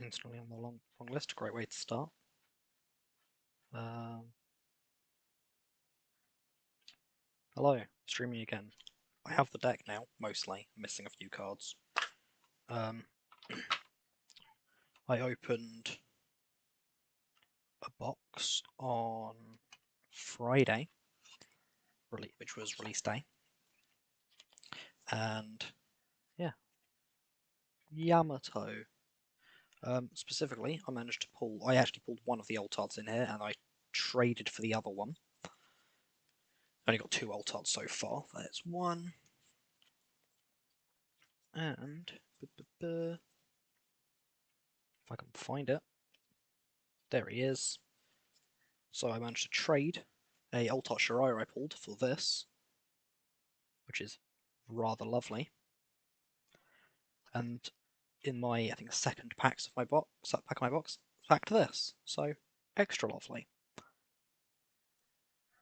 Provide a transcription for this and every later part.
instantly on the long list. Great way to start. Hello, streaming again. I have the deck now, mostly. I'm missing a few cards. I opened a box on Friday, which was release day, and yeah, Yamato. Specifically, I actually pulled one of the old cards in here, and I traded for the other one. Only got 2 old cards so far. There's one. And if I can find it, there he is. So I managed to trade a Alt-Art Shiraiya I pulled for this, which is rather lovely. And in my, I think, second pack of my box, packed this. So extra lovely.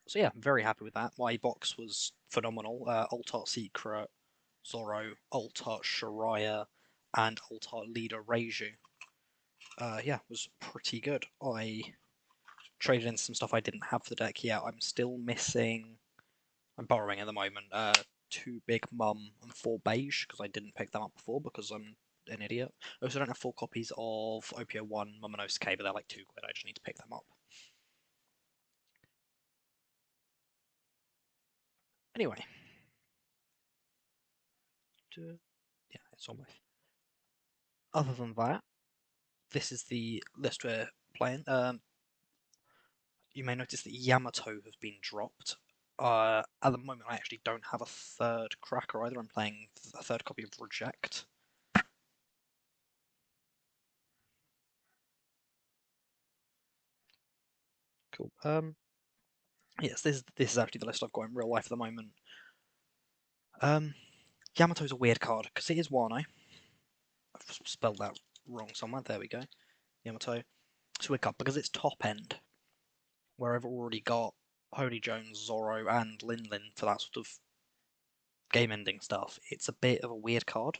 So yeah, I'm very happy with that. My box was phenomenal. Alt-Art Secret, Zoro, Alt-Art Shiraiya, and Alt-Art Leader Reiju. Yeah, was pretty good. I traded in some stuff I didn't have for the deck yet. I'm still missing. I'm borrowing at the moment. 2 Big Mum and 4 Beige because I didn't pick them up before because I'm an idiot. I also don't have 4 copies of Op01 Momonosuke, but they're like £2. I just need to pick them up. Anyway. Yeah, it's almost. Other than that, this is the list we're playing. You may notice that Yamato has been dropped. At the moment, I actually don't have a third cracker either. I'm playing a third copy of Reject. Cool. Yes, this is actually the list I've got in real life at the moment. Yamato's a weird card because it is Wano. I've spelled that wrong somewhere. There we go. Yamato. It's a weird card because it's top end, where I've already got Holy Jones, Zoro, and Lin for that sort of game-ending stuff. It's a bit of a weird card.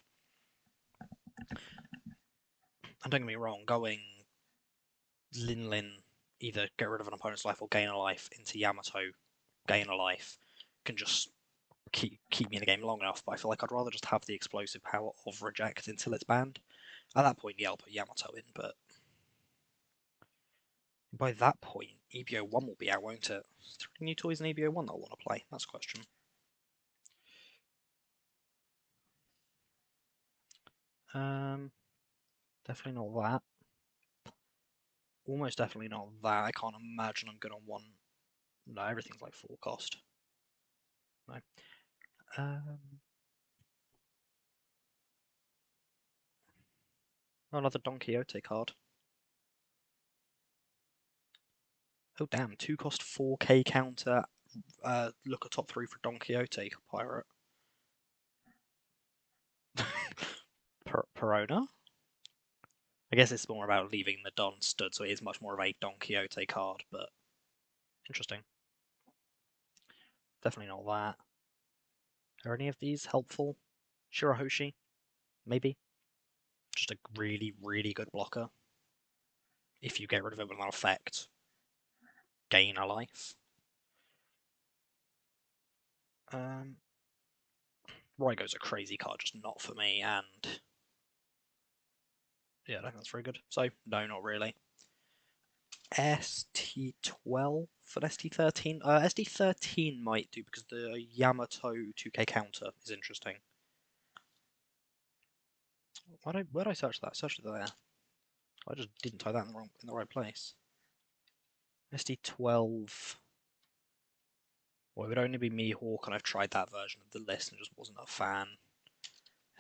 And don't get me wrong, going Lin, either get rid of an opponent's life or gain a life, into Yamato, gain a life, can just keep me in the game long enough, but I feel like I'd rather just have the explosive power of Reject until it's banned. At that point, yeah, I'll put Yamato in, but by that point, EBO1 will be out, won't it? Is there any new toys in EBO1 that I want to play? That's a question. Definitely not that. Almost definitely not that. I can't imagine I'm good on one. No, everything's like full cost. No. Another Don Quixote card. Oh damn, 2 cost 4k counter. Look at top 3 for Don Quixote pirate. Perona? I guess it's more about leaving the Don stood, so it is much more of a Don Quixote card, but interesting. Definitely not that. Are any of these helpful? Shirahoshi? Maybe. Just a really, really good blocker. If you get rid of it with an effect, gain a life. Raigo's a crazy card, just not for me, and yeah, I don't think that's very good. So, no, not really. ST12 for ST13? ST13 might do because the Yamato 2k counter is interesting. Where'd I search that? I searched it there. I just didn't type that in the right place. ST12. Well, it would only be me, Hawk, and I've tried that version of the list and just wasn't a fan.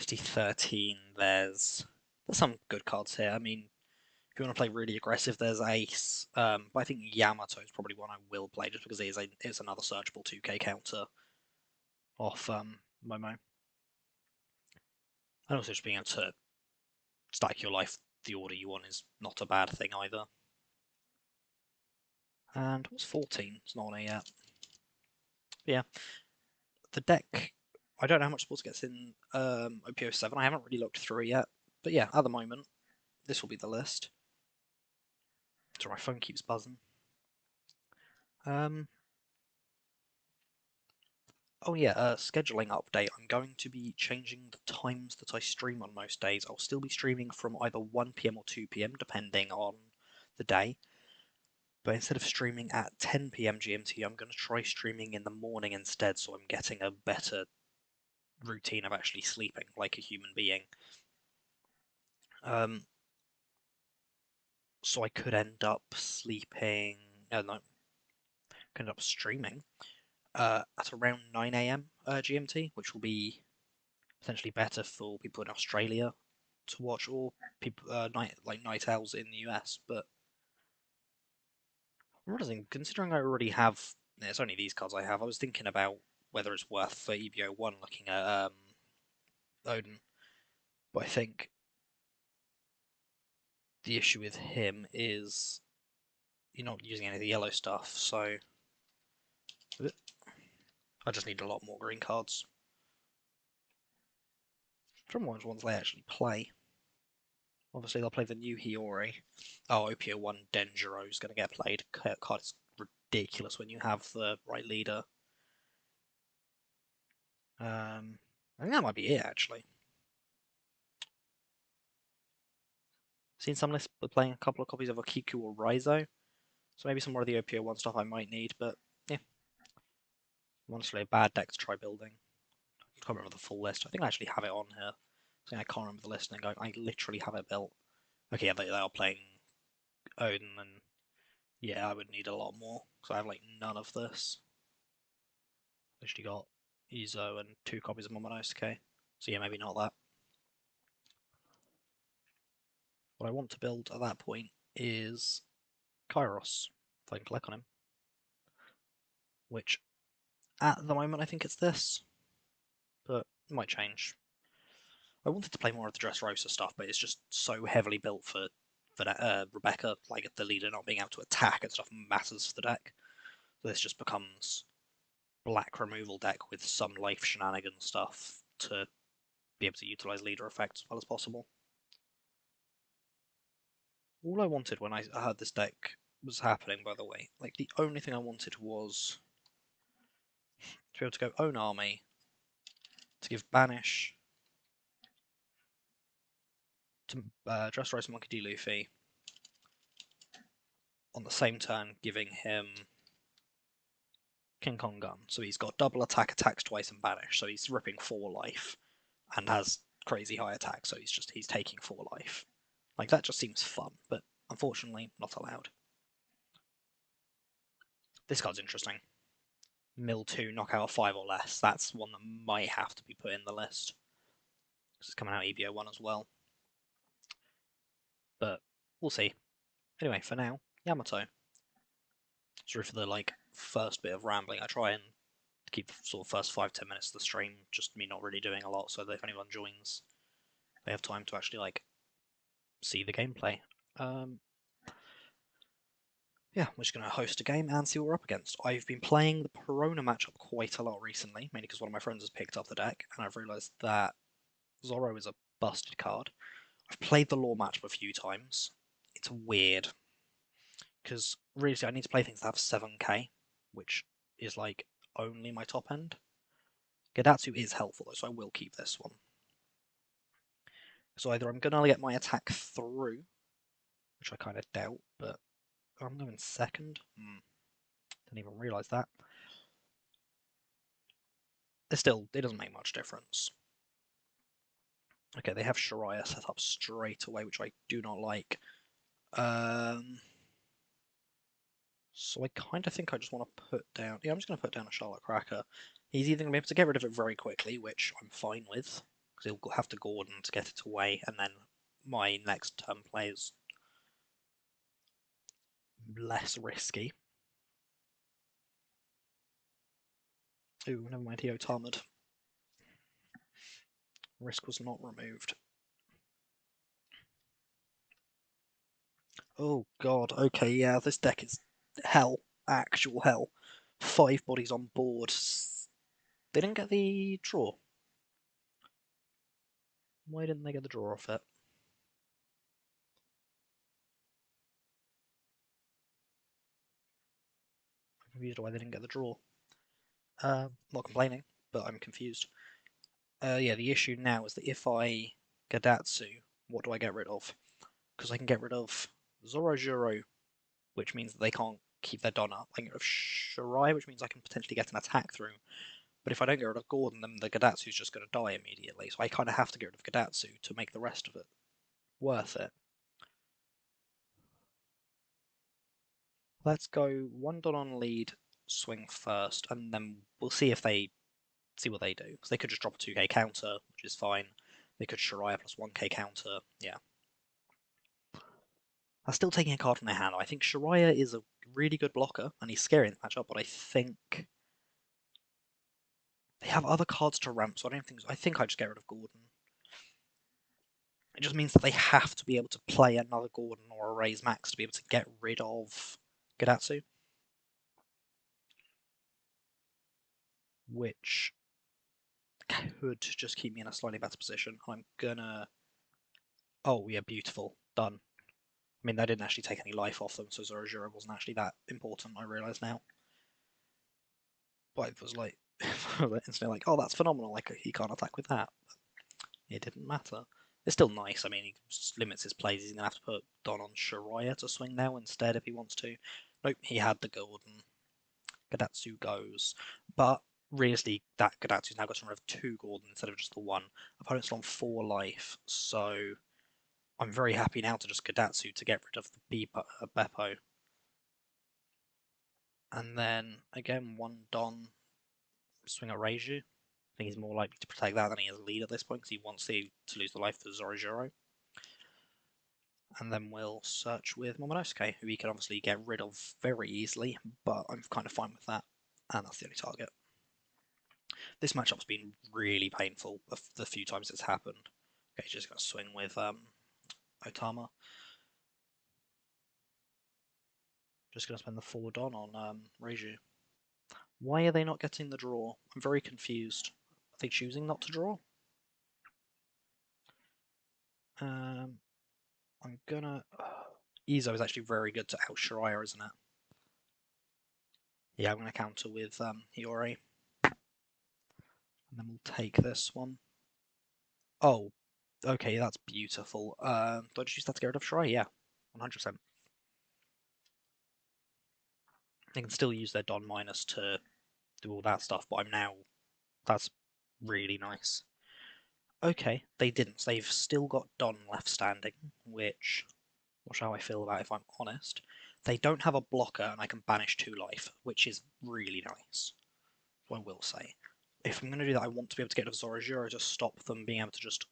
ST13, there's some good cards here. I mean, if you want to play really aggressive, there's Ace. But I think Yamato is probably one I will play just because it's another searchable 2k counter off Momo. And also just being able to stack your life the order you want is not a bad thing either. And what's 14? It's not on it yet. But yeah. The deck, I don't know how much sports gets in OP07. I haven't really looked through it yet. But yeah, at the moment, this will be the list. So my phone keeps buzzing. Oh yeah, scheduling update. I'm going to be changing the times that I stream on most days. I'll still be streaming from either 1 PM or 2 PM, depending on the day. But instead of streaming at 10 PM GMT, I'm going to try streaming in the morning instead, so I'm getting a better routine of actually sleeping like a human being. So I could end up sleeping. No, could end up streaming at around 9 AM GMT, which will be potentially better for people in Australia to watch, or people night owls in the US. But I'm realizing, considering I already have, it's only these cards I have. I was thinking about whether it's worth for EBO1 looking at Odin, but I think the issue with him is you're not using any of the yellow stuff, so I just need a lot more green cards. From which ones they actually play. Obviously, they'll play the new Hiyori. Oh, OPO1 Denjiro is going to get played. Card is ridiculous when you have the right leader. I think that might be it, actually. Seen some lists playing a couple of copies of Okiku or Raizo, so maybe some more of the OPO1 stuff I might need, but yeah. Honestly, a bad deck to try building. I can't remember the full list. I think I actually have it on here. I can't remember the list and going, I literally have it built. Okay, yeah, they are playing Odin, and yeah, I would need a lot more, because I have like none of this. Literally got Izo and 2 copies of Momonosuke. So yeah, maybe not that. What I want to build at that point is Kairos, if I can click on him. Which, at the moment, I think it's this, but it might change. I wanted to play more of the Dressrosa stuff, but it's just so heavily built for Rebecca, like the leader not being able to attack and stuff matters for the deck. So this just becomes black removal deck with some life shenanigan stuff to be able to utilize leader effects as well as possible. All I wanted when I heard this deck was happening, by the way, like the only thing I wanted was to be able to go own army, to give banish to Dressrosa Monkey D. Luffy, on the same turn giving him King Kong Gun. So he's got double attack, attacks twice, and banish. So he's ripping 4 life and has crazy high attack. So he's taking 4 life. Like that just seems fun, but unfortunately not allowed. This card's interesting. Mill 2, knockout 5 or less. That's one that might have to be put in the list. Because it's coming out EBO1 as well. But we'll see. Anyway, for now, Yamato. Sorry for the first bit of rambling. I try and keep the sort of first 5-10 minutes of the stream just me not really doing a lot, so that if anyone joins, they have time to actually see the gameplay. Yeah, we're just going to host a game and see what we're up against. I've been playing the Perona matchup quite a lot recently, mainly because one of my friends has picked up the deck, and I've realised that Zoro is a busted card. I've played the Law matchup a few times. It's weird, because really I need to play things that have 7k, which is only my top end. Gedatsu is helpful though, so I will keep this one. So either I'm going to get my attack through, which I kind of doubt, but I'm going second. Didn't even realise that. It doesn't make much difference. Okay, they have Shariah set up straight away, which I do not like. So I kind of think I just want to put down... Yeah, I'm just going to put down a Charlotte Cracker. He's either going to be able to get rid of it very quickly, which I'm fine with, because he'll have to Gordon to get it away, and then my next turn play is less risky. Ooh, never mind, he Otamared. Risk was not removed. Oh god, okay, yeah, this deck is hell. Actual hell. 5 bodies on board. They didn't get the draw. Why didn't they get the draw off it? confused why they didn't get the draw. Not complaining, but I'm confused. Yeah, the issue now is that if I Gadatsu, what do I get rid of? Because I can get rid of Zorojuro, which means that they can't keep their Don up. I can get rid of Shirai, which means I can potentially get an attack through. But if I don't get rid of Gordon, then the Gadatsu's just going to die immediately. So I kind of have to get rid of Gadatsu to make the rest of it worth it. Let's go 1 Don on lead, swing first, and then we'll see if they see what they do. Because they could just drop a 2k counter, which is fine. They could Shariah plus 1k counter, yeah. I'm still taking a card from their hand. I think Shariah is a really good blocker, and he's scary in the matchup, but I think they have other cards to ramp, so I don't think so. I think I just get rid of Gordon. It just means that they have to be able to play another Gordon or a Raise Max to be able to get rid of Gadatsu. Which could just keep me in a slightly better position. I'm gonna... Oh, yeah, beautiful. Done. I mean, they didn't actually take any life off them, so Zorojuro wasn't actually that important, I realise now. But it was like, instantly like, oh, that's phenomenal, like, he can't attack with that. It didn't matter. It's still nice. I mean, he limits his plays. He's going to have to put Don on Shariah to swing now instead if he wants to. Nope, he had the Gordon. Gadatsu goes. But realistically, that Gadatsu's now got to remove 2 Gordon instead of just the 1. Opponent's on 4 life, so I'm very happy now to just Gadatsu to get rid of the Beppo. And then, again, 1 Don, swing at Reiju. I think he's more likely to protect that than he is lead at this point because he wants to lose the life for Zorojuro. And then we'll search with Momonosuke, who we can obviously get rid of very easily, but I'm kind of fine with that. And that's the only target. This matchup's been really painful the few times it's happened. Okay, just going to swing with Otama. Just going to spend the 4 Don on Reiju. Why are they not getting the draw? I'm very confused. Are they choosing not to draw? I'm gonna... Izo is actually very good to out Shariah, isn't it? Yeah, I'm going to counter with Hiyori. And then we'll take this one. Oh, okay, that's beautiful. Do I just use that to get rid of Shrai? Yeah, 100%. They can still use their Don minus to do all that stuff, but I'm now... That's really nice. Okay, they didn't. So they've still got Don left standing, which... Not sure how I feel about it, if I'm honest. They don't have a blocker, and I can banish 2 life, which is really nice. I will say. If I'm going to do that, I want to be able to get rid of Zorojuro to stop them being able to just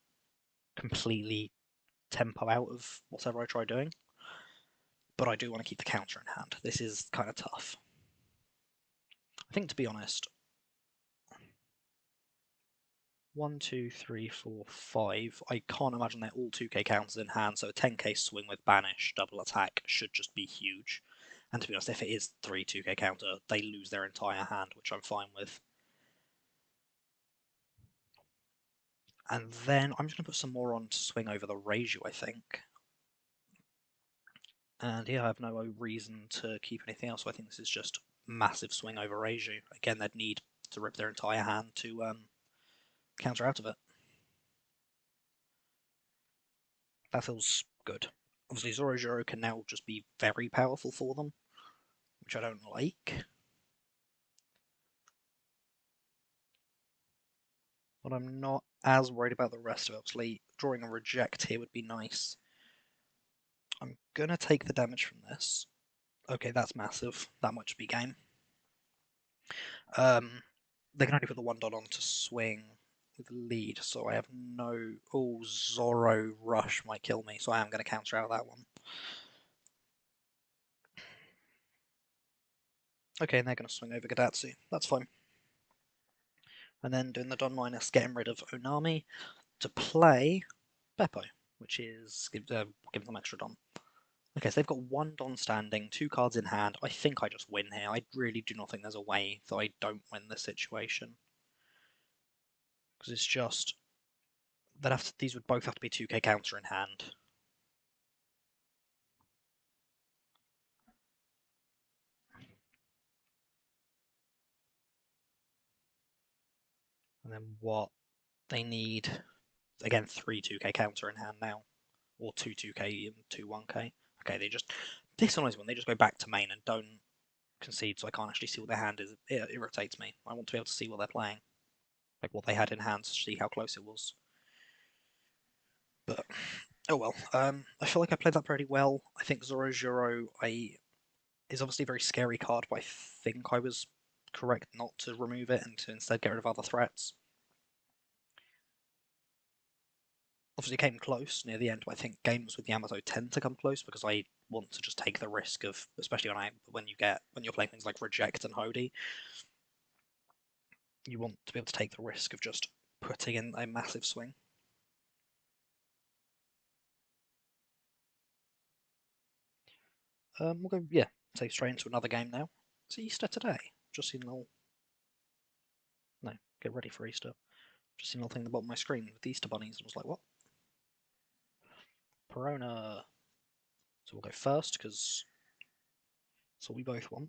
completely tempo out of whatever I try doing. But I do want to keep the counter in hand. This is kind of tough. I think, to be honest, 1, 2, 3, 4, 5. I can't imagine they're all 2k counters in hand, so a 10k swing with banish, double attack should just be huge. And to be honest, if it is 3 2k counter, they lose their entire hand, which I'm fine with. And then I'm just going to put some more on to swing over the Reiju, I think. And yeah, I have no reason to keep anything else, so I think this is just massive swing over Reiju. Again, they'd need to rip their entire hand to counter out of it. That feels good. Obviously, Zorojuro can now just be very powerful for them, which I don't like. But I'm not as worried about the rest of it. Obviously, drawing a reject here would be nice. I'm gonna take the damage from this. Okay, that's massive. That might just be game. They can only put the 1 Don on to swing with lead, so I have no... Oh, Zoro Rush might kill me, so I am going to counter out that one. Okay, and they're going to swing over Gadatsu. That's fine. And then doing the Don minus, getting rid of Onami to play Beppo, which is give them extra Don. Okay, so they've got 1 Don standing, 2 cards in hand. I think I just win here. I really do not think there's a way that I don't win this situation. Because it's just... these would both have to be 2k counter in hand. And then what they need, again, 3 2k counter in hand now, or 2 2k and 2 1k. Okay, they just, this annoys me when they just go back to main and don't concede, so I can't actually see what their hand is. It irritates me. I want to be able to see what they're playing, like what they had in hand, to see how close it was. But oh well. I feel like I played that pretty well. I think Zoro is obviously a very scary card, but I think I was correct not to remove it and to instead get rid of other threats. Obviously, it came close near the end, but I think games with Yamato tend to come close because I want to just take the risk of, especially when you're playing things like Reject and Hody, you want to be able to take the risk of just putting in a massive swing. We'll go, yeah, take straight into another game now. It's Easter today. Just seen a little. No, get ready for Easter. Just seen a little thing at the bottom of my screen with the Easter bunnies, and was like, what? Perona. So we'll go first because that's what we both want.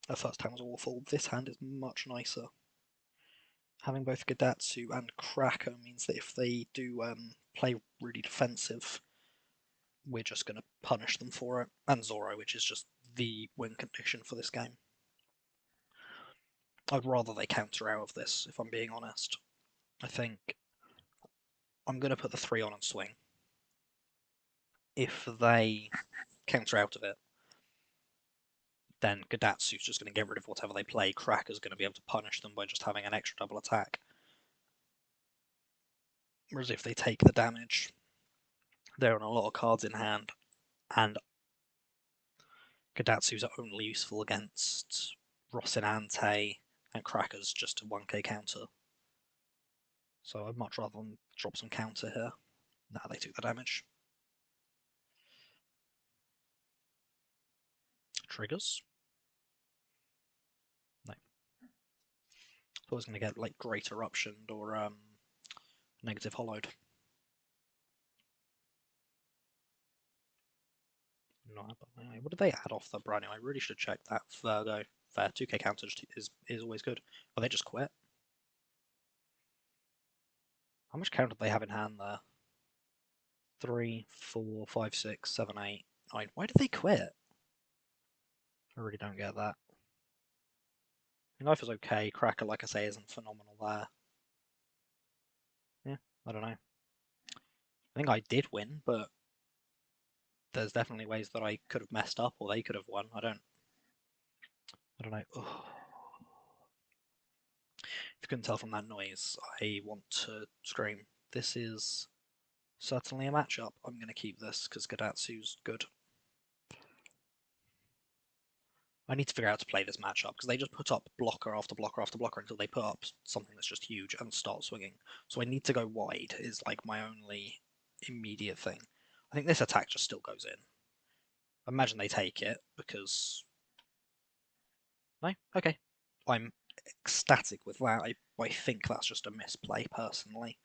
Our first hand was awful. This hand is much nicer. Having both Gadatsu and Cracker means that if they do play really defensive, we're just going to punish them for it. And Zoro, which is just the win condition for this game. I'd rather they counter out of this, if I'm being honest. I think I'm going to put the 3 on and swing. If they counter out of it, then Gadatsu's just going to get rid of whatever they play. Cracker's going to be able to punish them by just having an extra double attack. Whereas if they take the damage, they're on a lot of cards in hand, and Gadatsu's are only useful against Rocinante, and Cracker's just a 1k counter. So I'd much rather them drop some counter here. Nah, they took the damage. Triggers? No. Thought I was going to get like Great Eruptioned or Negative Hollowed. No, but anyway, what did they add off the brand new? I really should check that. Virgo. Fair 2k counter is always good. Oh, they just quit. How much counter did they have in hand there? 3, 4, 5, 6, 7, 8, 9. Why did they quit? I really don't get that. Life is okay. Cracker, like I say, isn't phenomenal there. Yeah, I don't know. I think I did win, but there's definitely ways that I could have messed up or they could have won. I don't know. Ugh. If you couldn't tell from that noise, I want to scream. This is certainly a matchup. I'm going to keep this because Gadatsu's good. I need to figure out how to play this matchup because they just put up blocker after blocker after blocker until they put up something that's just huge and start swinging. So I need to go wide is like my only immediate thing. I think this attack just still goes in. Imagine they take it because... No? Okay. I'm ecstatic with that. I think that's just a misplay, personally.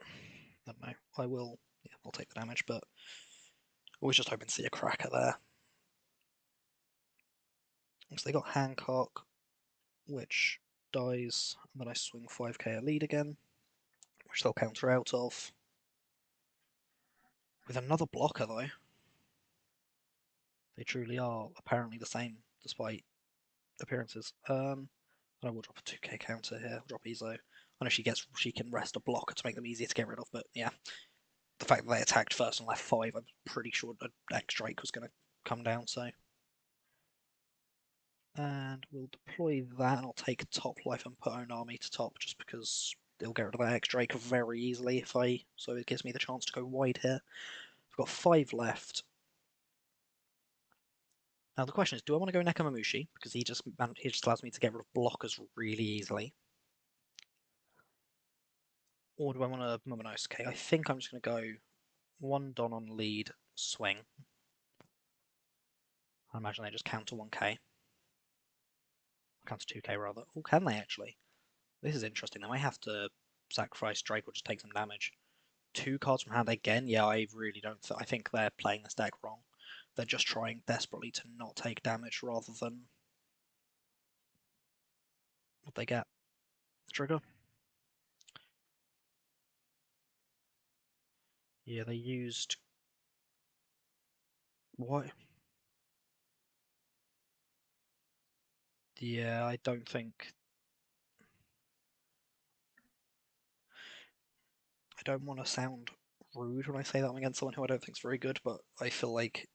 I don't know. I will... Yeah, I'll take the damage, but I was just hoping to see a cracker there. So they got Hancock, which dies, and then I swing 5k at lead again, which they'll counter out of. With another blocker, though. They truly are apparently the same, despite appearances. And I will drop a 2k counter here. I'll drop Ezo. I know she can rest a blocker to make them easier to get rid of, but yeah. The fact that they attacked first and left 5, I'm pretty sure an X Drake was going to come down, so. And we'll deploy that, and I'll take top life and put own army to top, just because they'll get rid of that X Drake very easily if so it gives me the chance to go wide here. I've got 5 left. Now the question is, do I want to go Nekamamushi, because he just allows me to get rid of blockers really easily? Or do I want to Momonosuke? I think I'm just going to go 1 Don on lead, swing. I imagine they just counter 1k. Counter 2k rather. Oh, can they actually? This is interesting. They might have to sacrifice Drake or just take some damage. 2 cards from hand again? Yeah, I really don't... I think they're playing this deck wrong. They're just trying desperately to not take damage rather than what they get. Trigger. Yeah, they used... What? Yeah, I don't think... I don't want to sound rude when I say that I'm against someone who I don't think is very good, but I feel like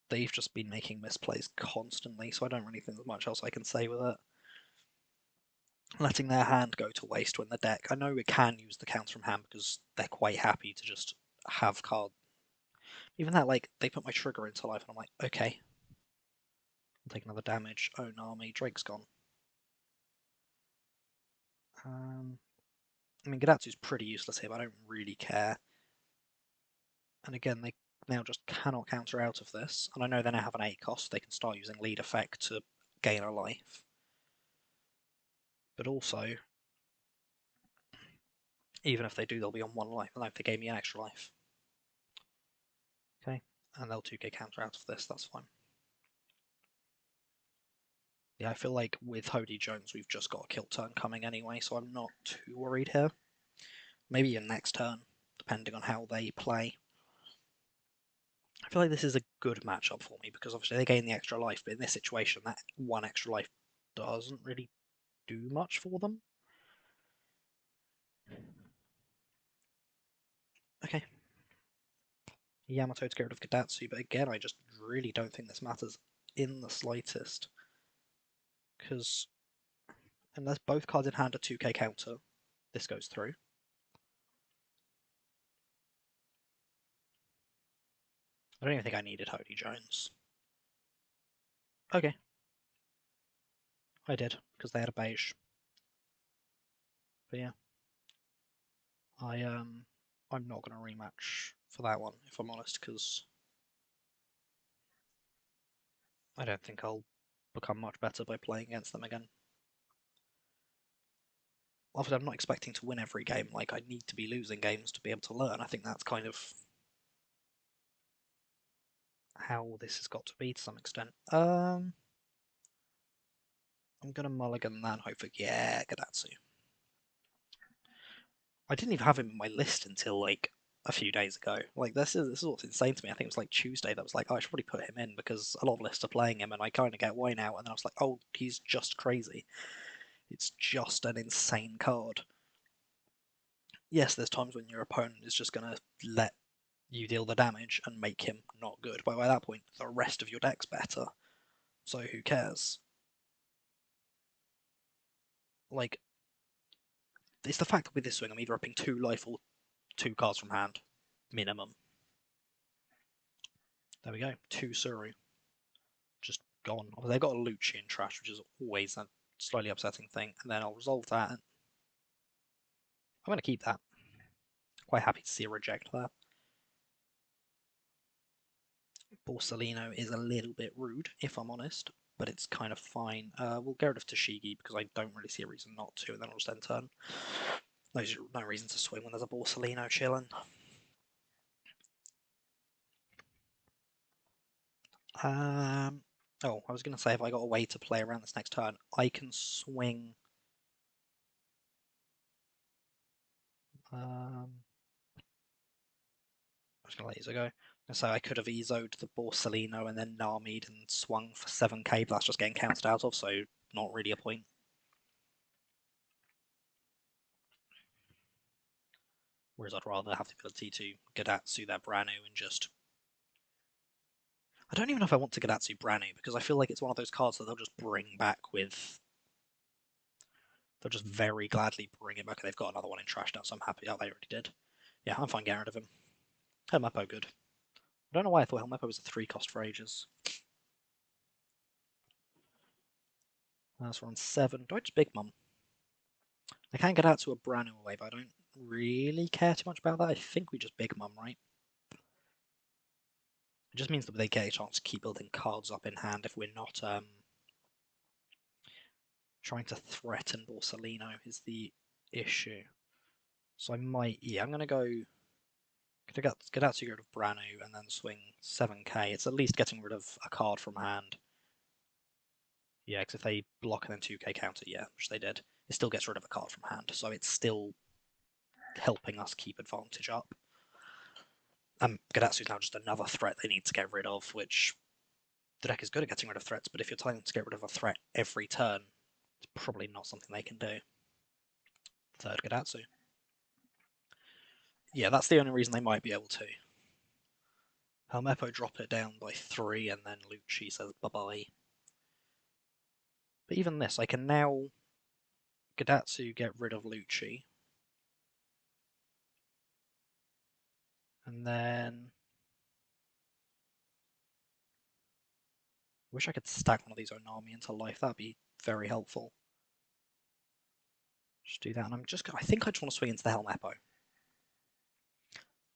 they've just been making misplays constantly, so I don't really think there's much else I can say with it. Letting their hand go to waste when the deck... I know it can use the counter from hand because they're quite happy to just have card. Even that, like, they put my trigger into life and I'm like, okay. I'll take another damage. Oh, Nami, Drake's gone. I mean, Gadatsu's pretty useless here, but I don't really care. And again, they now just cannot counter out of this. And I know they now have an 8 cost, they can start using lead effect to gain a life. But also, even if they do, they'll be on 1 life, and if they gave me an extra life. Okay, and they'll 2k counter out of this, that's fine. Yeah, I feel like with Hody Jones, we've just got a kill turn coming anyway, so I'm not too worried here. Maybe even next turn, depending on how they play. I feel like this is a good matchup for me, because obviously they gain the extra life, but in this situation, that 1 extra life doesn't really do much for them. Okay. Yamato to get rid of Gadatsu, but again, I just really don't think this matters in the slightest. Because unless both cards in hand are 2k counter, this goes through. I don't even think I needed Hody Jones. Okay. I did, because they had a beige. But yeah. I'm not going to rematch for that one, if I'm honest, because I don't think I'll become much better by playing against them again. Obviously, I'm not expecting to win every game. Like, I need to be losing games to be able to learn. I think that's kind of how this has got to be to some extent. I'm going to mulligan that and hope for, yeah, Gadatsu. I didn't even have him in my list until, like, a few days ago. Like, this is what's insane to me. I think it was, like, Tuesday that was like, oh, I should probably put him in because a lot of lists are playing him, and I kind of get why now. And then I was like, oh, he's just crazy. It's just an insane card. Yes, there's times when your opponent is just going to let you deal the damage and make him not good, but by that point, the rest of your deck's better. So who cares? Like, it's the fact that with this swing, I'm either upping 2 life or 2 cards from hand. Minimum. There we go. 2 Suru. Just gone. They've got a Lucci in trash, which is always a slightly upsetting thing. And then I'll resolve that. I'm going to keep that. Quite happy to see a reject there. Borsellino is a little bit rude, if I'm honest, but it's kind of fine. We'll get rid of Tashigi because I don't really see a reason not to, and then I'll just end turn. There's no reason to swing when there's a Borsellino chilling. Oh, I was going to say if I got a way to play around this next turn, I can swing. I was going to let Izo go. So I could have Izo'd the Borsellino and then Nami'd and swung for 7k, but that's just getting counted out of, so not really a point. Whereas I'd rather have the ability to Gadatsu that Branu and just... I don't even know if I want to Gadatsu Branu, because I feel like it's one of those cards that they'll just bring back with... They'll just very gladly bring it back, and they've got another one in trash now, so I'm happy. Oh, they already did. Yeah, I'm fine getting rid of him. Helmeppo good. I don't know why I thought Helmeppo was a 3 cost for ages. That's on 7. Do I just Big Mum? I can get out to a Branu away, but I don't really care too much about that. I think we just Big Mum, right? It just means that they get a chance to keep building cards up in hand if we're not trying to threaten Borsellino is the issue. So I might, yeah, I'm going to go Gadatsu get rid of Branu and then swing 7k. It's at least getting rid of a card from hand. Yeah, because if they block and then 2k counter, yeah, which they did, it still gets rid of a card from hand, so it's still helping us keep advantage up. Gadatsu's now just another threat they need to get rid of, which the deck is good at getting rid of threats, but if you're trying to get rid of a threat every turn, it's probably not something they can do. Third Gadatsu. Yeah, that's the only reason they might be able to. Helmeppo drop it down by 3, and then Lucci says bye-bye. But even this, I can now Gadatsu get rid of Lucci. And then... I wish I could stack one of these Onami into life, that'd be very helpful. Just do that, and I think I just want to swing into the Helmeppo.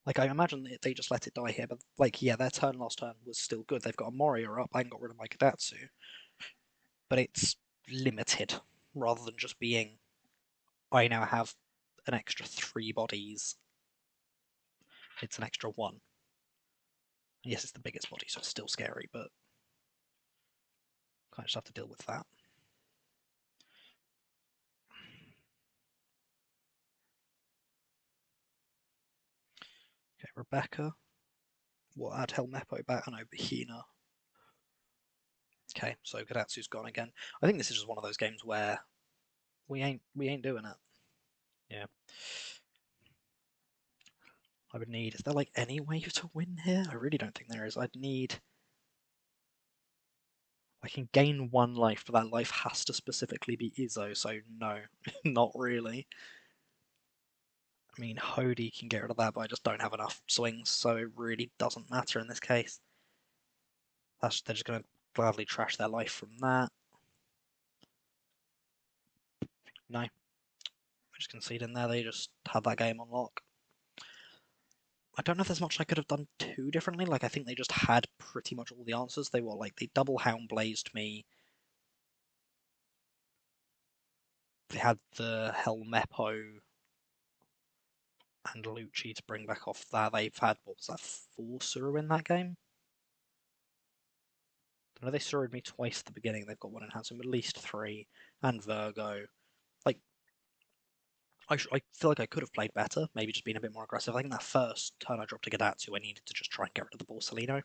Like, I imagine they just let it die here, but, like, yeah, their turn last turn was still good. They've got a Moria up, I got rid of my Gadatsu. But it's limited, rather than just being, I now have an extra 3 bodies. It's an extra 1. Yes, it's the biggest body, so it's still scary, but I just have to deal with that. Okay, Rebecca. We'll add Helmeppo back. I know, Bahina. Okay, so Gadatsu's gone again. I think this is just one of those games where we ain't doing it. Yeah. I would need... Is there, like, any way to win here? I really don't think there is. I'd need... I can gain 1 life, but that life has to specifically be Izzo, so no, not really. I mean, Hody can get rid of that, but I just don't have enough swings, so it really doesn't matter in this case. They're just going to gladly trash their life from that. No. I just concede in there, they just had that game on lock. I don't know if there's much I could have done too differently. Like, I think they just had pretty much all the answers. They were like, they double Hound Blazed me. They had the Helmeppo and Lucci to bring back off that. They've had, what was that, 4 Suru in that game? I know they Suru'd me twice at the beginning. They've got 1 in hand, so at least 3. And Virgo. Like, I feel like I could have played better, maybe just been a bit more aggressive. I think that first turn I dropped to Gadatsu, I needed to just try and get rid of the Borsalino.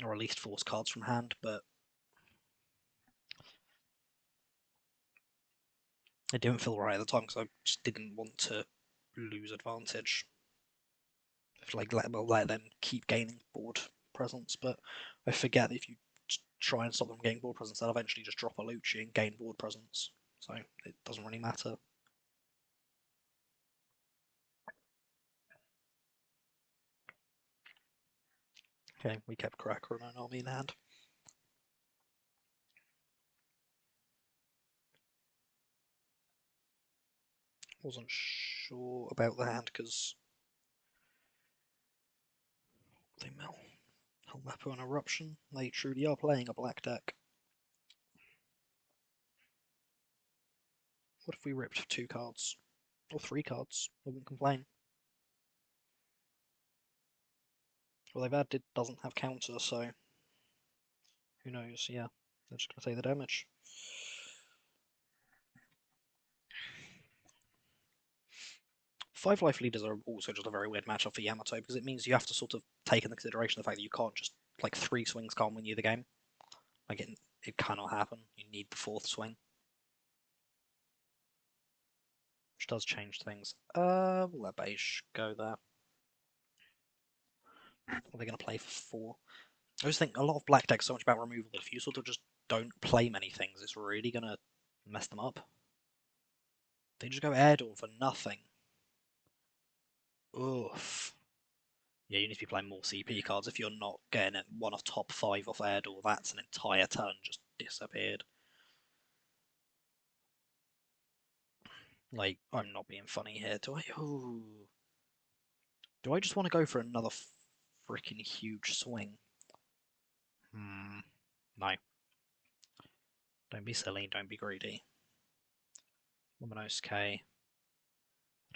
Or at least force cards from hand, but it didn't feel right at the time because I just didn't want to lose advantage. Like, let them keep gaining board presence, but I forget that if you try and stop them getting board presence, they'll eventually just drop a Lucci and gain board presence. So it doesn't really matter. Okay, we kept Cracker and Onami in hand. Wasn't sure about the hand because they mill Helmeppo and Eruption. They truly are playing a black deck. What if we ripped 2 cards? Or 3 cards? I wouldn't complain. Well, they've added doesn't have counter, so who knows? Yeah, they're just going to take the damage. Five life leaders are also just a very weird matchup for Yamato because it means you have to sort of take into consideration the fact that you can't just, like, 3 swings can't win you the game. Like, it cannot happen. You need the 4th swing. Which does change things. We'll let Beige go there. What are they going to play for 4? I just think a lot of black decks so much about removal that if you sort of just don't play many things, it's really going to mess them up. They just go Airdawn for nothing. Oof. Yeah, you need to be playing more CP cards. If you're not getting it one of top 5 off Airdawn, that's an entire turn just disappeared. Like, I'm not being funny here. Do I? Ooh. Do I just want to go for another freaking huge swing? No. Don't be silly, don't be greedy. Domino's K.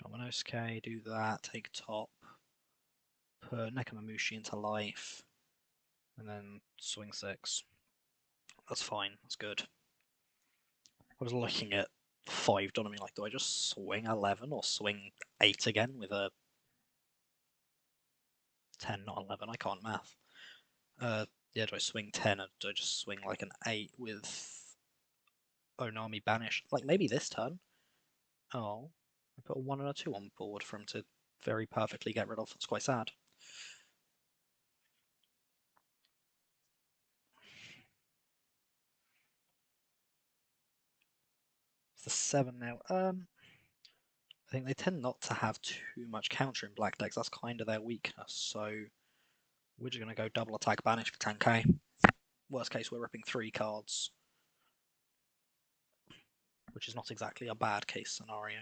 Domino's K, do that, take top. put Nekamamushi into life, and then swing 6. That's fine, that's good. I was looking at 5 Donami, like, do I just swing 11 or swing 8 again with a 10, not 11? I can't math. Yeah, do I swing 10 or do I just swing like an 8 with Onami banished? Like, maybe this turn. Oh, I put a 1 and a 2 on board for him to very perfectly get rid of. That's quite sad. It's the 7 now. I think they tend not to have too much counter in black decks. That's kind of their weakness. So we're just going to go double attack banish for 10k. Worst case, we're ripping 3 cards, which is not exactly a bad case scenario.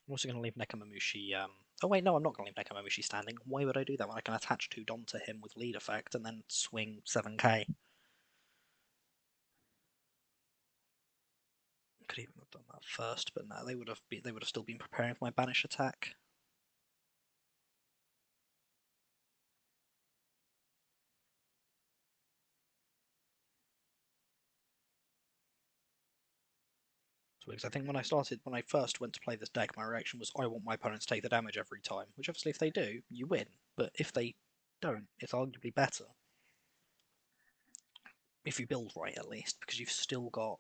I'm also going to leave Nekamamushi. Oh wait, no, I'm not going to leave Nekamamushi standing. Why would I do that when I can attach 2 Don to him with lead effect and then swing 7k? Could even have done that first, but no, they would have still been preparing for my banish attack. Because I think when I first went to play this deck, my reaction was I want my opponent to take the damage every time. Which obviously, if they do, you win. But if they don't, it's arguably better. If you build right, at least, because you've still got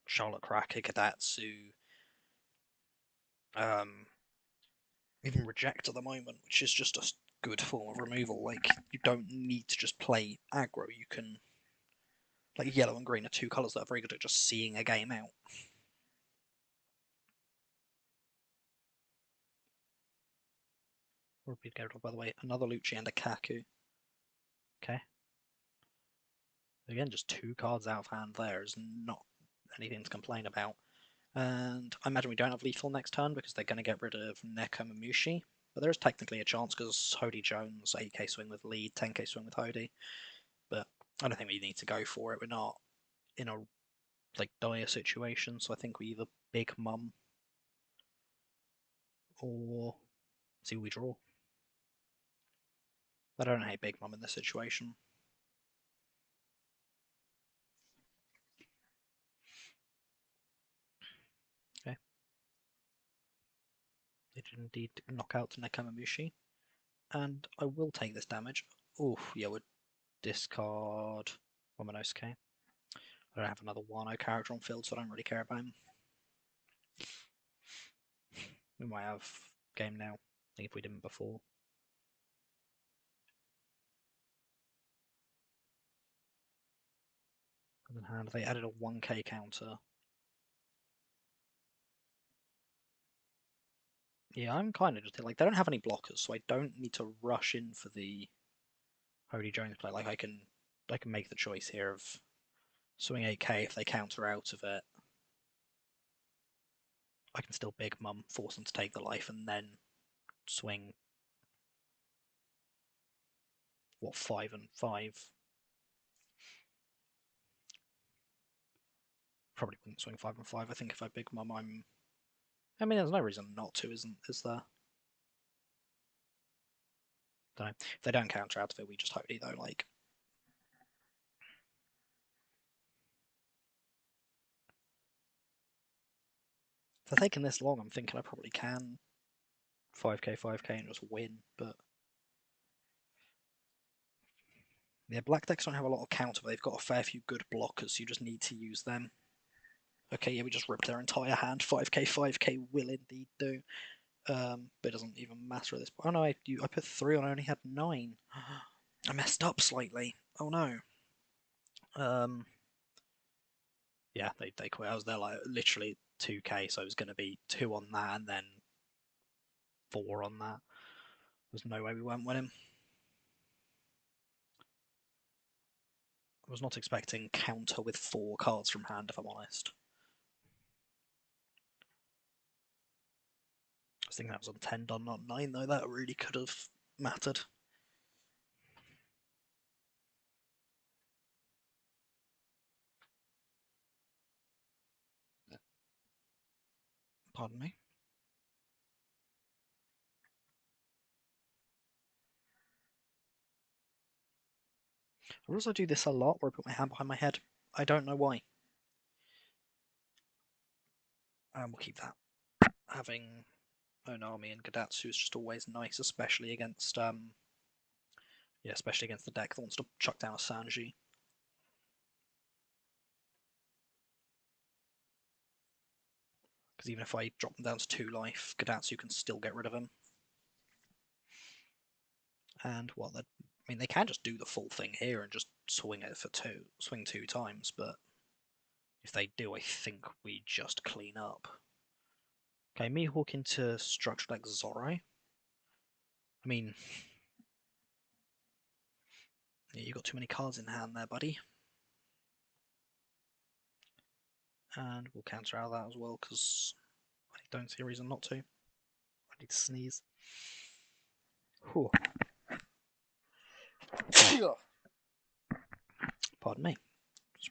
Charlotte Cracker, Kadatsu, um, even Reject at the moment, which is just a good form of removal. Like, you don't need to just play aggro. You can, like, yellow and green are 2 colours that are very good at just seeing a game out. Repeat character, by the way, another Lucci and a Kaku. Okay. Again, just 2 cards out of hand there is not anything to complain about. And I imagine we don't have lethal next turn because they're going to get rid of Nekamamushi. But there is technically a chance because Hody Jones, 8k swing with lead, 10k swing with Hody. But I don't think we need to go for it. We're not in a like dire situation, so I think we either Big Mum or see what we draw. But I don't hate Big Mum in this situation. Okay. They did indeed knock out Nekamamushi. And I will take this damage. Oof, yeah, we'll discard Wamanosuke. I don't have another Wano character on field, so I don't really care about him. We might have game now. I think if we didn't before. And then hand, they added a 1k counter. Yeah, I'm kind of just like they don't have any blockers, so I don't need to rush in for the Hody Jones play. Like I can make the choice here of swing 8k if they counter out of it. I can still Big Mum, force them to take the life, and then swing what 5 and 5. Probably wouldn't swing 5 and 5. I think if I Big Mum, I mean, there's no reason not to, is there? Don't know. If they don't counter out of it, we just Hody though. Like, if they're taking this long, I'm thinking I probably can 5k, 5k, and just win. But yeah, black decks don't have a lot of counter, but they've got a fair few good blockers. So you just need to use them. Okay, yeah, we just ripped their entire hand. 5k, 5k will indeed do. But it doesn't even matter at this point. Oh no, I put 3 on. I only had 9. I messed up slightly. Oh no. Yeah, they quit. I was there like literally 2k, so it was going to be 2 on that and then 4 on that. There's no way we weren't winning. I was not expecting counter with 4 cards from hand, if I'm honest. I was thinking that was on 10 done, not 9, though. That really could have mattered. Pardon me. I also do this a lot, where I put my hand behind my head. I don't know why. We'll keep that. Having Onami and Gadatsu is just always nice, especially against especially against the deck that wants to chuck down a Sanji. Because even if I drop them down to 2 life, Gadatsu can still get rid of him. And well, I mean, they can just do the full thing here and just swing it for 2, swing 2 times, but if they do, I think we just clean up. Okay, Mihawk into structure like Zoro. I mean, yeah, you got too many cards in hand there, buddy. And we'll counter out that as well, because I don't see a reason not to. I need to sneeze. Whew. Pardon me.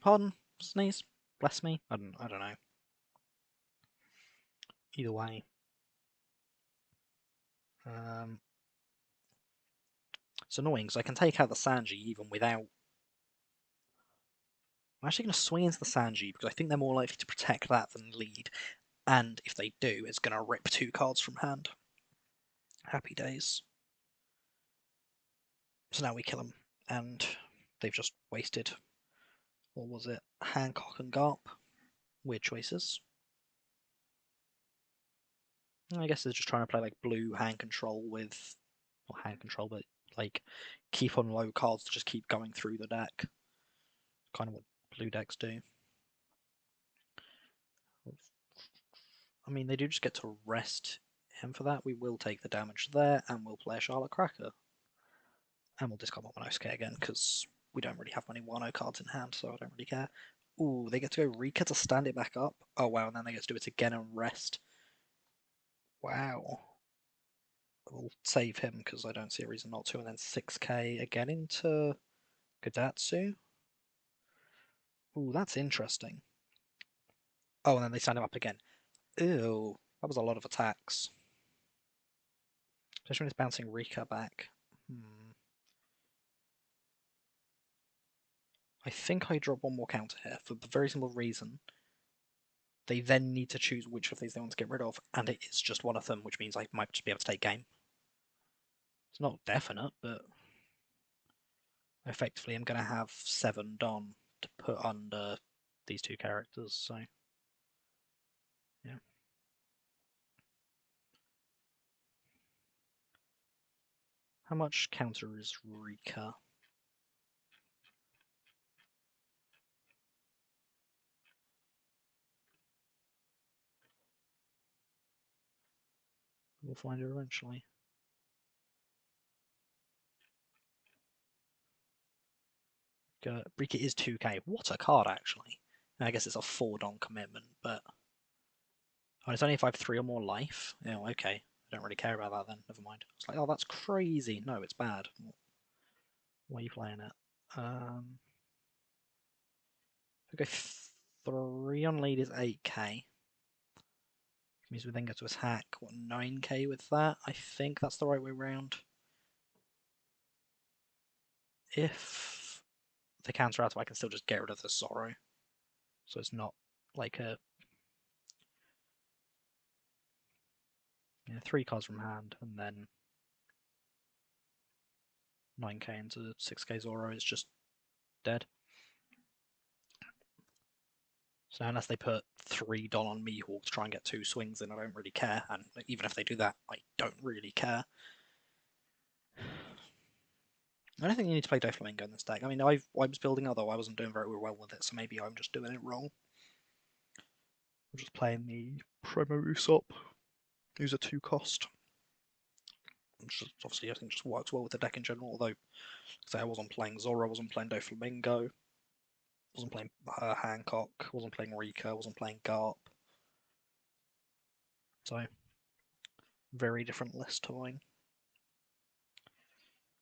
Pardon? Sneeze? Bless me? I don't know. Either way. It's annoying because I can take out the Sanji even without. I'm actually going to swing into the Sanji because I think they're more likely to protect that than lead. And if they do, it's going to rip 2 cards from hand. Happy days. So now we kill them. And they've just wasted. What was it? Hancock and Garp. Weird choices. I guess they're just trying to play like blue hand control with. Not hand control, but like keep on low cards to just keep going through the deck. Kind of what blue decks do. I mean, they do just get to rest him for that. We will take the damage there, and we'll play a Charlotte Cracker. And we'll discard Momonosuke again, because we don't really have many Wano cards in hand, so I don't really care. Ooh, they get to go Rika to stand it back up. Oh wow, and then they get to do it again and rest. Wow. We'll save him, because I don't see a reason not to, and then 6k again into Gadatsu. Ooh, that's interesting. Oh, and then they stand him up again. Ew, that was a lot of attacks. Especially when it's bouncing Rika back. I think I drop one more counter here for the very simple reason they then need to choose which of these they want to get rid of, and it is just one of them, which means I might just be able to take game. It's not definite, but effectively I'm going to have 7 Don to put under these 2 characters, so yeah. How much counter is Rika? We'll find it eventually. Rika is 2k. What a card, actually. I guess it's a 4 Don commitment, but oh, it's only if I have 3 or more life. Oh, okay. I don't really care about that then. Never mind. It's like, oh, that's crazy. No, it's bad. Why are you playing it? Okay, 3 on lead is 8k. Which means we then get to attack, what, 9k with that? I think that's the right way round. If they counter out, I can still just get rid of the Sorrow. So it's not like a. Yeah, 3 cards from hand, and then 9k into 6k Zoro is just dead. So unless they put 3 Don on Mihawk to try and get 2 swings in, I don't really care. And even if they do that, I don't really care. I don't think you need to play Doflamingo in this deck. I mean, I was building although I wasn't doing very well with it, so maybe I'm just doing it wrong. I'm just playing the Promo Usopp, who's a 2 cost. Which obviously I think just works well with the deck in general, although say I wasn't playing Zoro, I wasn't playing Doflamingo, wasn't playing Hancock, wasn't playing Rika, wasn't playing Garp. So, very different list to mine.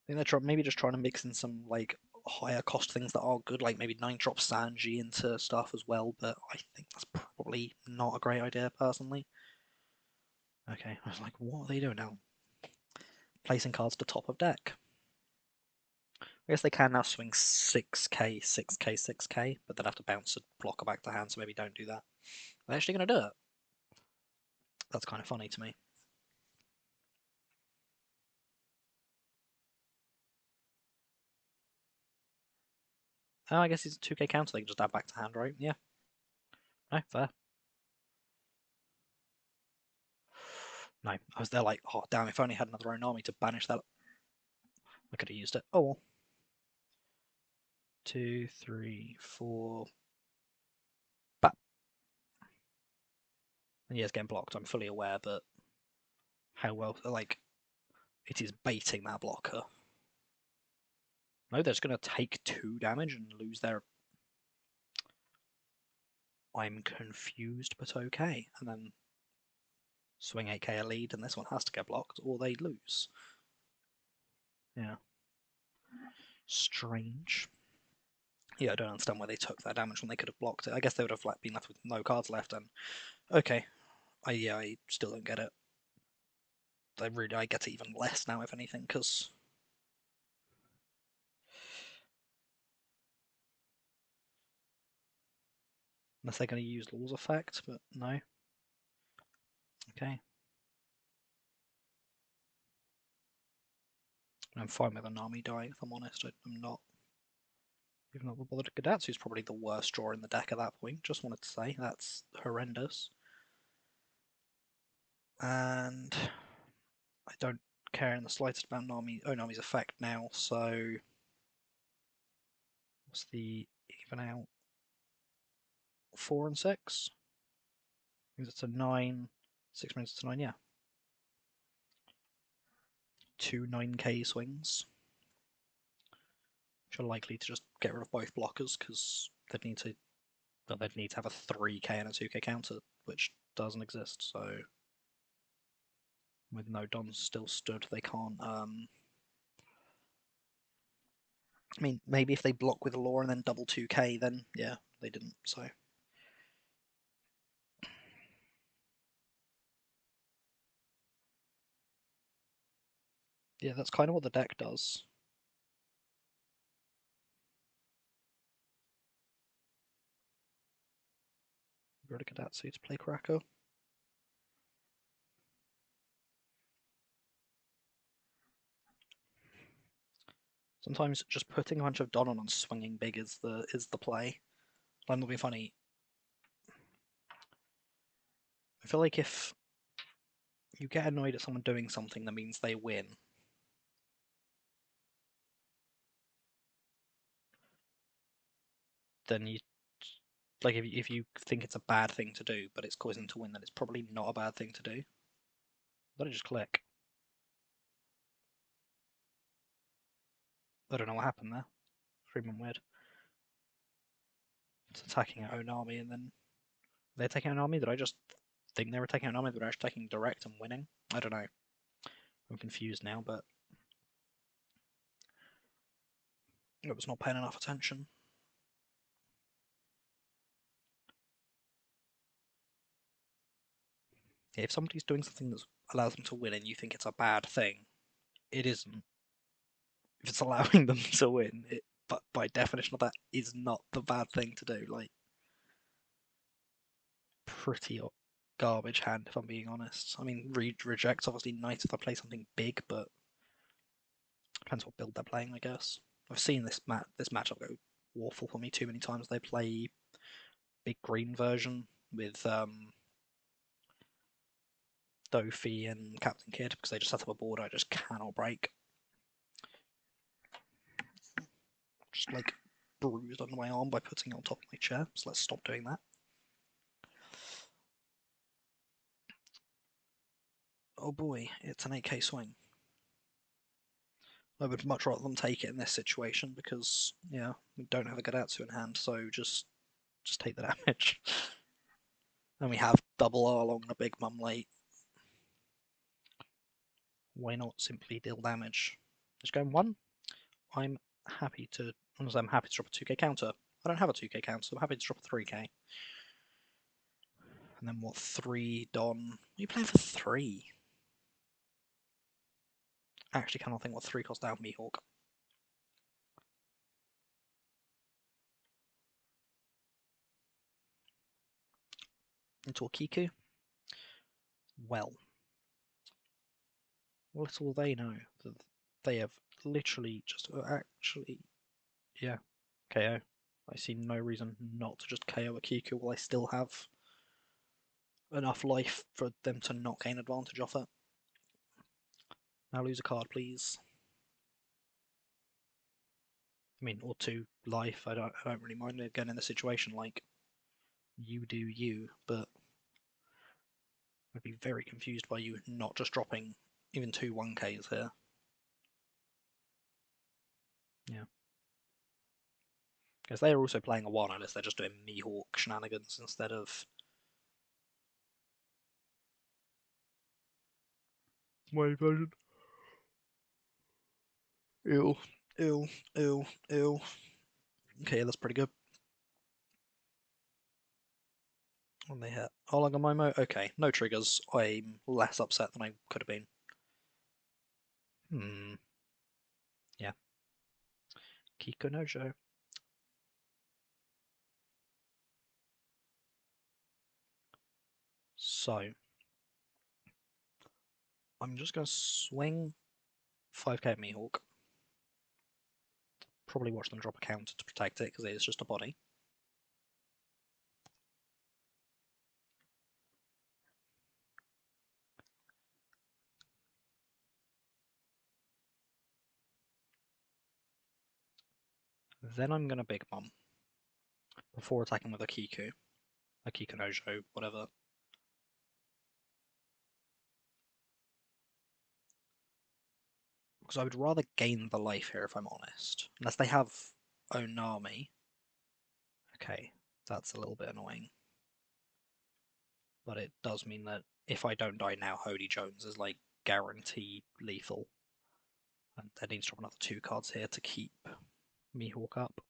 I think they're maybe just trying to mix in some like higher cost things that are good, like maybe 9-drop Sanji into stuff as well, but I think that's probably not a great idea personally. Okay, I was like, what are they doing now? Placing cards to top of deck. I guess they can now swing 6k, 6k, 6k, but they'd have to bounce a blocker back to hand, so maybe don't do that. They're actually going to do it. That's kind of funny to me. Oh, I guess it's a 2k counter, they can just add back to hand, right? Yeah. No, fair. No, I was there like, oh damn, if I only had another own army to banish that. I could have used it. Oh well. 2, 3, 4. Bap. And yeah, it's getting blocked, I'm fully aware, but how well, like, it is baiting that blocker. No, they're just going to take 2 damage and lose their... I'm confused, but okay. And then swing 8k a lead, and this one has to get blocked, or they lose. Yeah. Strange. Yeah, I don't understand why they took that damage when they could have blocked it. I guess they would have been left with no cards left, and okay. I still don't get it. I get it even less now, if anything, because unless they're going to use Law's effect, but no. Okay. I'm fine with an army dying, if I'm honest. I'm not. Even though bothered Gadatsu's probably the worst draw in the deck at that point. Just wanted to say that's horrendous. And I don't care in the slightest about Nami's effect now, so what's the even out? 4 and 6? Means it's a 9. 6 means it's a 9, yeah. 2 9k swings. Which are likely to just get rid of both blockers because they'd need to have a 3k and a 2k counter, which doesn't exist, so with no Dons still stood, they can't I mean, maybe if they block with a Law and then double 2k, then yeah, they didn't, so. Yeah, that's kind of what the deck does. Rodigadatsu to play Cracker. Sometimes just putting a bunch of Don on and swinging big is the play. I'm not being funny. I feel like if you get annoyed at someone doing something that means they win, then you like if you think it's a bad thing to do, but it's causing them to win, then it's probably not a bad thing to do. Let it just click. I don't know what happened there. Freeman weird. It's attacking our own army, and then they're taking an army. Did I just think they were taking an army? They were actually taking direct and winning. I don't know. I'm confused now, but I was not paying enough attention. Yeah, if somebody's doing something that allows them to win and you think it's a bad thing, it isn't. If it's allowing them to win, but by definition of that is not the bad thing to do. Like, pretty garbage hand, if I'm being honest. I mean, reject's obviously nice if I play something big, but depends what build they're playing, I guess. I've seen this matchup go awful for me too many times. They play big green version with Dofi and Captain Kidd because they just set up a board I just cannot break. Just like bruised under my arm by putting it on top of my chair, so let's stop doing that. Oh boy, it's an 8k swing. I would much rather them take it in this situation because, yeah, we don't have a Gadatsu in hand, so just take the damage. And we have double Arlong and a big mum late. Why not simply deal damage? Just going 1. I'm happy to drop a 2k counter. I don't have a 2k counter, so I'm happy to drop a 3k. And then what, 3 Don? What are you playing for 3? I actually cannot think what 3 cost out Mihawk. Into a Kiku? Well, little they know that they have literally just actually, yeah, KO. I see no reason not to just KO a Kiku while I still have enough life for them to not gain advantage off it. Now lose a card, please. I mean, or 2 life. I don't really mind again in the situation. Like, you do you, but I'd be very confused by you not just dropping even 2 1Ks here. Yeah. Because they are also playing a Wano list, they're just doing Mihawk shenanigans instead of my version. Ew, ew, ew, ew. Okay, that's pretty good. When they hit Olagamimo, okay, no triggers. I'm less upset than I could have been. Yeah. Kiko Nojo. So, I'm just going to swing 5k at Mihawk. Probably watch them drop a counter to protect it because it is just a body. Then I'm going to Big Mom before attacking with a Kiku Nojo, whatever. Because I would rather gain the life here if I'm honest. Unless they have Onami. Okay, that's a little bit annoying. But it does mean that if I don't die now, Hody Jones is like guaranteed lethal. And they need to drop another 2 cards here to keep Mihawk up.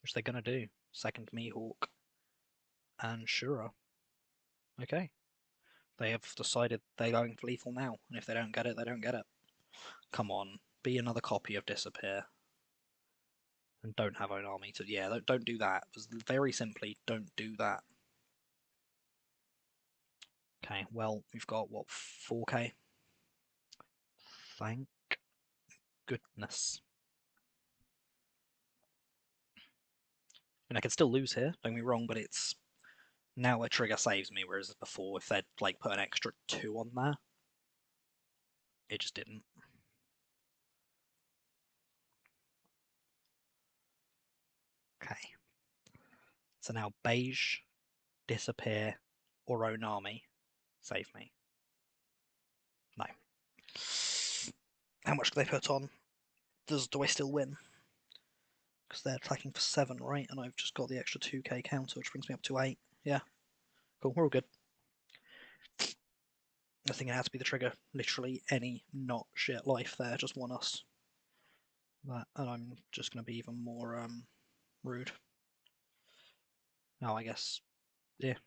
Which they're going to do. Second Mihawk and Shura. Okay. They have decided they're going for lethal now, and if they don't get it, they don't get it. Come on, be another copy of Disappear. And don't have Onami to... Yeah, don't do that. Very simply, don't do that. Okay, well, we've got, what, 4k? Thank goodness. And I can still lose here, don't get me wrong, but it's... Now a trigger saves me, whereas before, if they'd like put an extra 2 on there, it just didn't. Okay. So now Beige, Disappear, or Onami save me. No. How much do they put on? Do I still win? Because they're attacking for 7, right? And I've just got the extra 2k counter, which brings me up to 8. Yeah. Cool, we're all good. I think it has to be the trigger. Literally any not shit life there just won us. That, and I'm just going to be even more rude. Oh, I guess, yeah,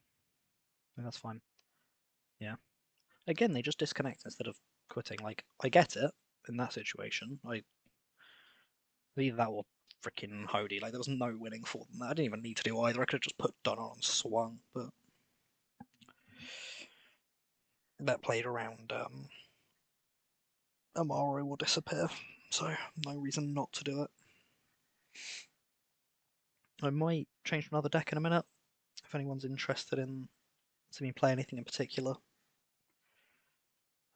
that's fine. Yeah. Again, they just disconnect instead of quitting. Like, I get it in that situation. Either that or freaking Hody. Like, there was no winning for them. I didn't even need to do either. I could have just put Donna on Swung, but that played around Amaro will disappear, so no reason not to do it. I might change another deck in a minute, if anyone's interested in seeing me play anything in particular.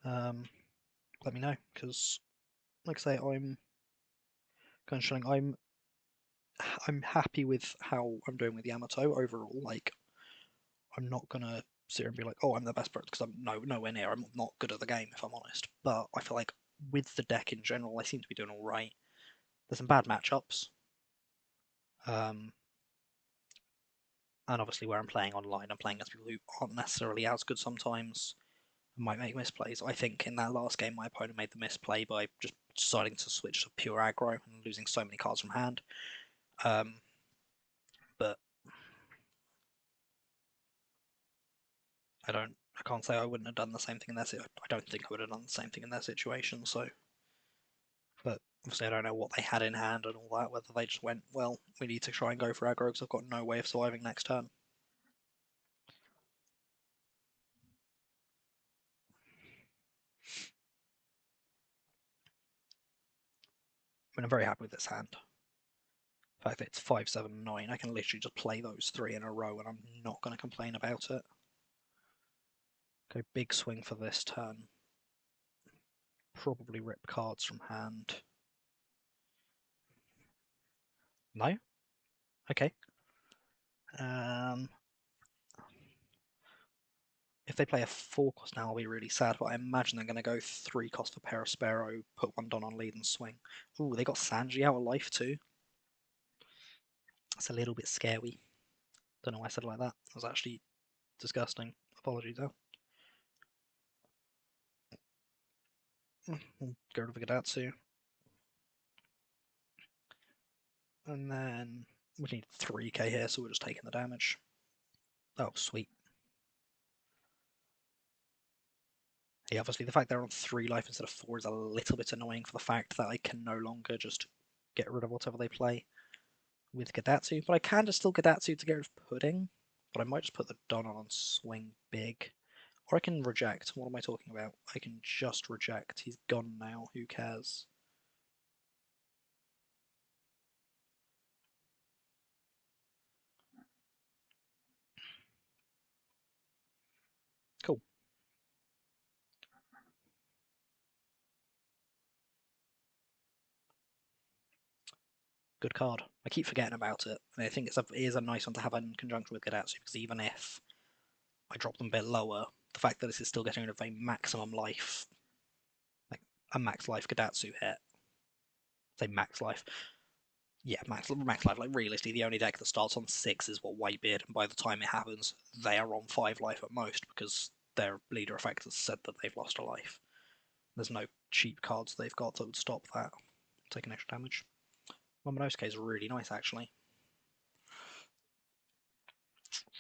Let me know, because, like I say, I'm kind of showing I'm happy with how I'm doing with Yamato overall. Like, I'm not gonna sit here and be like, oh, I'm the best player, because I'm nowhere near. I'm not good at the game, if I'm honest. But I feel like with the deck in general, I seem to be doing all right. There's some bad matchups. And obviously where I'm playing online, I'm playing against people who aren't necessarily as good sometimes, and might make misplays. I think in that last game, my opponent made the misplay by just deciding to switch to pure aggro and losing so many cards from hand. But I can't say I wouldn't have done the same thing in their situation. I don't think I would have done the same thing in their situation. So, but obviously I don't know what they had in hand and all that. Whether they just went, well, we need to try and go for aggro because I've got no way of surviving next turn. I mean, I'm very happy with this hand. The fact that it's 5, 7, 9, I can literally just play those 3 in a row and I'm not going to complain about it. Go big swing for this turn. Probably rip cards from hand. No? Okay. If they play a 4 cost now, I'll be really sad, but I imagine they're going to go 3 cost for Parasparrow, put 1 Don on lead and swing. Ooh, they got Sanji out of life too. That's a little bit scary. Don't know why I said it like that. It was actually disgusting. Apologies though. We'll go to Vigadatsu. And then we need 3k here, so we're just taking the damage. Oh, sweet. Yeah, obviously the fact they're on 3 life instead of 4 is a little bit annoying for the fact that I can no longer just get rid of whatever they play with Gadatsu. But I can just still Gadatsu to get rid of Pudding. But I might just put the Don on swing big. Or I can reject. What am I talking about? I can just reject. He's gone now. Who cares? Cool. Good card. I keep forgetting about it. And I think it is a nice one to have in conjunction with Gadatsu, because even if I drop them a bit lower, the fact that this is still getting rid of a maximum life, like a max life Gadatsu hit, say max life, yeah, max life. Like realistically, the only deck that starts on 6 is what Whitebeard, and by the time it happens, they are on 5 life at most because their leader effect has said that they've lost a life. There's no cheap cards they've got that would stop that taking extra damage. Momonosuke is really nice, actually.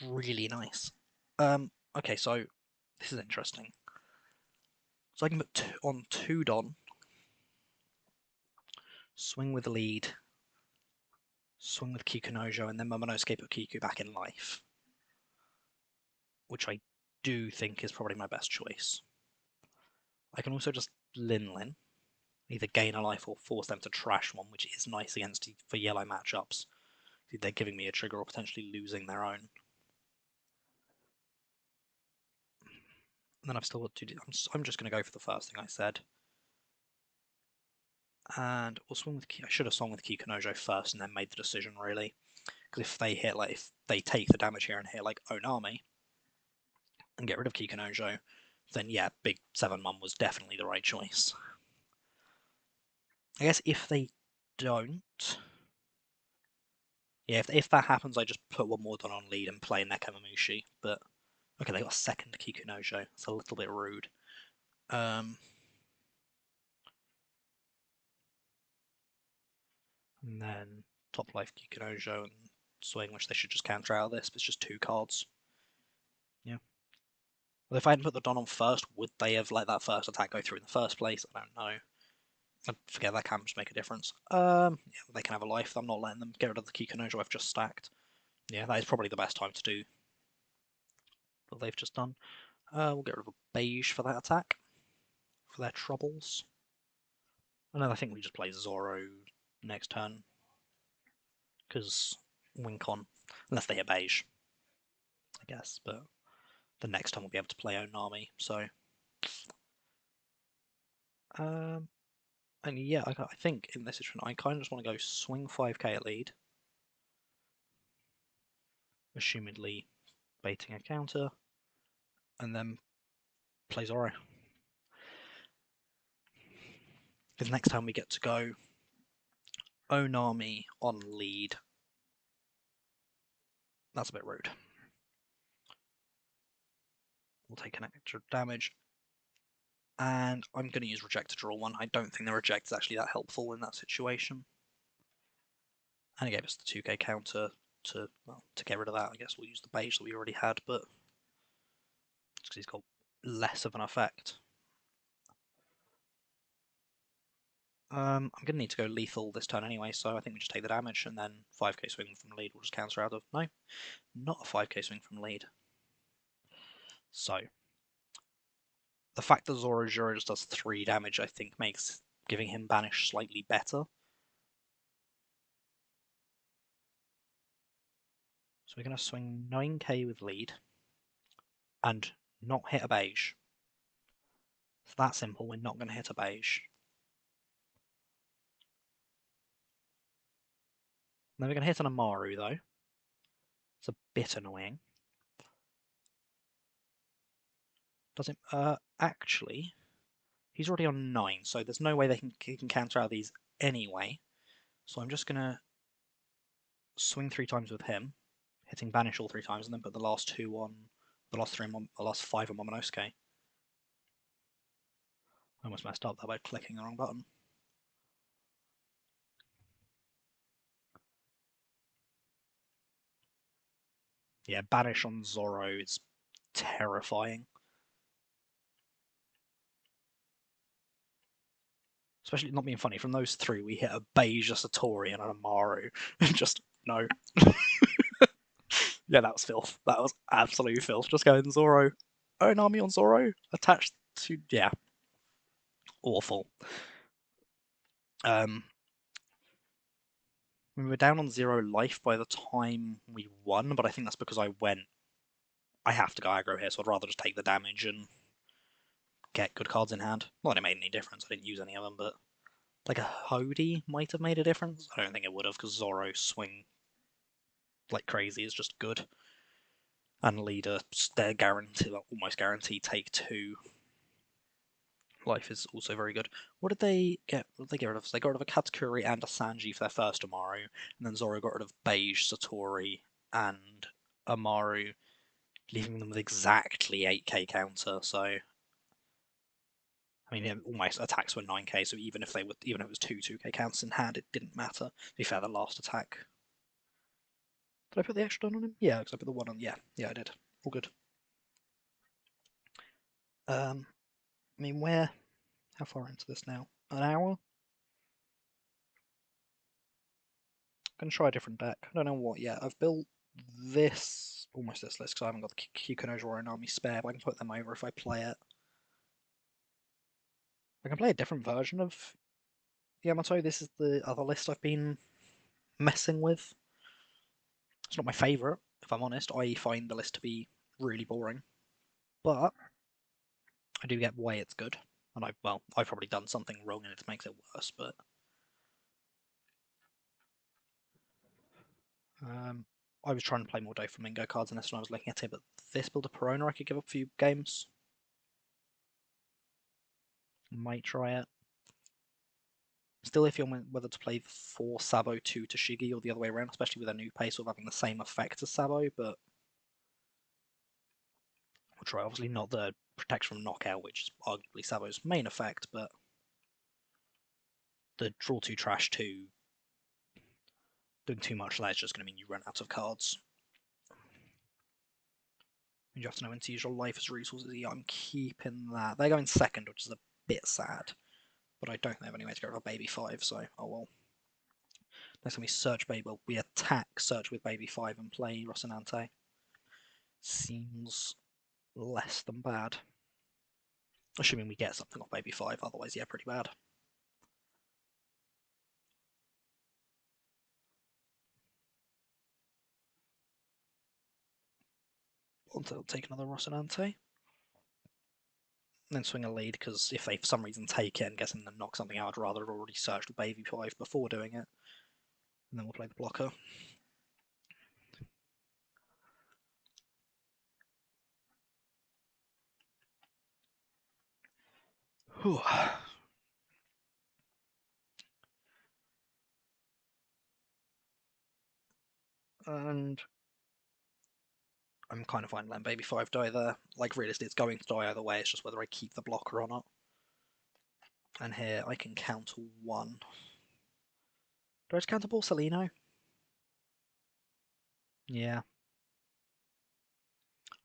Really nice. Okay, so this is interesting. So I can put on 2 Don, swing with the lead, swing with Kikunojo, and then Momonosuke put Kiku back in life, which I do think is probably my best choice. I can also just Lin, either gain a life or force them to trash one, which is nice against for yellow matchups. They're giving me a trigger or potentially losing their own. And then I've still got 2. I'm just going to go for the first thing I said. And we'll swing with I should have swung with Kikunojo first and then made the decision, really. Because if they hit, like, if they take the damage here and hit, like, Onami and get rid of Kikunojo, then yeah, big 7-1 was definitely the right choice. I guess if they don't... Yeah, if that happens, I just put 1 more Don on lead and play Nekamamushi. But, okay, they got a second Kikunojo. It's a little bit rude. And then top life Kikunojo and swing, which they should just counter out of this, but it's just 2 cards. Yeah. Well, if I hadn't put the Don on first, would they have let that first attack go through in the first place? I don't know. I forget that can just make a difference. Yeah, they can have a life. I'm not letting them get rid of the Kikunojo I've just stacked. Yeah, that is probably the best time to do what they've just done. We'll get rid of a beige for that attack, for their troubles. And then I think we just play Zoro next turn, because wink on, unless they hit beige, I guess. But the next time we'll be able to play Onami, so... And yeah, I think in this situation, I kind of just want to go swing 5k at lead, assumedly baiting a counter, and then play Zoro. Because next time we get to go Onami on lead. That's a bit rude. We'll take an extra damage. And I'm going to use reject to draw one. I don't think the reject is actually that helpful in that situation. And it gave us the 2k counter to get rid of that. I guess we'll use the beige that we already had, but because he's got less of an effect. I'm going to need to go lethal this turn anyway, so I think we just take the damage, and then 5k swing from lead will just cancel out of... No, not a 5k swing from lead. So, the fact that Zoro Juro just does 3 damage, I think, makes giving him Banish slightly better. So we're going to swing 9k with lead, and not hit a beige. It's that simple, we're not going to hit a beige. Then we're going to hit an Amaru, though. It's a bit annoying. Does it? Actually, he's already on 9, so there's no way he can counter out these anyway. So I'm just going to swing 3 times with him, hitting Banish all 3 times, and then put the last 2 on... the last 5 on Momonosuke. I almost messed up there by clicking the wrong button. Yeah, Banish on Zoro is terrifying. Especially not being funny, from those 3 we hit a beige, a Satori, and an Amaru. Just, no. Yeah, that was filth. That was absolute filth. Just going Zoro. Own army on Zoro? Attached to... yeah. Awful. We were down on 0 life by the time we won, but I think that's because I have to go aggro here, so I'd rather just take the damage and get good cards in hand. Not that it made any difference, I didn't use any of them, but like a Hody might have made a difference. I don't think it would have, because Zoro swing like crazy is just good. And leader, they're guaranteed, almost guaranteed take 2. Life is also very good. What did they get? What did they get rid of? So they got rid of a Katakuri and a Sanji for their first Amaru, and then Zoro got rid of Beige, Satori, and Amaru, leaving them with exactly 8k counter. So, I mean, almost attacks were 9k. So even if it was 2k counts in hand, it didn't matter. To be fair, the last attack. Did I put the extra on him? Yeah, because I put the 1 on. Yeah, I did. All good. I mean, how far into this now? An hour? I'm going to try a different deck. I don't know what yet. I've built almost this list, because I haven't got the Kikunojo and Army spare, but I can put them over if I play it. I can play a different version of Yamato. This is the other list I've been messing with. It's not my favourite, if I'm honest. I find the list to be really boring. But I do get why it's good. And I've probably done something wrong and it makes it worse, but... I was trying to play more Doflamingo cards in this when I was looking at it, but this build of Perona I could give up a few games. Might try it. Still iffy on whether to play 4 Sabo, 2 Toshigi, or the other way around, especially with a new pace of having the same effect as Sabo, but we'll try. Obviously not the protection from knockout, which is arguably Sabo's main effect, but the draw 2 trash 2 doing too much there is just going to mean you run out of cards. You have to know when to use your life as resources. Yeah, I'm keeping that. They're going second, which is a bit sad, but I don't have any way to get rid of Baby 5, so oh well. Next time we search Baby, we attack, search with Baby 5 and play Rocinante. Seems less than bad. Assuming we get something off Baby 5, otherwise, yeah, pretty bad. I'll take another Rocinante. Then swing a lead, because if they for some reason take it and get them to knock something out, I'd rather have already searched the Baby 5 before doing it. And then we'll play the blocker. Whew. And I'm kind of fine letting Baby 5 die there. Like, realistically, it's going to die either way, it's just whether I keep the blocker or not. And here, I can counter 1. Do I just counter Borsalino? Yeah.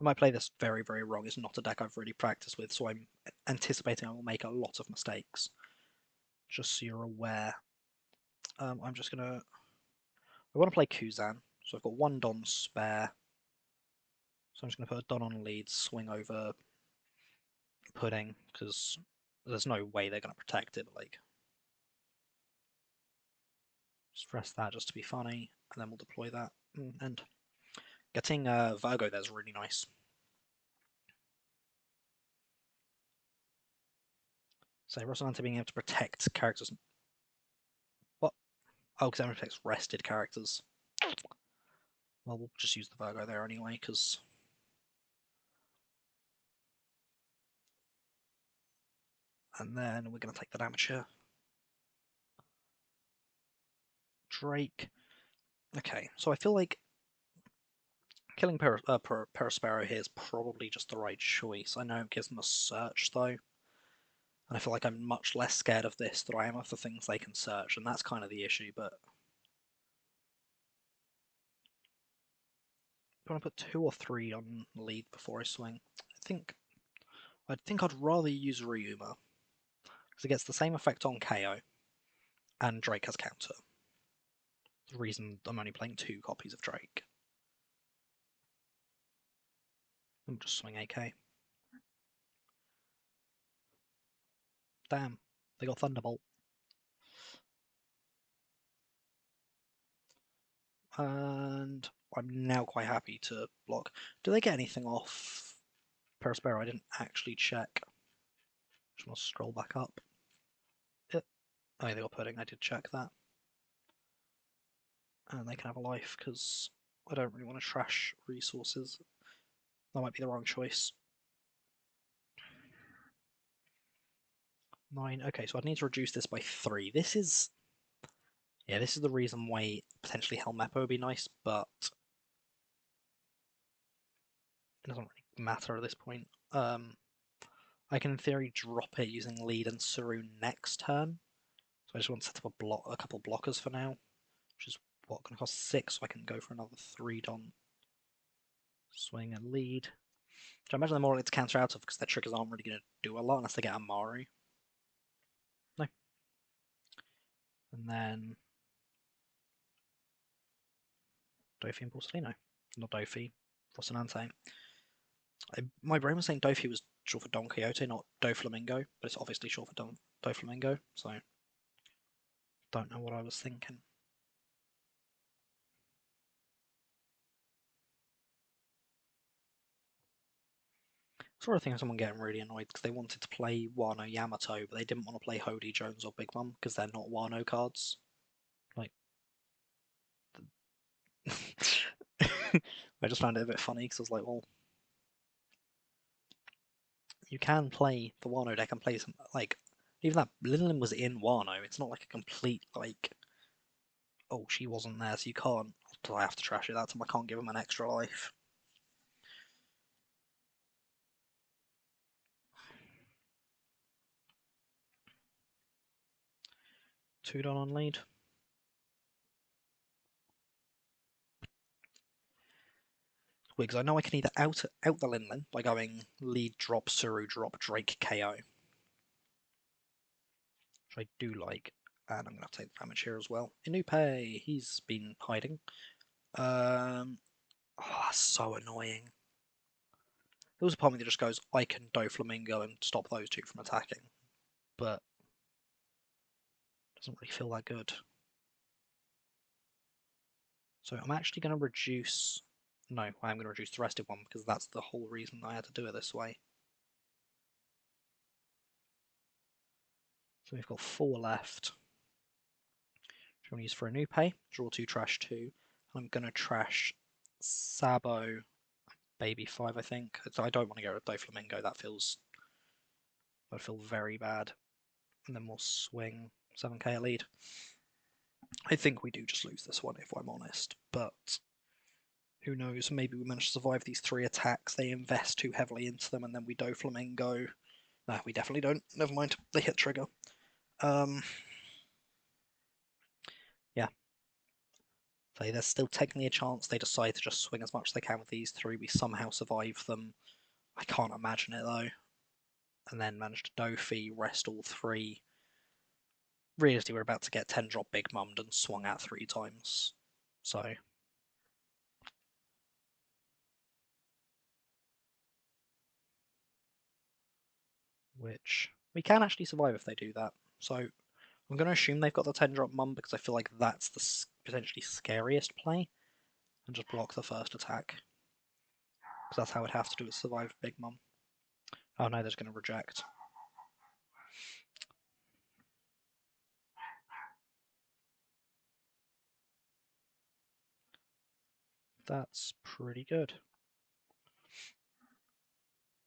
I might play this very, very wrong. It's not a deck I've really practiced with, so I'm anticipating I will make a lot of mistakes. Just so you're aware. I'm just gonna... I want to play Kuzan, so I've got one Don spare. So I'm just going to put a Don on lead, swing over Pudding, because there's no way they're going to protect it, but like... Just press that just to be funny, and then we'll deploy that. And getting Virgo there's really nice. So Rosalanta being able to protect characters... What? Oh, because it protects rested characters. Well, we'll just use the Virgo there anyway, because... And then we're going to take that Amateur. Drake. Okay, so I feel like killing Perispero here is probably just the right choice. I know it gives them a search, though. And I feel like I'm much less scared of this than I am of the things they can search, and that's kind of the issue, but... Do I want to put 2 or 3 on lead before I swing? I think I'd rather use Ryuma, because it gets the same effect on KO, and Drake has counter. The reason I'm only playing 2 copies of Drake. I'm just swing AK. Damn, they got Thunderbolt. And I'm now quite happy to block. Do they get anything off Perispero? I didn't actually check. Just want to scroll back up. Oh, yeah, they got Pudding. I did check that. And they can have a life, because I don't really want to trash resources. That might be the wrong choice. 9. Okay, so I'd need to reduce this by 3. This is... Yeah, this is the reason why potentially Helmeppo would be nice, but... It doesn't really matter at this point. I can in theory drop it using lead and Saru next turn. So I just want to set up a couple blockers for now, which is what going to cost 6, so I can go for another 3 Don swing and lead. Which I imagine they're more likely to counter out of because their triggers aren't really going to do a lot unless they get a Maru. No. And then Dofi and Porcelino. Not Dofi, Rocinante. My brain was saying Dofi was short for Don Quixote, not Doflamingo, but it's obviously short for Doflamingo, so don't know what I was thinking. Sort of thing of someone getting really annoyed because they wanted to play Wano Yamato, but they didn't want to play Hody Jones or Big Mum because they're not Wano cards. Like, I just found it a bit funny because I was like, well, you can play the Wano deck and play some, like, even that Linlin was in Wano. It's not like a complete, like, oh, she wasn't there, so you can't. I have to trash it that time. I can't give him an extra life. Two Don on lead. Because I know I can either out the Linlin by going lead drop, Suru drop, Drake KO. Which I do like. And I'm going to have to take the damage here as well. Inupe, he's been hiding. Oh, that's so annoying. There was a part of me that just goes, I can Doflamingo and stop those two from attacking. But it doesn't really feel that good. So I'm actually going to reduce... No, I am going to reduce the rested one because that's the whole reason I had to do it this way. So we've got 4 left. Which I'm going to use for Inupe. Draw 2, trash 2. I'm going to trash Sabo, Baby 5, I think. So I don't want to go with Doflamingo. That'd feel very bad. And then we'll swing 7k lead. I think we do just lose this one, if I'm honest. But who knows? Maybe we manage to survive these 3 attacks. They invest too heavily into them, and then we Doflamingo. No, we definitely don't. Never mind. They hit trigger. Yeah. So there's still technically a chance they decide to just swing as much as they can with these three. We somehow survive them. I can't imagine it though. And then manage to Dofi, rest all three. Realistically, we're about to get 10 drop Big Mummed and swung at 3 times. So. Which we can actually survive if they do that. So I'm going to assume they've got the 10 drop Mum because I feel like that's the potentially scariest play. And just block the first attack. Because that's how I'd have to do it to survive Big Mum. Oh no, they're going to reject. That's pretty good.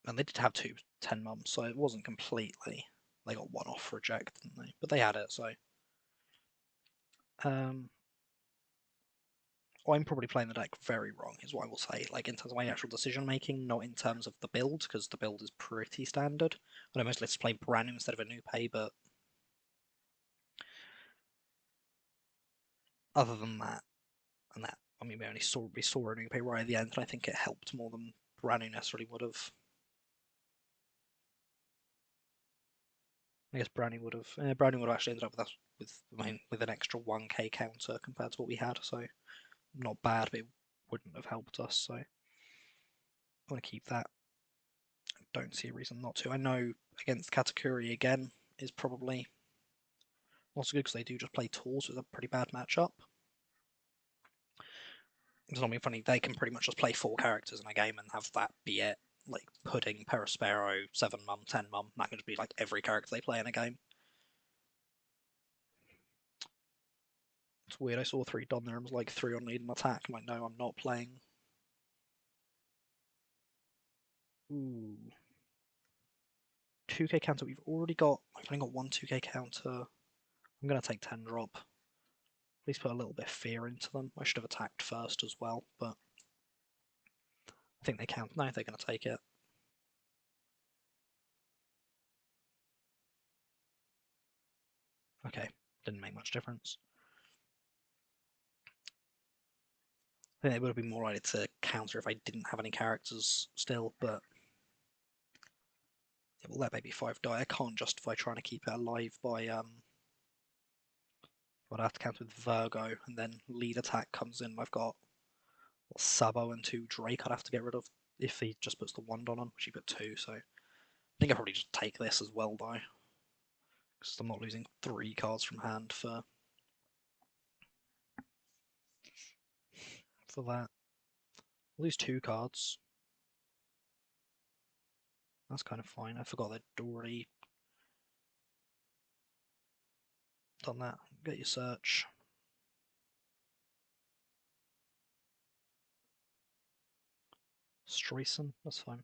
And they did have 2 10 mums, so it wasn't completely. They got 1 off reject, didn't they? But they had it, so. I'm probably playing the deck very wrong, is what I will say. Like, in terms of my actual decision making, not in terms of the build, because the build is pretty standard. I know most lists play brand new instead of a new pay, but other than that, I mean, we saw a new pay right at the end, and I think it helped more than brand new necessarily would have. I guess Brownie would have actually ended up with us with an extra 1k counter compared to what we had, so not bad, but it wouldn't have helped us. So I want to keep that. I don't see a reason not to. I know against Katakuri again is probably also good because they do just play tools, so it's a pretty bad matchup. It's not being funny. They can pretty much just play 4 characters in a game and have that be it. Like Pudding, Perispero, 7 mum, 10 mum. That can just be like every character they play in a game. It's weird. I saw 3 done there and was like 3 on lead and attack. I'm like, no, I'm not playing. Ooh. 2k counter. We've only got 1 2k counter. I'm going to take 10 drop. At least put a little bit of fear into them. I should have attacked first as well, but I think they count. No, they're going to take it. Okay, didn't make much difference. I think they would have been more likely to counter if I didn't have any characters still, but yeah, we'll let maybe 5 die. I can't justify trying to keep it alive by I'd have to counter with Virgo, and then lead attack comes in. I've got Sabo and 2 Drake I'd have to get rid of if he just puts the 1 on, which he put 2, so I think I'll probably just take this as well, though. Because I'm not losing 3 cards from hand for that. I'll lose 2 cards. That's kind of fine. I forgot they'd already done that. Get your search. Streisand, that's fine.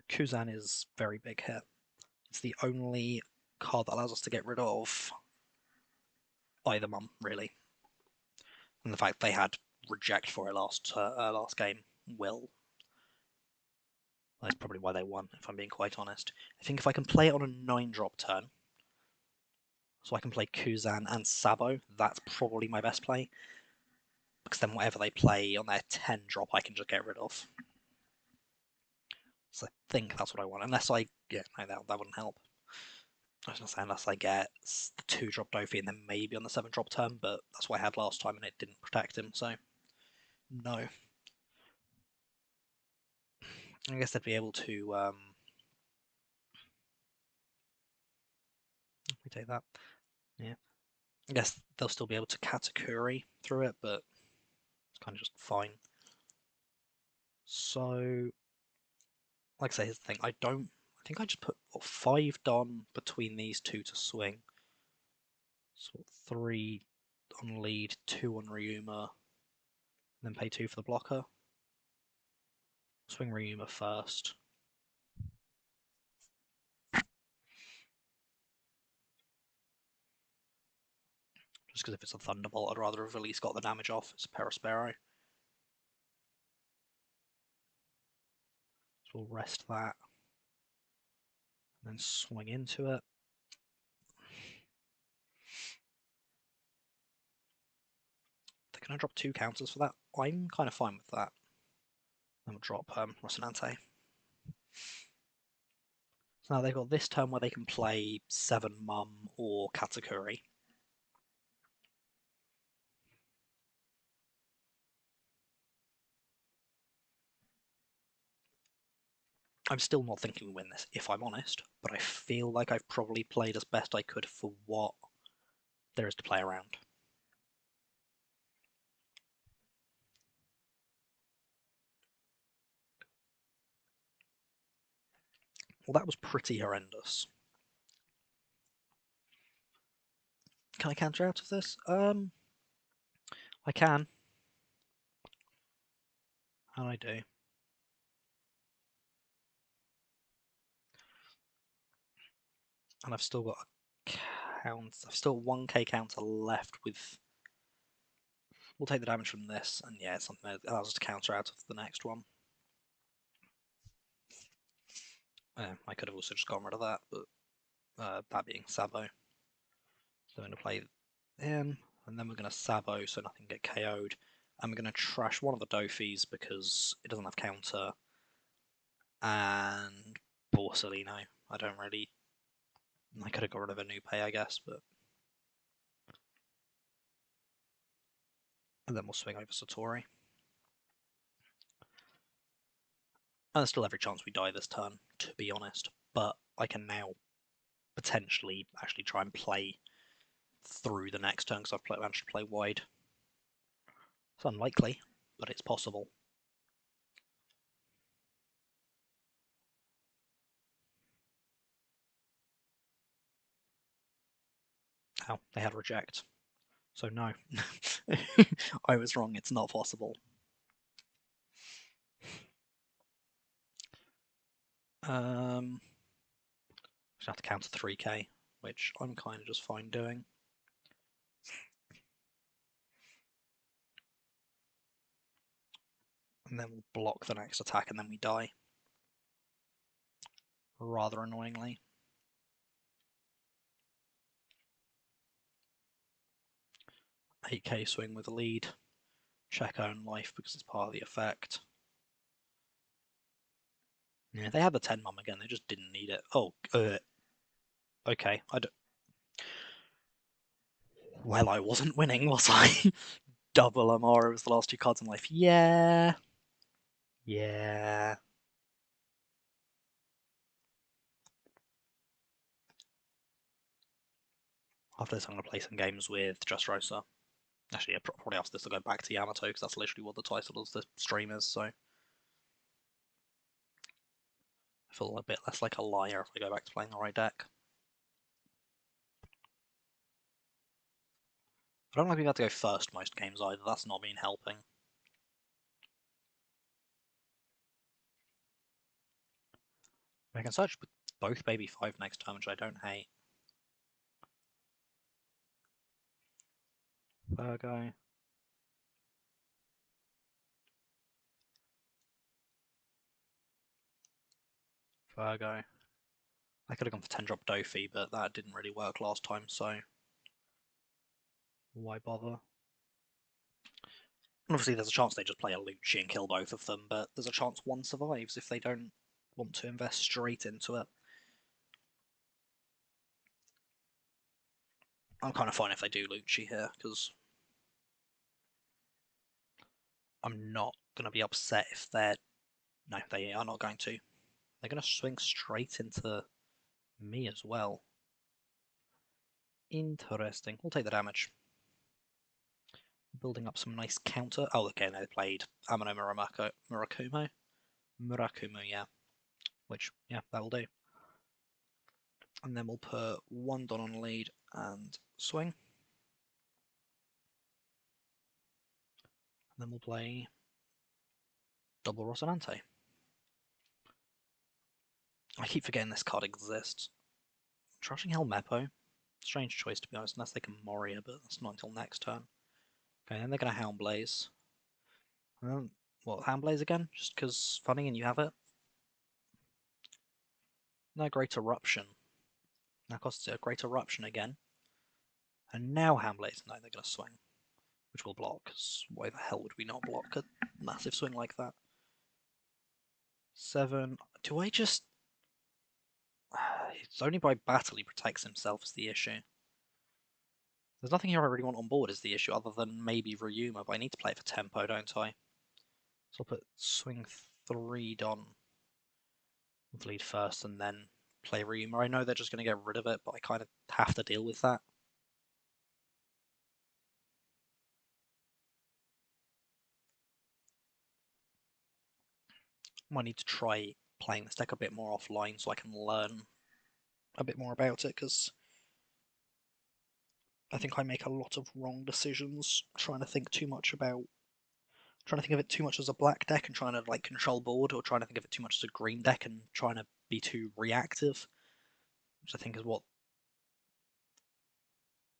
Kuzan is very big here. It's the only card that allows us to get rid of either mum, really. And the fact they had reject for it last game will. That's probably why they won, if I'm being quite honest. I think if I can play it on a 9-drop turn, so I can play Kuzan and Sabo, that's probably my best play. Because then whatever they play on their 10-drop, I can just get rid of. So I think that's what I want. Unless I... Yeah, no, that wouldn't help. I was going to say, unless I get the 2-drop Dofi and then maybe on the 7-drop turn, but that's what I had last time and it didn't protect him, so... No. I guess they'd be able to... Let me take that. Yeah. I guess they'll still be able to Katakuri through it, but it's kind of just fine. So, like I say, here's the thing. I think I just put 5 Don between these 2 to swing. So 3 on lead, 2 on Ryuma, and then pay 2 for the blocker. Swing Ryuma first. Just because if it's a Thunderbolt, I'd rather have at least got the damage off. It's a Perispero. So we'll rest that. And then swing into it. They're going to drop 2 counters for that. I'm kind of fine with that. Then we'll drop Rocinante. So now they've got this turn where they can play 7 Mum or Katakuri. I'm still not thinking we win this, if I'm honest, but I feel like I've probably played as best I could for what there is to play around. Well, that was pretty horrendous. Can I counter out of this? I can. And I do. And I've still got a count. I've still 1k counter left with. We'll take the damage from this, and yeah, it's something that allows us to counter out of the next one. I could have also just gone rid of that, but that being Sabo. So I'm going to play him, and then we're going to Sabo so nothing get KO'd. And we're going to trash one of the Dofis because it doesn't have counter. And Borsalino. I don't really. I could have got rid of a new pay, I guess, but. And then we'll swing over Satori. And there's still every chance we die this turn, to be honest. But I can now potentially actually try and play through the next turn because I've managed to play wide. It's unlikely, but it's possible. Oh, they had reject. So no. I was wrong, it's not possible. I have to counter 3k, which I'm kind of just fine doing. And then we'll block the next attack and then we die. Rather annoyingly. $8k swing with a lead. Check own life because it's part of the effect. Yeah, they had the 10 mum again, they just didn't need it. Oh, okay. Well, I wasn't winning, was I? Double Amara was the last 2 cards in life. Yeah. Yeah. After this, I'm going to play some games with Just Rosa. Actually, yeah, probably after this, I'll go back to Yamato because that's literally what the title of the stream is, so. I feel a bit less like a liar if I go back to playing the right deck. I don't like being able to go first most games either, that's not been helping. I can search with both Baby 5 next turn, which I don't hate. Virgo. Virgo. I could have gone for 10 drop Dofi, but that didn't really work last time, so why bother? And obviously there's a chance they just play a Lucci and kill both of them, but there's a chance one survives if they don't want to invest straight into it. I'm kind of fine if they do Lucci here, because I'm not going to be upset if they're... No, they are not going to. They're going to swing straight into me as well. Interesting. We'll take the damage. Building up some nice counter. Oh, okay, they played Amano Murakumo. Murakumo, yeah. Which, yeah, that'll do. And then we'll put 1 Don on lead and swing. And then we'll play double Rocinante. I keep forgetting this card exists. Trashing Helmeppo. Strange choice, to be honest, unless they can Moria, but that's not until next turn. Okay, then they're going to Houndblaze. What, Houndblaze again? Just because funny and you have it? No, Great Eruption. That costs a Great Eruption again. And now Hamblades. No, they're going to swing, which will block, because why the hell would we not block a massive swing like that? 7. Do I just... It's only by battle he protects himself is the issue. There's nothing here I really want on board is the issue, other than maybe Ryuma, but I need to play it for tempo, don't I? So I'll put swing 3 Don with lead first, and then play Ryuma. I know they're just going to get rid of it, but I kind of have to deal with that. Might need to try playing this deck a bit more offline so I can learn a bit more about it, because I think I make a lot of wrong decisions trying to think too much about trying to think of it too much as a black deck and trying to like control board, or trying to think of it too much as a green deck and trying to be too reactive, which I think is what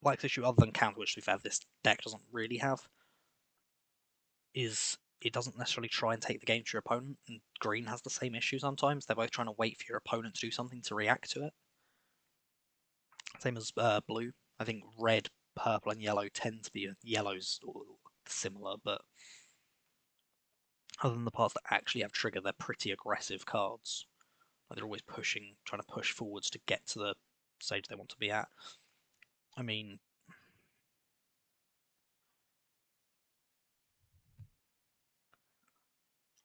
Black's issue, other than counter, which to be fair this deck doesn't really have, is it doesn't necessarily try and take the game to your opponent, and green has the same issue sometimes. They're both trying to wait for your opponent to do something to react to it. Same as blue. I think red, purple, and yellow tend to be yellows similar, but other than the parts that actually have trigger, they're pretty aggressive cards. Like they're always pushing, trying to push forwards to get to the stage they want to be at. I mean,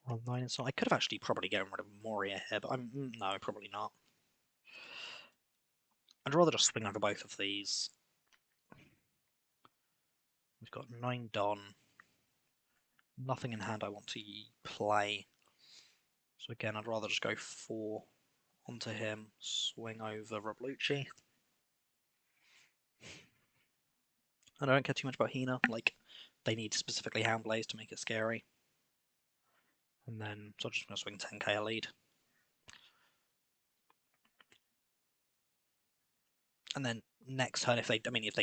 well, 9 and so I could have actually probably gotten rid of Moria here, but no, probably not. I'd rather just swing over both of these. We've got 9 Don. Nothing in hand I want to play. So again, I'd rather just go 4 onto him, swing over Roblucci. And I don't care too much about Hina, like, they need specifically Hound Blaze to make it scary. And then, so I'm just going to swing 10k a lead. And then next turn, if they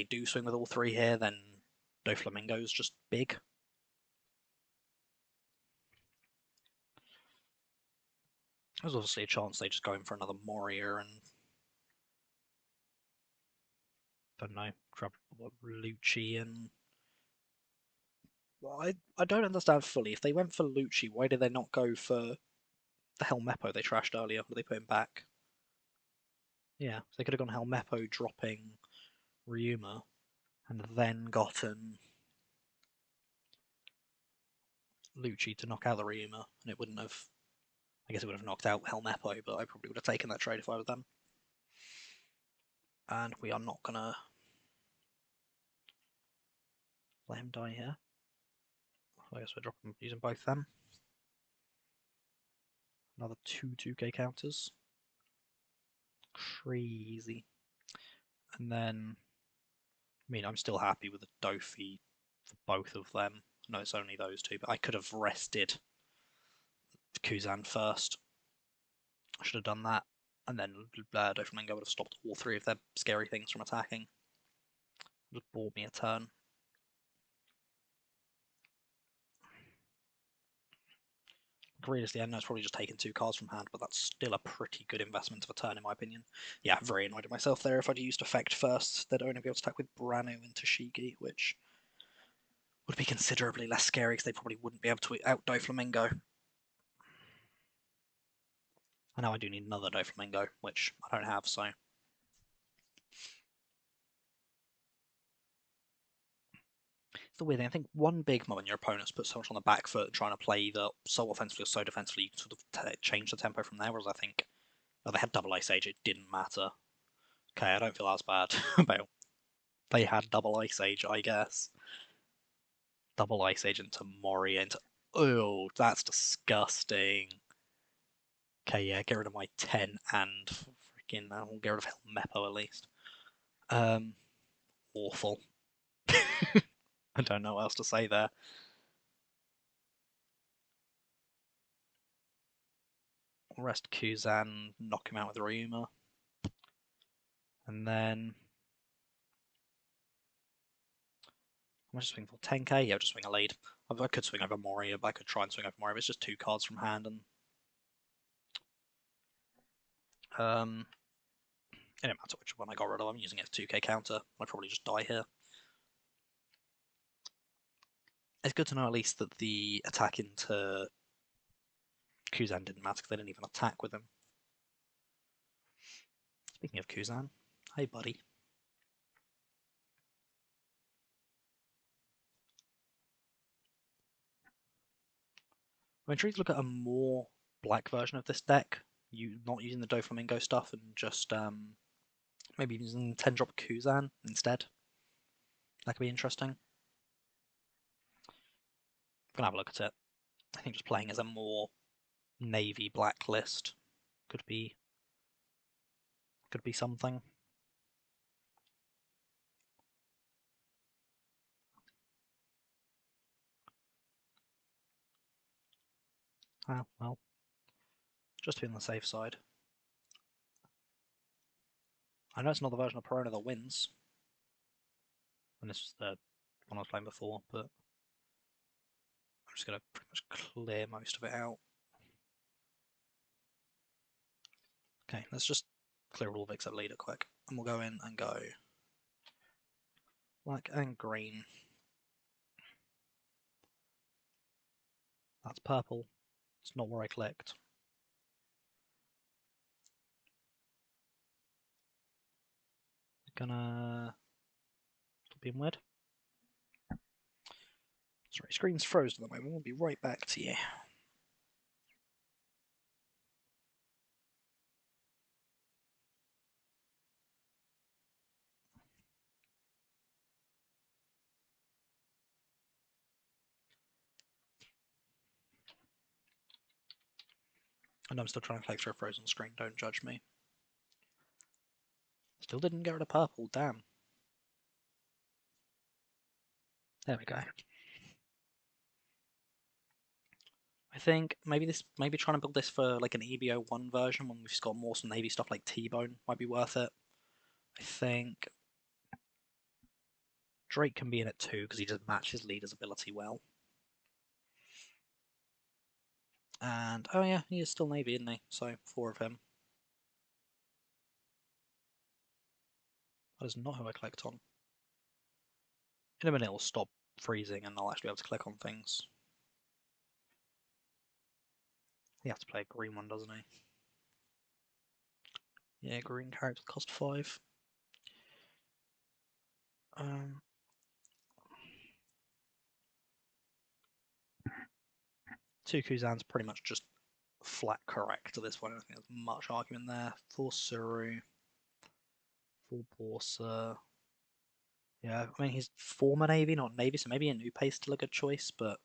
do swing with all 3 here, then Doflamingo's just big. There's obviously a chance they just go in for another Moria and I don't know, grab Lucci and well, I don't understand fully. If they went for Lucci, why did they not go for the Helmeppo they trashed earlier? Did they put him back? Yeah, they could have gone Helmeppo dropping Ryuma and then gotten Lucci to knock out the Ryuma, and it wouldn't have. I guess it would have knocked out Helmeppo, but I probably would have taken that trade if I was them. And we are not gonna let him die here. I guess we're dropping using both them. Another 2k counters. Crazy. And then, I mean, I'm still happy with the Dofi for both of them. No, it's only those 2, but I could have rested Kuzan first. I should have done that. And then Doflamingo would have stopped all 3 of their scary things from attacking. Just bought me a turn. Realistically, I know it's probably just taken 2 cards from hand, but that's still a pretty good investment of a turn, in my opinion. Yeah, very annoyed at myself there. If I'd used Effect first, they'd only be able to attack with Branu into Shigi, which would be considerably less scary because they probably wouldn't be able to out Doflamingo. I know I do need another Doflamingo, which I don't have, so. It's the weird thing. I think one big moment your opponent's put so much on the back foot trying to play either so offensively or so defensively, you can sort of change the tempo from there, whereas I think they had double Ice Age, it didn't matter. Okay, I don't feel as bad about they had double Ice Age, I guess. Double Ice Age into Moria into... Oh, that's disgusting. Okay, yeah, get rid of my 10 and freaking... I'll get rid of Helmeppo at least. Awful. I don't know what else to say there. Rest Kuzan, knock him out with Ryuma. And then... I'm just swing for 10k? Yeah, I'll just swing a lead. I could swing over Moria, but I could try and swing over Moria, but it's just 2 cards from hand, and It didn't matter which one I got rid of. I'm using it as 2k counter. I'd probably just die here. It's good to know at least that the attack into Kuzan didn't matter because they didn't even attack with him. Speaking of Kuzan, hey buddy. I'm intrigued to look at a more black version of this deck. You not using the Doflamingo stuff and just maybe using 10-drop Kuzan instead. That could be interesting. I'm gonna have a look at it. I think just playing as a more navy black list could be something. Ah, well, just to be on the safe side. I know it's another version of Perona that wins, and this was the one I was playing before, but I'm just gonna pretty much clear most of it out. Okay, let's just clear all of it except leader quick, and we'll go in and go black and green. That's purple. It's not where I clicked. Gonna stop being weird. Sorry, screen's frozen at the moment. We'll be right back to you. And I'm still trying to click through a frozen screen. Don't judge me. Still didn't get rid of purple. Damn. There we go. I think maybe trying to build this for like an EBO1 version when we've got more some navy stuff like T-Bone might be worth it. I think Drake can be in it too because he just matches leader's ability well. And oh yeah, he is still navy, isn't he? So 4 of him. That is not who I clicked on. In a minute it'll stop freezing and I'll actually be able to click on things. He has to play a green one, doesn't he? Yeah, green character cost 5. Two Kuzan's pretty much just flat correct at this point. I don't think there's much argument there. 4 Suru, 4 Borsa. Yeah, I mean he's former Navy, not Navy, so maybe Inupe is still a good choice, but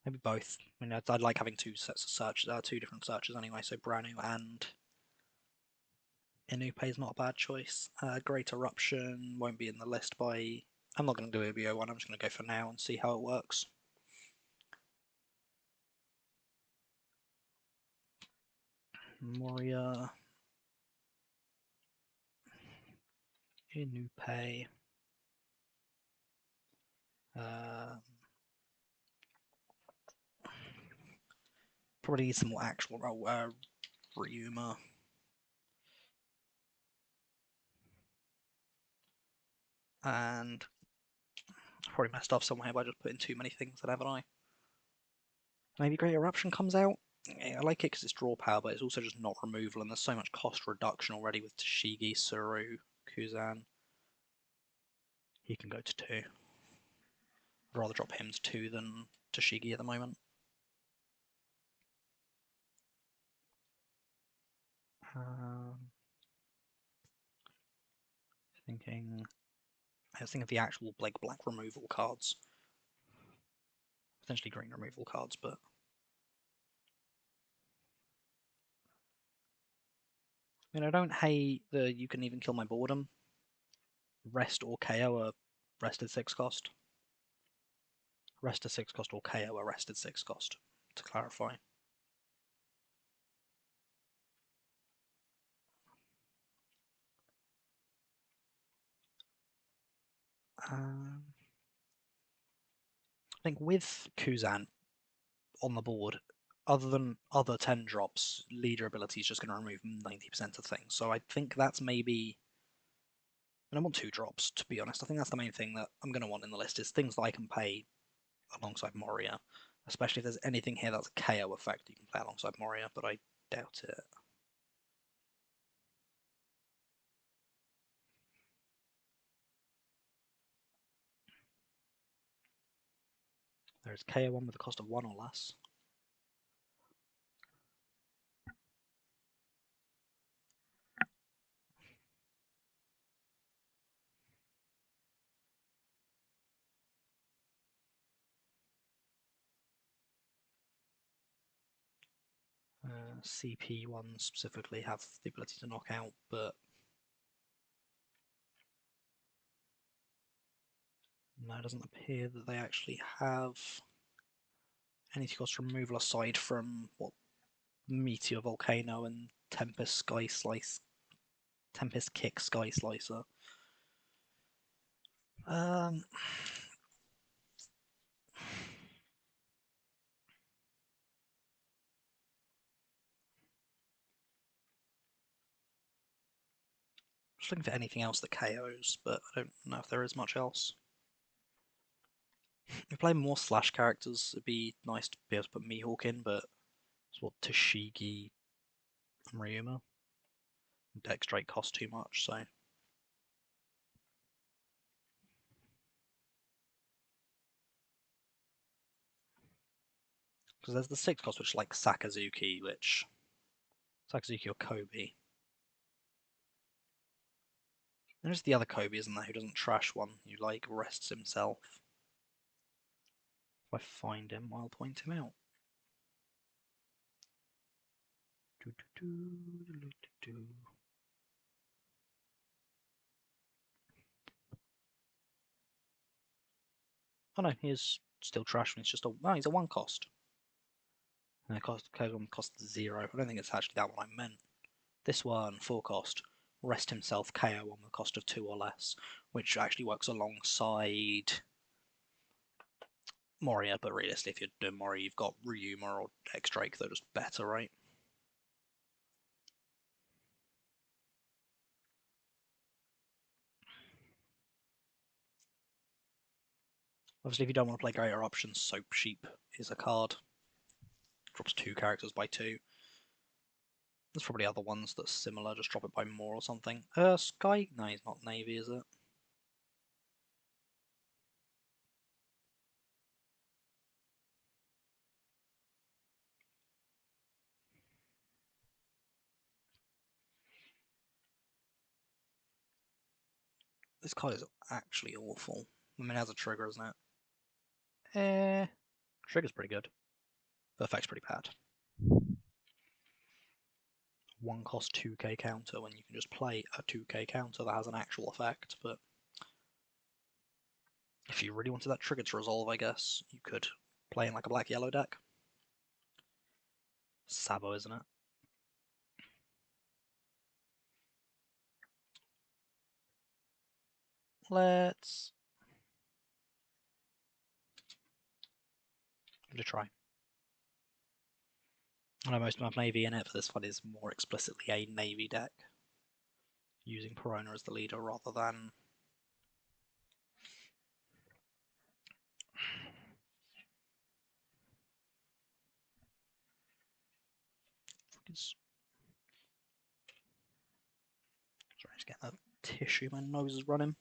maybe both. I mean, I'd like having 2 sets of searches, 2 different searches anyway. So Branu and Inupe is not a bad choice. Great Eruption won't be in the list by. I'm not going to do ABO1. I'm just going to go for now and see how it works. Moria, Inupe. Probably need some more actual Ryuma. And I probably messed up somewhere by just putting too many things in, haven't I? Maybe Great Eruption comes out. Yeah, I like it because it's draw power, but it's also just not removal, and there's so much cost reduction already with Tashigi, Suru, Kuzan. He can go to 2. I'd rather drop him to 2 than Tashigi at the moment. I was thinking of the actual black removal cards. Potentially green removal cards, but I mean, I don't hate the you can even kill my boredom. Rest or KO are rested 6 cost. Rested 6 cost or KO are rested 6 cost, to clarify. I think with Kuzan, on the board, other than other 10 drops, leader ability is just going to remove 90% of things. So I think that's maybe. And I want 2 drops, to be honest. I think that's the main thing that I'm going to want in the list is things that I can play alongside Moria. Especially if there's anything here that's a KO effect you can play alongside Moria, but I doubt it. There's KO1 with a cost of 1 or less. CP1 specifically have the ability to knock out, but no, it doesn't appear that they actually have anything cost removal aside from what Meteor Volcano and Tempest Sky Slice, Tempest Kick Sky Slicer. Just looking for anything else that KOs, but I don't know if there is much else. If we play more slash characters, it'd be nice to be able to put Mihawk in, but it's what Toshigi and Ryuma. Deck straight cost too much, so. Because there's the 6 cost, which is like Sakazuki, which. Sakazuki or Kobe. There's the other Kobe, isn't there, who doesn't trash one, who like rests himself. If I find him, I'll point him out. Oh no, he is still trash when he's just a. No, he's a 1 cost. And the cost costs 0. I don't think it's actually that one I meant. This one, 4 cost, rest himself KO on the cost of 2 or less, which actually works alongside Moria, but realistically, if you're doing Moria, you've got Ryuma or X Drake that are just better, right? Obviously, if you don't want to play greater options, Soap Sheep is a card. Drops 2 characters by 2. There's probably other ones that's similar, just drop it by more or something. Sky? No, he's not Navy, is it? This card is actually awful. I mean, it has a trigger, isn't it? Trigger's pretty good. The effect's pretty bad. 1 cost 2k counter when you can just play a 2k counter that has an actual effect, but if you really wanted that trigger to resolve, I guess, you could play in like a black-yellow deck. Sabo, isn't it? Let's give it a try. I know most of them have Navy in it, but this one is more explicitly a Navy deck, using Perona as the leader rather than. Sorry, just getting that tissue. My nose is running.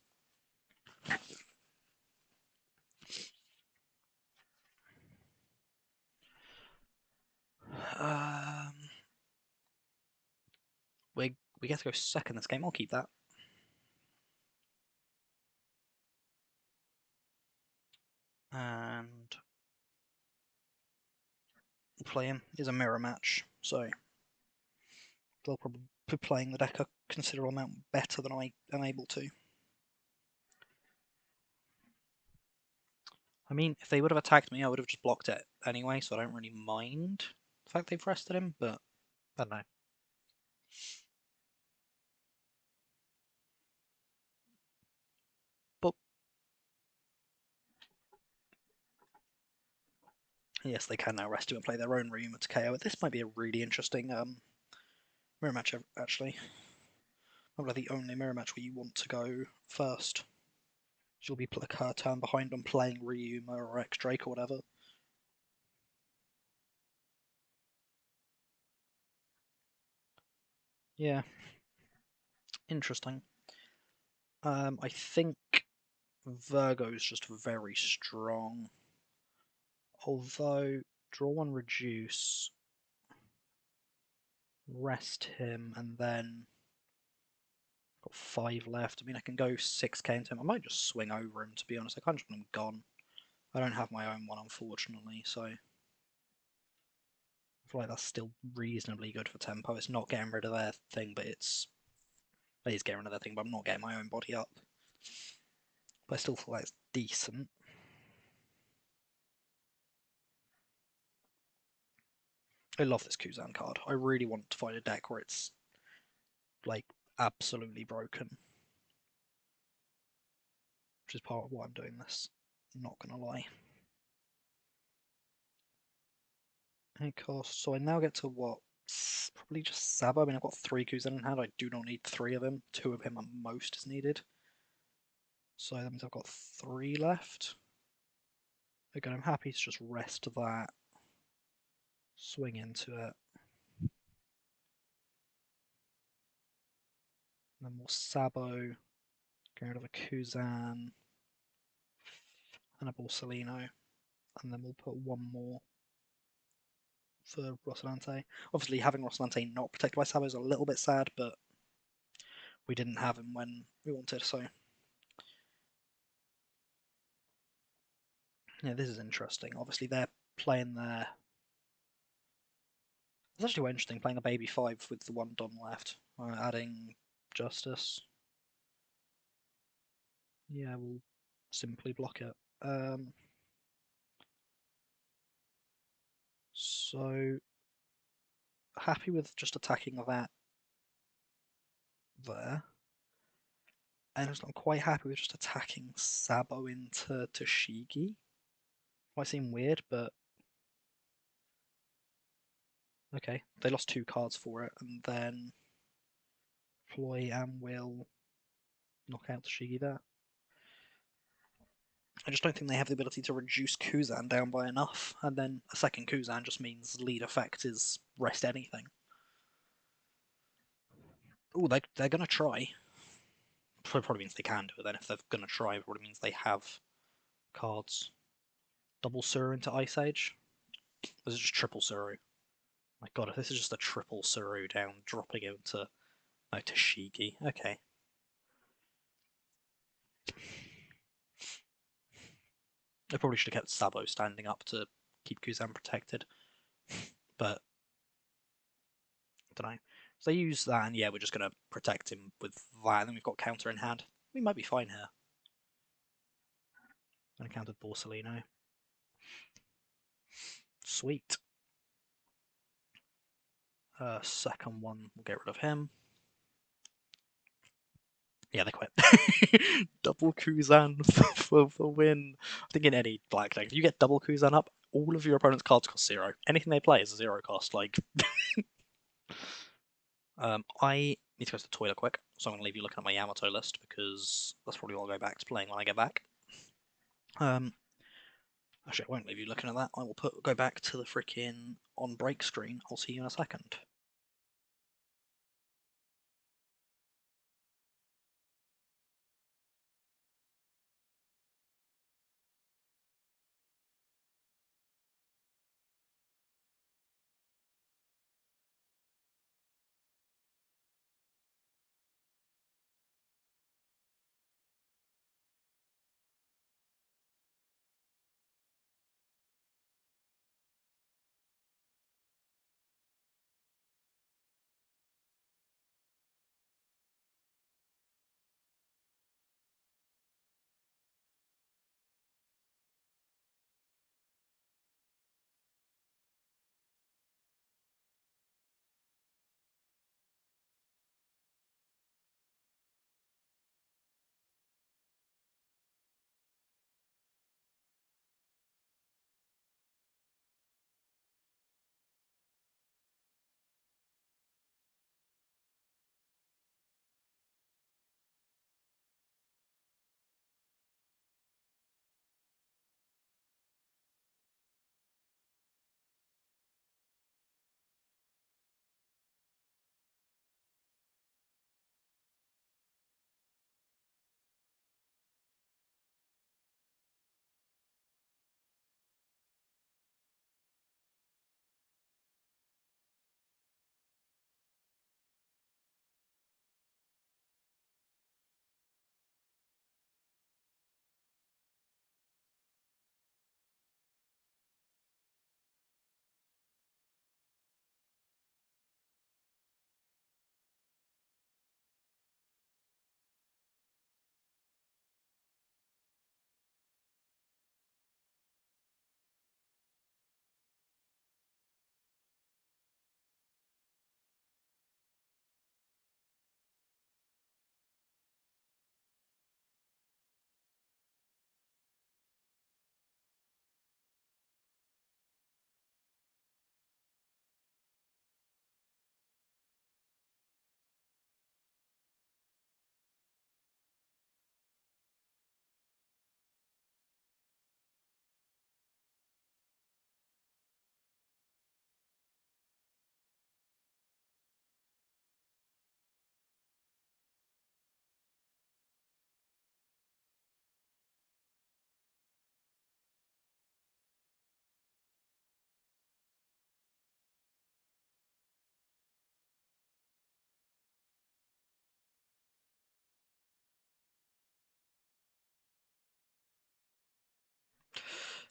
We get to go second this game. I'll keep that. And play him is a mirror match, so they'll probably be playing the deck a considerable amount better than I am able to. I mean, if they would have attacked me, I would have just blocked it anyway, so I don't really mind the fact they've rested him, but I don't know. But Yes, they can now rest him and play their own Ryuma to KO it. This might be a really interesting mirror match, actually. Probably the only mirror match where you want to go first. She'll be like her turn behind on playing Ryuma or X Drake or whatever. Yeah. Interesting. I think Virgo's just very strong. Although, draw one, reduce, rest him, and then got 5 left. I mean, I can go 6k into him. I might just swing over him, to be honest. I kind of just want him gone. I don't have my own one, unfortunately, so I feel like that's still reasonably good for tempo. It's not getting rid of their thing, but it is getting rid of their thing, but I'm not getting my own body up. But I still feel like it's decent. I love this Kuzan card. I really want to find a deck where it's like absolutely broken, which is part of why I'm doing this. I'm not gonna lie. It costs, so I now get to what? Probably just Sabo. I mean, I've got 3 Kuzan in hand. I do not need 3 of him. 2 of him at most is needed. So that means I've got 3 left. Again, I'm happy to just rest that, swing into it. And then more Sabo, get rid of a Kuzan and a Borsellino. And then we'll put 1 more for Rocinante. Obviously, having Rocinante not protected by Sabo is a little bit sad, but we didn't have him when we wanted, so. Yeah, this is interesting. Obviously, they're playing their. It's actually quite interesting playing a baby 5 with the 1 Dom left. Adding Justice. Yeah, we'll simply block it. So happy with just attacking that there. And I'm quite happy with just attacking Sabo into Toshigi. Might seem weird, but okay. They lost 2 cards for it, and then Ploy and Will knock out Toshigi there. I just don't think they have the ability to reduce Kuzan down by enough, and then a second Kuzan just means lead effect is rest anything. Oh, they're going to try. Probably means they can do it then. If they're going to try, it probably means they have cards. Double Suru into Ice Age? This is just triple Suru. My god, if this is just a triple Suru down, dropping it to no, Toshigi. Okay. I probably should have kept Sabo standing up to keep Kuzan protected. But I don't know. So they use that, and yeah, we're just going to protect him with that, and then we've got counter in hand. We might be fine here. I'm going to counter Borsellino. Sweet. Second one, we'll get rid of him. Yeah, they quit. Double Kuzan for the win. I think in any black deck, if you get double Kuzan up, all of your opponent's cards cost 0. Anything they play is a 0 cost. Like, I need to go to the toilet quick, so I'm going to leave you looking at my Yamato list because that's probably what I'll go back to playing when I get back. Actually, I won't leave you looking at that. I will go back to the freaking on break screen. I'll see you in a second.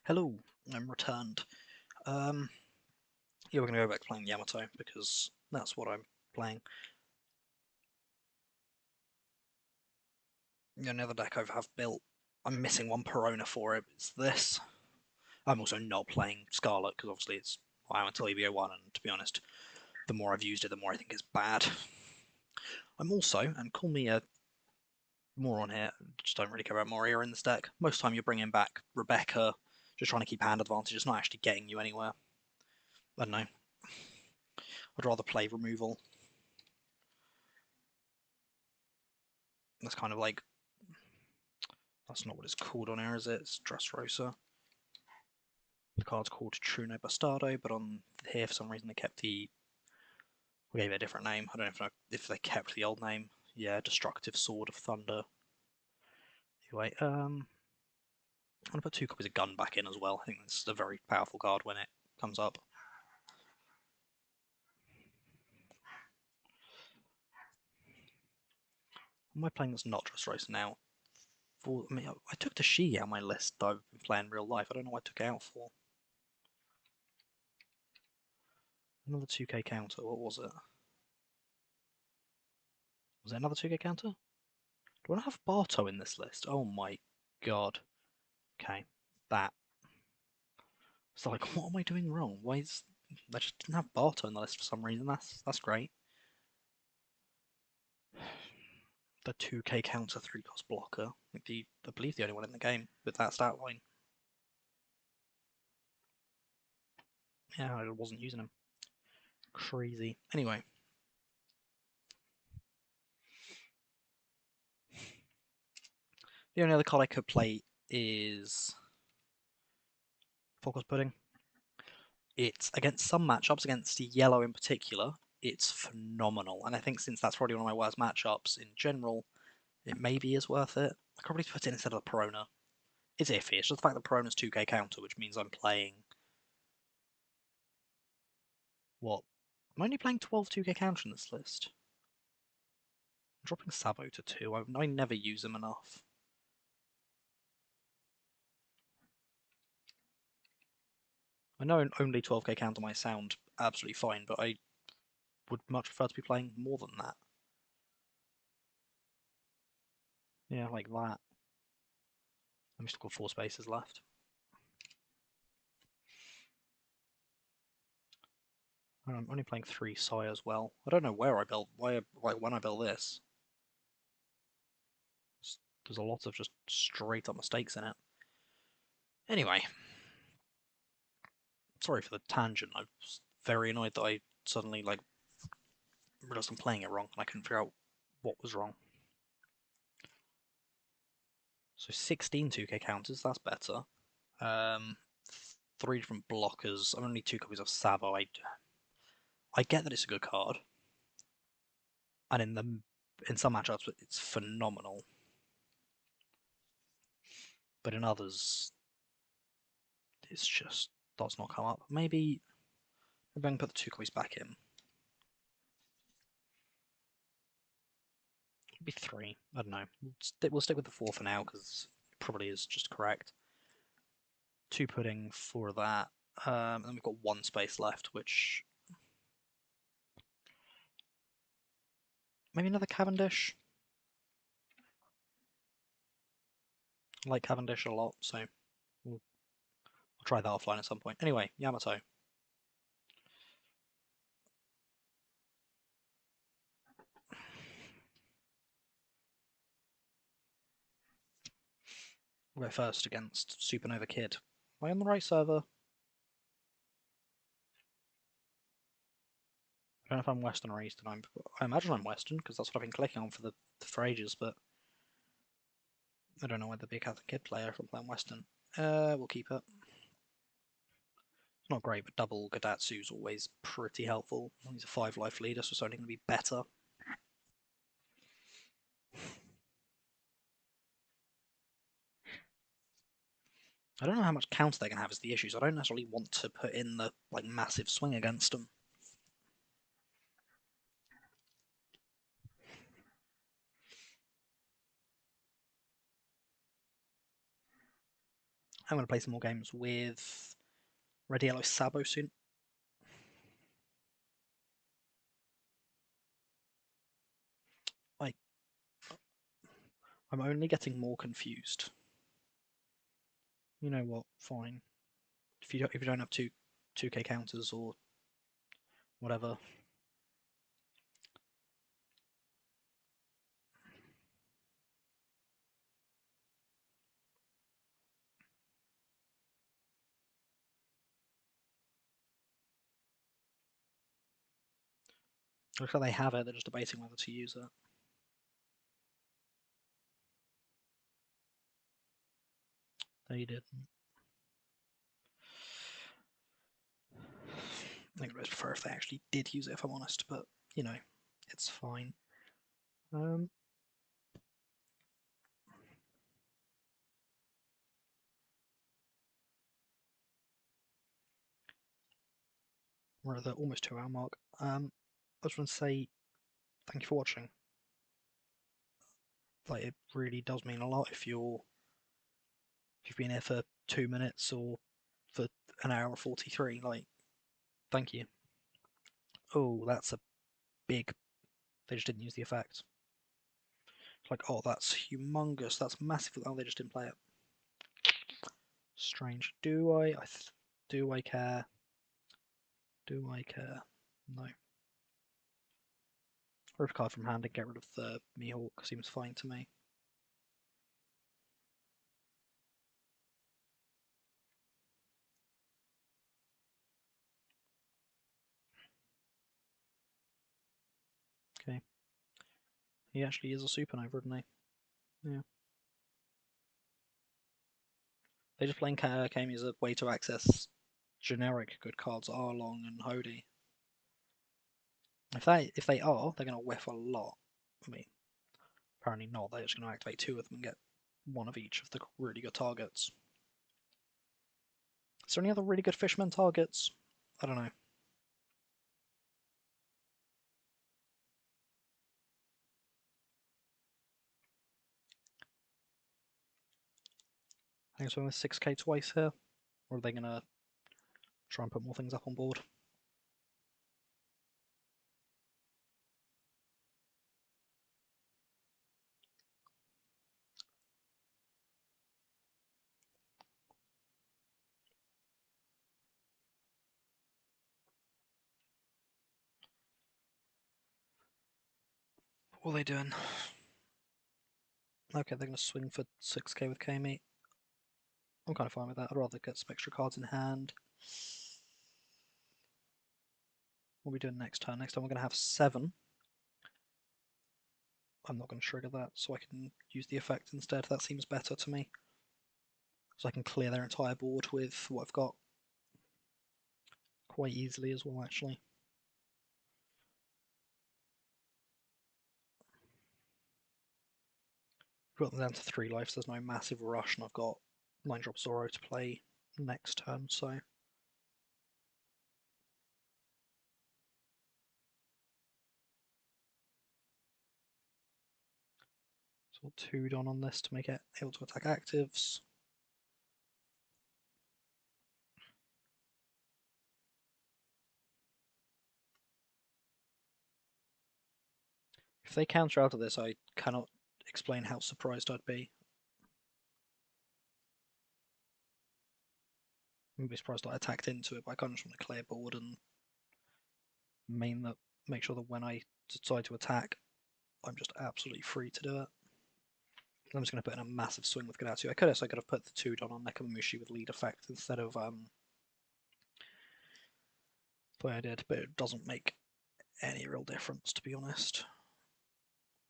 Hello, I'm returned. Um, yeah, we're gonna go back to playing Yamato because that's what I'm playing. The only other deck have built, I'm missing one Perona for it. It's this. I'm also not playing Scarlet because obviously it's WoW until EBO1, and to be honest, the more I've used it, the more I think it's bad. I'm also, and call me a moron here, just don't really care about Moria in this deck. Most of the time you're bringing back Rebecca, just trying to keep hand advantage. It's not actually getting you anywhere. I don't know. I'd rather play removal. That's kind of like, that's not what it's called on here, is it? It's Dressrosa. The card's called Truno Bastardo, but on here for some reason they kept we gave it a different name. I don't know if they kept the old name. Yeah, Destructive Sword of Thunder. Anyway, I'm gonna put 2 copies of Gun back in as well. I think it's a very powerful card when it comes up. Am I playing that's not Dressrosa now? I mean, I took the She out of my list that I've been playing in real life. I don't know what I took it out for. Another 2k counter. What was it? Was it another 2k counter? Do I have Barto in this list? Oh my god. Okay, that. It's like, what am I doing wrong? Why is I just didn't have Barto on the list for some reason. That's great. The 2k counter 3-cost blocker. I believe the only one in the game with that stat line. Yeah, I wasn't using him. Crazy. Anyway. The only other card I could play is Focus Pudding. It's against some matchups, against yellow in particular, it's phenomenal. And I think since that's probably one of my worst matchups in general, it maybe is worth it. I could probably put it instead of the Perona. It's iffy. It's just the fact that Perona's 2k counter, which means I'm playing. What? I'm only playing 12 2k counter in this list. I'm dropping Sabo to 2. I never use him enough. I know only 12k counter might sound absolutely fine, but I would much prefer to be playing more than that. Yeah, like that. I've still got 4 spaces left. I'm only playing 3 Sai as well. I don't know where I built, when I built this. There's a lot of just straight up mistakes in it. Anyway, sorry for the tangent. I was very annoyed that I suddenly realised I'm playing it wrong and I couldn't figure out what was wrong. So 16 2k counters, that's better. 3 different blockers. I'm only 2 copies of Savo. I get that it's a good card, and in some matchups it's phenomenal, but in others it's just does not come up. Maybe I can put the 2 copies back in. Maybe 3. I don't know. We'll stick with the 4 for now because it probably is just correct. 2 pudding for that. And then we've got 1 space left, which maybe another Cavendish. I like Cavendish a lot, so we'll try that offline at some point. Anyway, Yamato. We'll go first against Supernova Kid. Am I on the right server? I don't know if I'm Western or Eastern. I imagine I'm Western because that's what I've been clicking on for ages, but I don't know whether to be a Catholic Kid player if I'm playing Western. We'll keep it. It's not great, but double Gadatsu's always pretty helpful. He's a 5 life leader, so it's only going to be better. I don't know how much counter they're going to have is the issue, so I don't necessarily want to put in the massive swing against them. I'm going to play some more games with Red Yellow Sabo soon. I'm only getting more confused. You know what? Fine. If you don't have 2K counters or whatever. Looks like they have it, they're just debating whether to use it. They didn't. I think I'd prefer if they actually did use it, if I'm honest, but, you know, it's fine. We're at the almost 2 hour mark. I just want to say thank you for watching. Like, it really does mean a lot if you've been here for 2 minutes or for an hour 43. Like, thank you. Oh, that's a big. They just didn't use the effect. It's like, oh, that's humongous. That's massive. Oh, they just didn't play it. Strange. Do I care? Do I care? No. Rip a card from hand and get rid of the Mihawk seems fine to me. Okay. He actually is a supernova, isn't he? Yeah. They're just playing Kami as a way to access generic good cards, Arlong and Hody. If they are, they're going to whiff a lot. I mean, apparently not. They're just going to activate 2 of them and get 1 of each of the really good targets. Is there any other really good Fishman targets? I don't know. I think it's only 6k twice here. Or are they going to try and put more things up on board? What are they doing? Okay, they're going to swing for 6k with Kami. I'm kind of fine with that. I'd rather get some extra cards in hand. What are we doing next turn? Next time we're going to have 7. I'm not going to trigger that, so I can use the effect instead. That seems better to me. So I can clear their entire board with what I've got quite easily as well, actually. I've got them down to 3 life, so there's no massive rush, and I've got 9-drop Zoro to play next turn, so... So we'll 2 Don on this to make it able to attack actives. If they counter out of this, I cannot explain how surprised I'd be. I'd be surprised I attacked into it, but I kind of just want to clear board and make sure that when I decide to attack, I'm just absolutely free to do it. I'm just going to put in a massive swing with Ganatsu. I could have put the 2 Don on Nekomamushi with lead effect instead of the way I did, but it doesn't make any real difference, to be honest.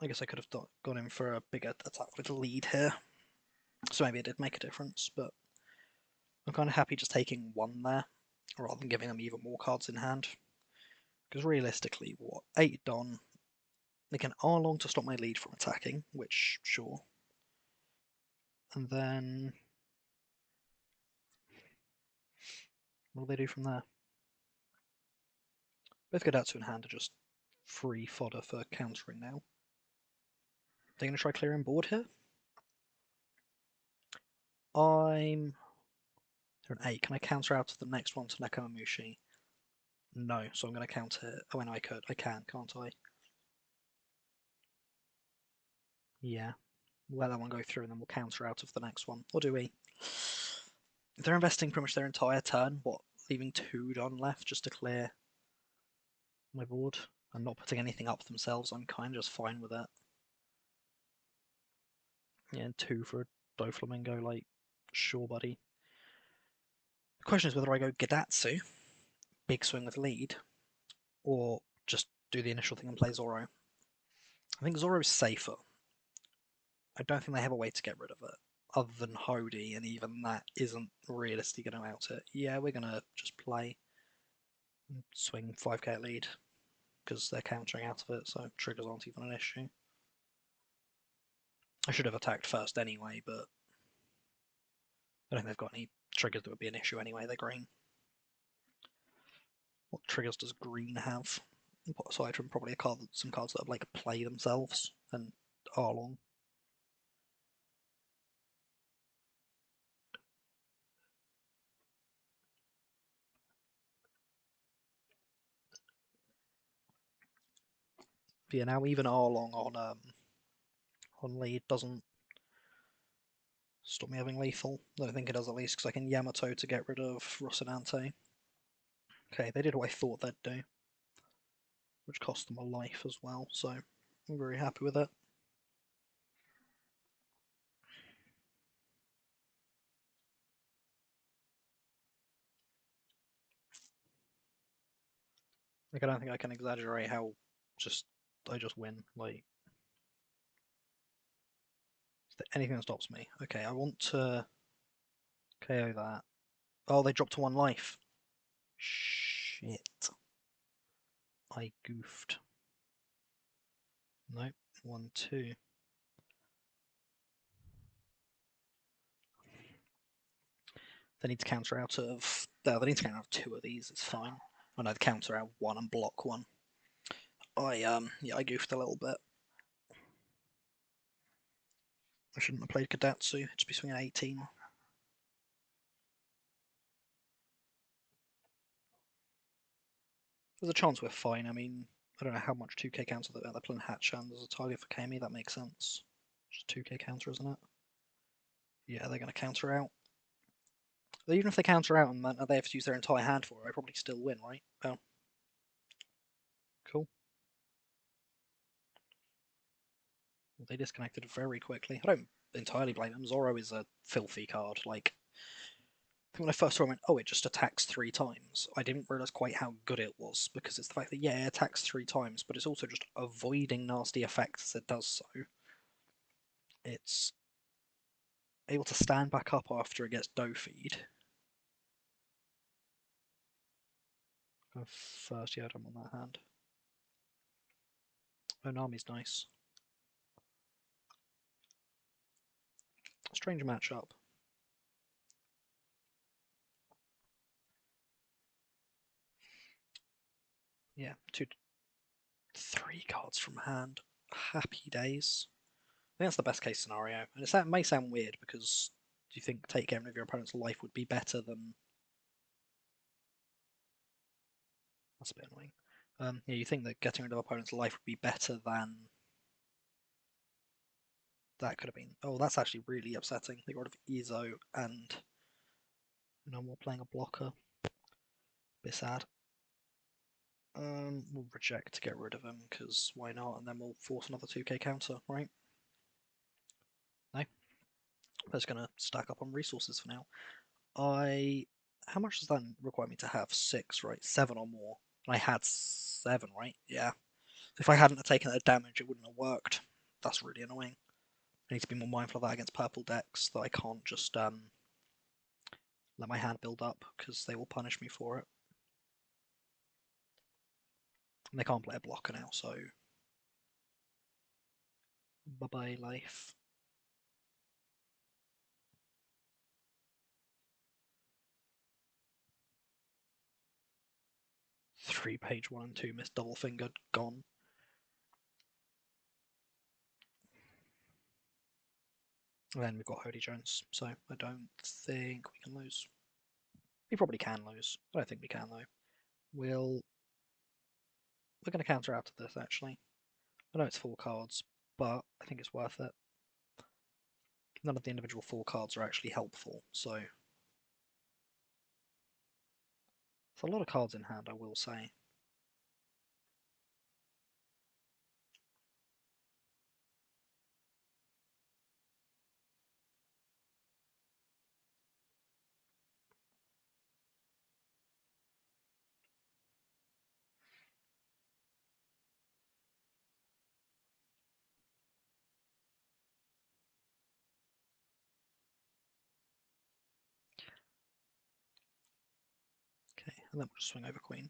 I guess I could have gone in for a bigger attack with a lead here, so maybe it did make a difference, but I'm kind of happy just taking 1 there, rather than giving them even more cards in hand. Because realistically, what, 8 Don, they can Arlong to stop my lead from attacking, which, sure. And then... what do they do from there? Both Gadatsu in hand are just free fodder for countering now. They're going to try clearing board here? I'm They're an 8. Can I counter out to the next one to Nekomamushi? No, so I'm going to counter it. Oh, no, I could. I can, can't I? Yeah. We'll let that one go through and then we'll counter out of the next one. Or do we? They're investing pretty much their entire turn, what, leaving 2 done left just to clear my board and not putting anything up themselves. I'm kind of just fine with it. Yeah, and 2 for a Doflamingo, like, sure, buddy. The question is whether I go Gadatsu, big swing with lead, or just do the initial thing and play Zoro. I think Zoro's safer. I don't think they have a way to get rid of it, other than Hody, and even that isn't realistically going to out it. Yeah, we're going to just play and swing 5k lead, because they're countering out of it, so triggers aren't even an issue. I should have attacked first anyway, but I don't think they've got any triggers that would be an issue anyway. They're green. What triggers does green have? Aside from probably some cards that like play themselves and are long. But yeah, now even Arlong on lead doesn't stop me having lethal. I don't think it does, at least, because I can Yamato to get rid of Rocinante. Okay, they did what I thought they'd do, which cost them a life as well, so I'm very happy with it. Like, I don't think I can exaggerate how I just win. Like, anything that stops me. Okay, I want to KO that. Oh, they dropped to 1 life. Shit. I goofed. Nope. 1, 2. They need to counter out of. They need to counter out 2 of these. It's fine. Oh no, they counter out 1 and block 1. Yeah, I goofed a little bit. I shouldn't have played Kadatsu. It'd just be swinging 18. There's a chance we're fine. I mean, I don't know how much 2k counter they're playing Hatchan as a target for Kami. That makes sense. Just 2k counter, isn't it? Yeah, they're going to counter out. Even if they counter out and they have to use their entire hand for it, I probably still win, right? Oh. Cool. Well, they disconnected very quickly. I don't entirely blame them. Zoro is a filthy card. Like, I think when I first saw it, I went, oh, it just attacks 3 times. I didn't realise quite how good it was, because it's the fact that, yeah, it attacks 3 times, but it's also just avoiding nasty effects as it does so. It's able to stand back up after it gets do-feed. First, yeah, I don't want that hand. Onami's nice. Strange matchup. Yeah, 3 cards from hand. Happy days. I think that's the best case scenario. And it may sound weird because do you think take care of your opponent's life would be better than. That's a bit annoying. Yeah, you think that getting rid of opponent's life would be better than. That could have been. Oh, that's actually really upsetting. They got rid of Izo and. No more playing a blocker. Bit sad. We'll reject to get rid of him because why not? And then we'll force another 2k counter, right? No. That's going to stack up on resources for now. How much does that require me to have? 6, right? 7 or more. And I had 7, right? Yeah. If I hadn't taken that damage, it wouldn't have worked. That's really annoying. I need to be more mindful of that against purple decks, that I can't just let my hand build up, because they will punish me for it. And they can't play a blocker now, so. Bye bye, life. 3 page 1 and 2 missed double fingered, gone. And then we've got Hody Jones, so I don't think we can lose. We probably can lose. I don't think we can though. We're going to counter out to this actually. I know it's 4 cards, but I think it's worth it. None of the individual 4 cards are actually helpful, so it's a lot of cards in hand, I will say. Okay, and then we'll just swing over Queen.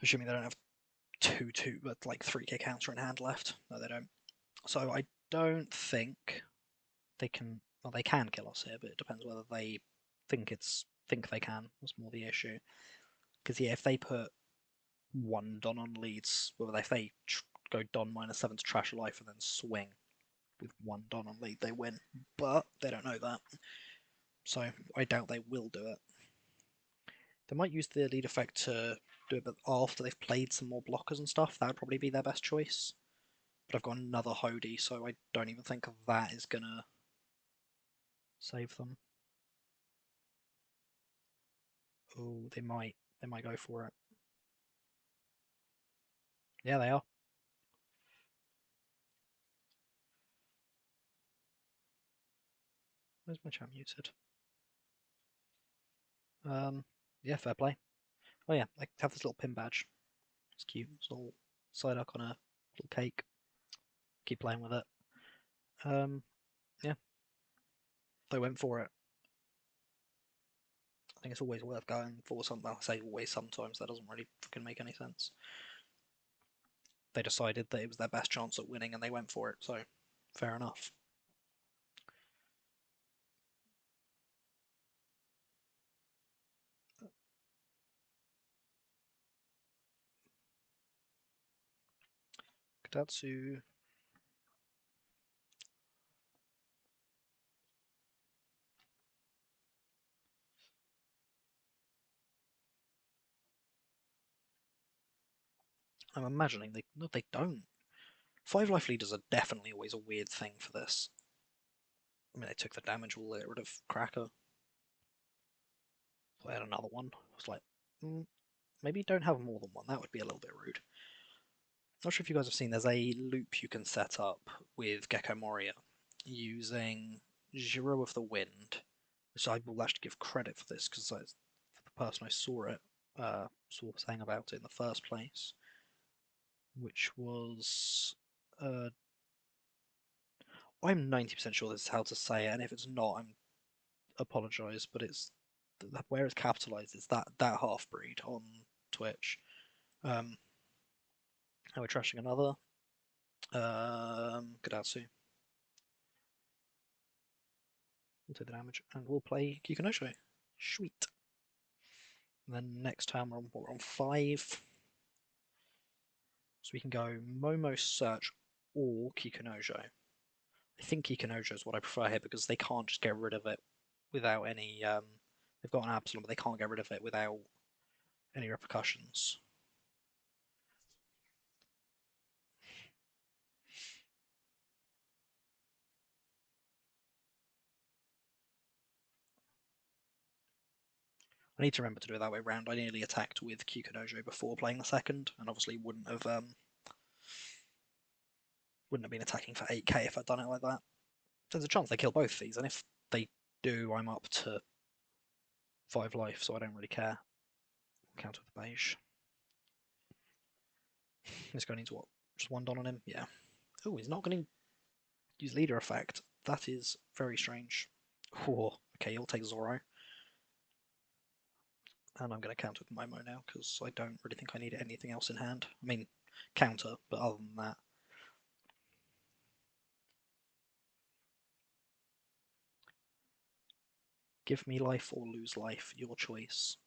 Assuming they don't have 2-2, but like 3k counter in hand left. No, they don't. So I don't think they can. Well, they can kill us here, but it depends whether they think they can. That's more the issue. Because yeah, if they put 1 Don on leads, whether if they go Don -7 to trash a life and then swing with 1 Don on lead, they win. But they don't know that, so I doubt they will do it. They might use the lead effect to do it, but after they've played some more blockers and stuff, that would probably be their best choice. But I've got another Hody, so I don't even think that is gonna save them. Oh, they might go for it. Yeah, they are. Where's my chat muted? Yeah, fair play. Oh yeah, I have this little pin badge. It's cute. It's all side up on a little cake. Keep playing with it. Yeah, they went for it. I think it's always worth going for something. I say always, sometimes that doesn't really fucking make any sense. They decided that it was their best chance at winning and they went for it, so fair enough. Katatsu. I'm imagining they no, they don't. 5 life leaders are definitely always a weird thing for this. I mean, they took the damage, will get rid of Cracker. So they had another one. I was like, maybe don't have more than one. That would be a little bit rude. Not sure if you guys have seen. There's a loop you can set up with Gecko Moria using Zero of the Wind. So I will actually give credit for this because for the person I saw it, saying about it in the first place, which was I'm 90% sure this is how to say it, and if it's not, I'm apologise, but it's where it's capitalised. It's that half breed on Twitch. And we're trashing another. Gadatsu. We'll take the damage, and we'll play Kikunosho. Sweet. And then next time we're on 5. So we can go Momo Search or Kikunojo. I think Kikunojo is what I prefer here because they can't just get rid of it without any. They've got an Absalom, but they can't get rid of it without any repercussions. I need to remember to do it that way round. I nearly attacked with Kikunojo before playing the second, and obviously wouldn't have been attacking for 8k if I'd done it like that. There's a chance they kill both these, and if they do, I'm up to 5 life, so I don't really care. Counter the beige. This guy needs what? Just 1 Don on him? Yeah. Oh, he's not going to use leader effect. That is very strange. Oh, okay, he'll take Zoro. And I'm going to counter with Momo now, because I don't really think I need anything else in hand. I mean, counter, but other than that. Give me life or lose life, your choice.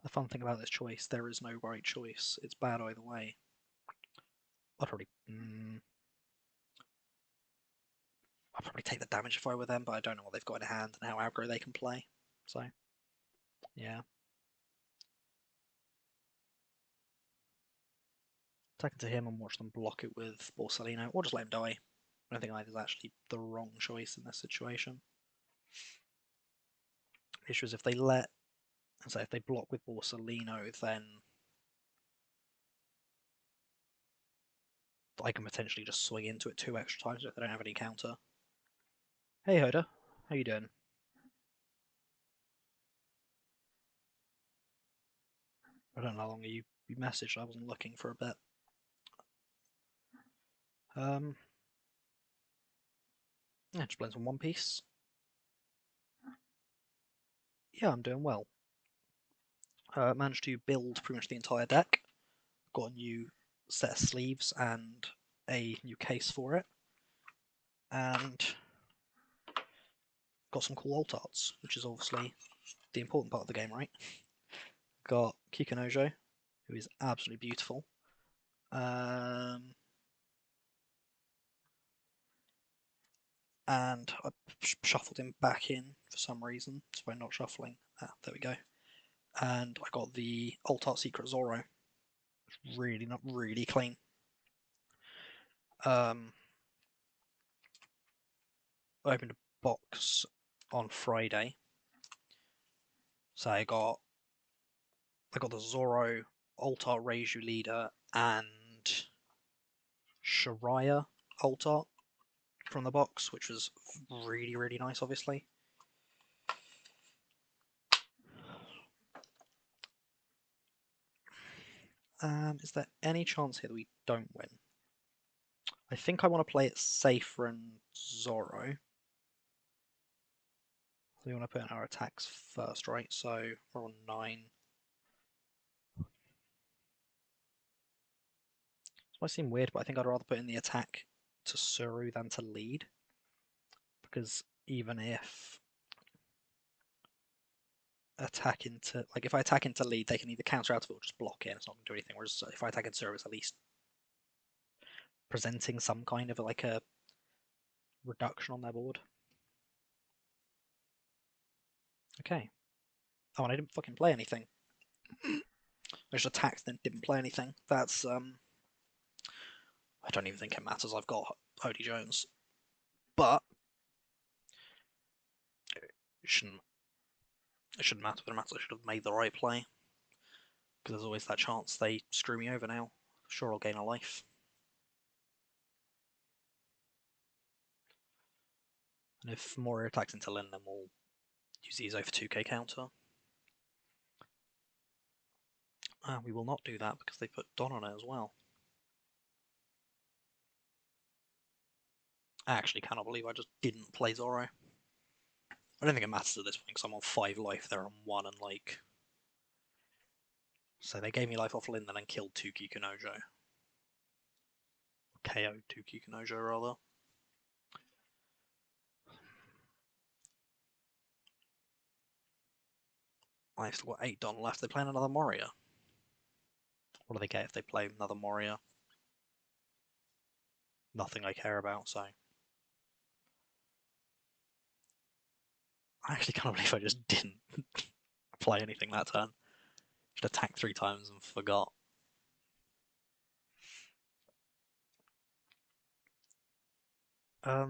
The fun thing about this choice, there is no right choice. It's bad either way. I'd probably... I'd probably take the damage if I were them, but I don't know what they've got in hand and how aggro they can play. So, yeah. Attack into him and watch them block it with Borsalino, or just let him die. I don't think either is actually the wrong choice in this situation. The issue is if they if they block with Borsalino, then I can potentially just swing into it 2 extra times if they don't have any counter. Hey Hoda, how you doing? I don't know how long you messaged, I wasn't looking for a bit. Yeah, just playing some One Piece. Yeah, I'm doing well. Managed to build pretty much the entire deck. Got a new set of sleeves and a new case for it. And got some cool alt arts, which is obviously the important part of the game, right? Got Kikunojo, who is absolutely beautiful. And I shuffled him back in for some reason, so by not shuffling. There we go. And I got the alt art secret Zoro. Really not really clean. I opened a box on Friday, so I got the Zoro alt art Reiju leader and Shiraya alt art from the box, which was really nice, obviously. Is there any chance here that we don't win? I think I want to play it safer and Zoro. So we want to put in our attacks first, right? So we're on 9. This might seem weird, but I think I'd rather put in the attack to Suru than to lead. Because even if if I attack into lead, they can either counter out of it or just block it and it's not going to do anything. Whereas if I attack into Suru, it's at least presenting some kind of like a reduction on their board. Okay. Oh, and I didn't fucking play anything. I just attacked and didn't play anything. That's I don't even think it matters. I've got Hody Jones, but it shouldn't matter. But it matters. I should have made the right play because there's always that chance they screw me over now. Sure, I'll gain a life. And if Moria attacks into Lin, then we'll use the Izo for 2k counter. We will not do that because they put Don on it as well. I actually cannot believe I just didn't play Zoro. I don't think it matters at this point because I'm on 5 life, they're on 1, and like... So they gave me life off Lin and then killed 2 Kikunojo. KO'd 2 Kikunojo, rather. I've still got 8 Don left. They play another Moria. What do they get if they play another Moria? Nothing I care about, so... I actually can't believe I just didn't play anything that turn. Just attacked 3 times and forgot. I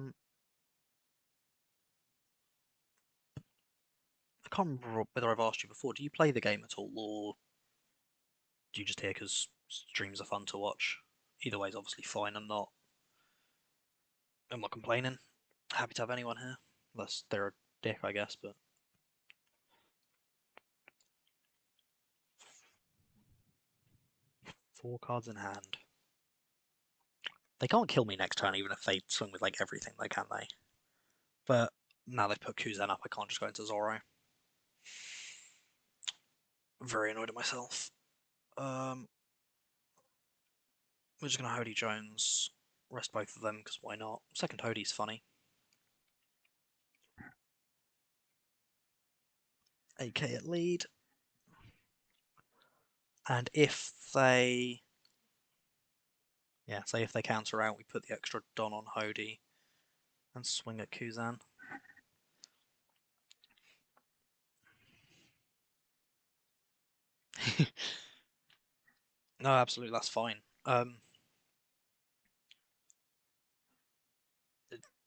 can't remember whether I've asked you before. Do you play the game at all, or do you just hear because streams are fun to watch? Either way is obviously fine. I'm not complaining. Happy to have anyone here, unless they're a dick, I guess. But 4 cards in hand. They can't kill me next turn, even if they swing with like everything, they can they? But now they've put Kuzen up, I can't just go into Zoro. I'm very annoyed at myself. We're just gonna Hody Jones, rest both of them because why not? Second Hody's funny. 8k at lead. And if they... Yeah, say if they counter out, we put the extra Don on Hody. and swing at Kuzan. No, absolutely, that's fine.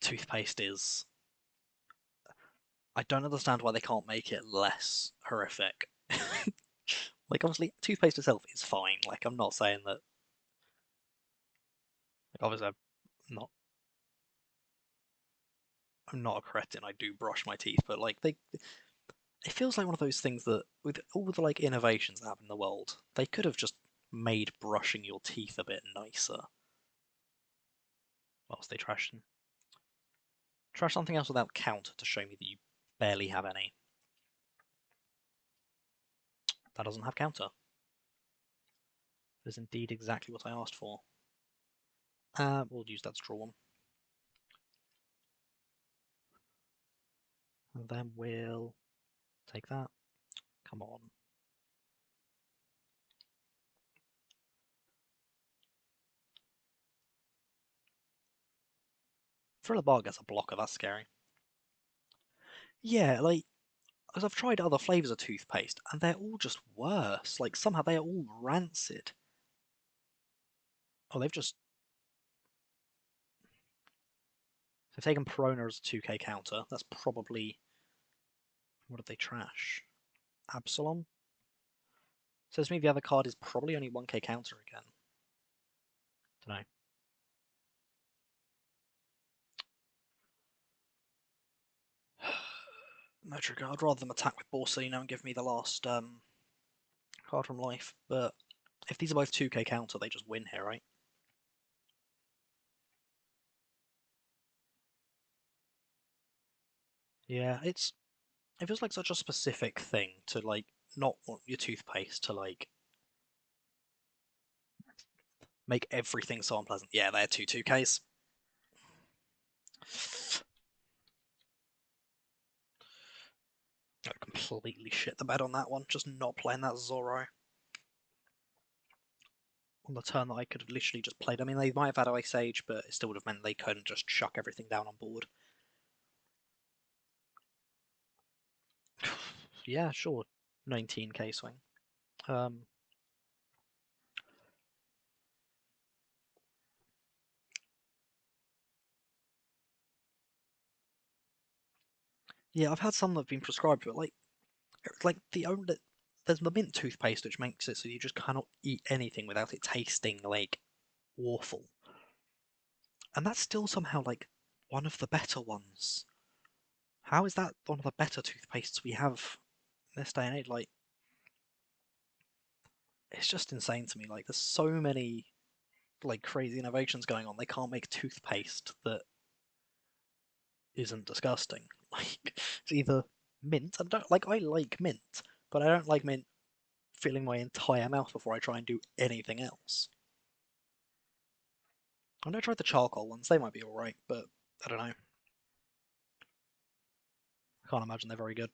Toothpaste is. I don't understand why they can't make it less horrific. Like, obviously, toothpaste itself is fine. Like, I'm not saying that. Like, obviously, not. I'm not a cretin. I do brush my teeth, but like they, it feels like one of those things that with all the like innovations that happen in the world, they could have just made brushing your teeth a bit nicer. What else they trashing? Trash something else without counter to show me that you barely have any. That doesn't have counter. That is indeed exactly what I asked for. We'll use that to draw one. And then we'll take that. Come on. Thriller Bar gets a blocker, that's scary. Yeah, like, because I've tried other flavours of toothpaste, and they're all just worse. Like, somehow they're all rancid. Oh, they've taken Perona as a 2k counter. That's probably... What did they trash? Absalom? Says to me the other card is probably only 1k counter again. Don't know. No trigger. I'd rather them attack with Borsino and give me the last card from life. But if these are both 2k counter, they just win here, right? Yeah, it feels like such a specific thing to like not want your toothpaste to like make everything so unpleasant. Yeah, they're 2Ks. I completely shit the bed on that one. Just not playing that Zorro. On the turn that I could have literally just played. I mean, they might have had Ice Age, but it still would have meant they couldn't just chuck everything down on board. Yeah, sure. 19k swing. Um, yeah, I've had some that have been prescribed, but like the only there's the mint toothpaste which makes it so you just cannot eat anything without it tasting like awful, and that's still somehow like one of the better ones. How is that one of the better toothpastes we have in this day and age? Like, it's just insane to me. Like, there's so many like crazy innovations going on. They can't make toothpaste that isn't disgusting. Like, it's either mint. I don't like. I like mint, but I don't like mint filling my entire mouth before I try and do anything else. I've never tried the charcoal ones. They might be all right, but I don't know. I can't imagine they're very good.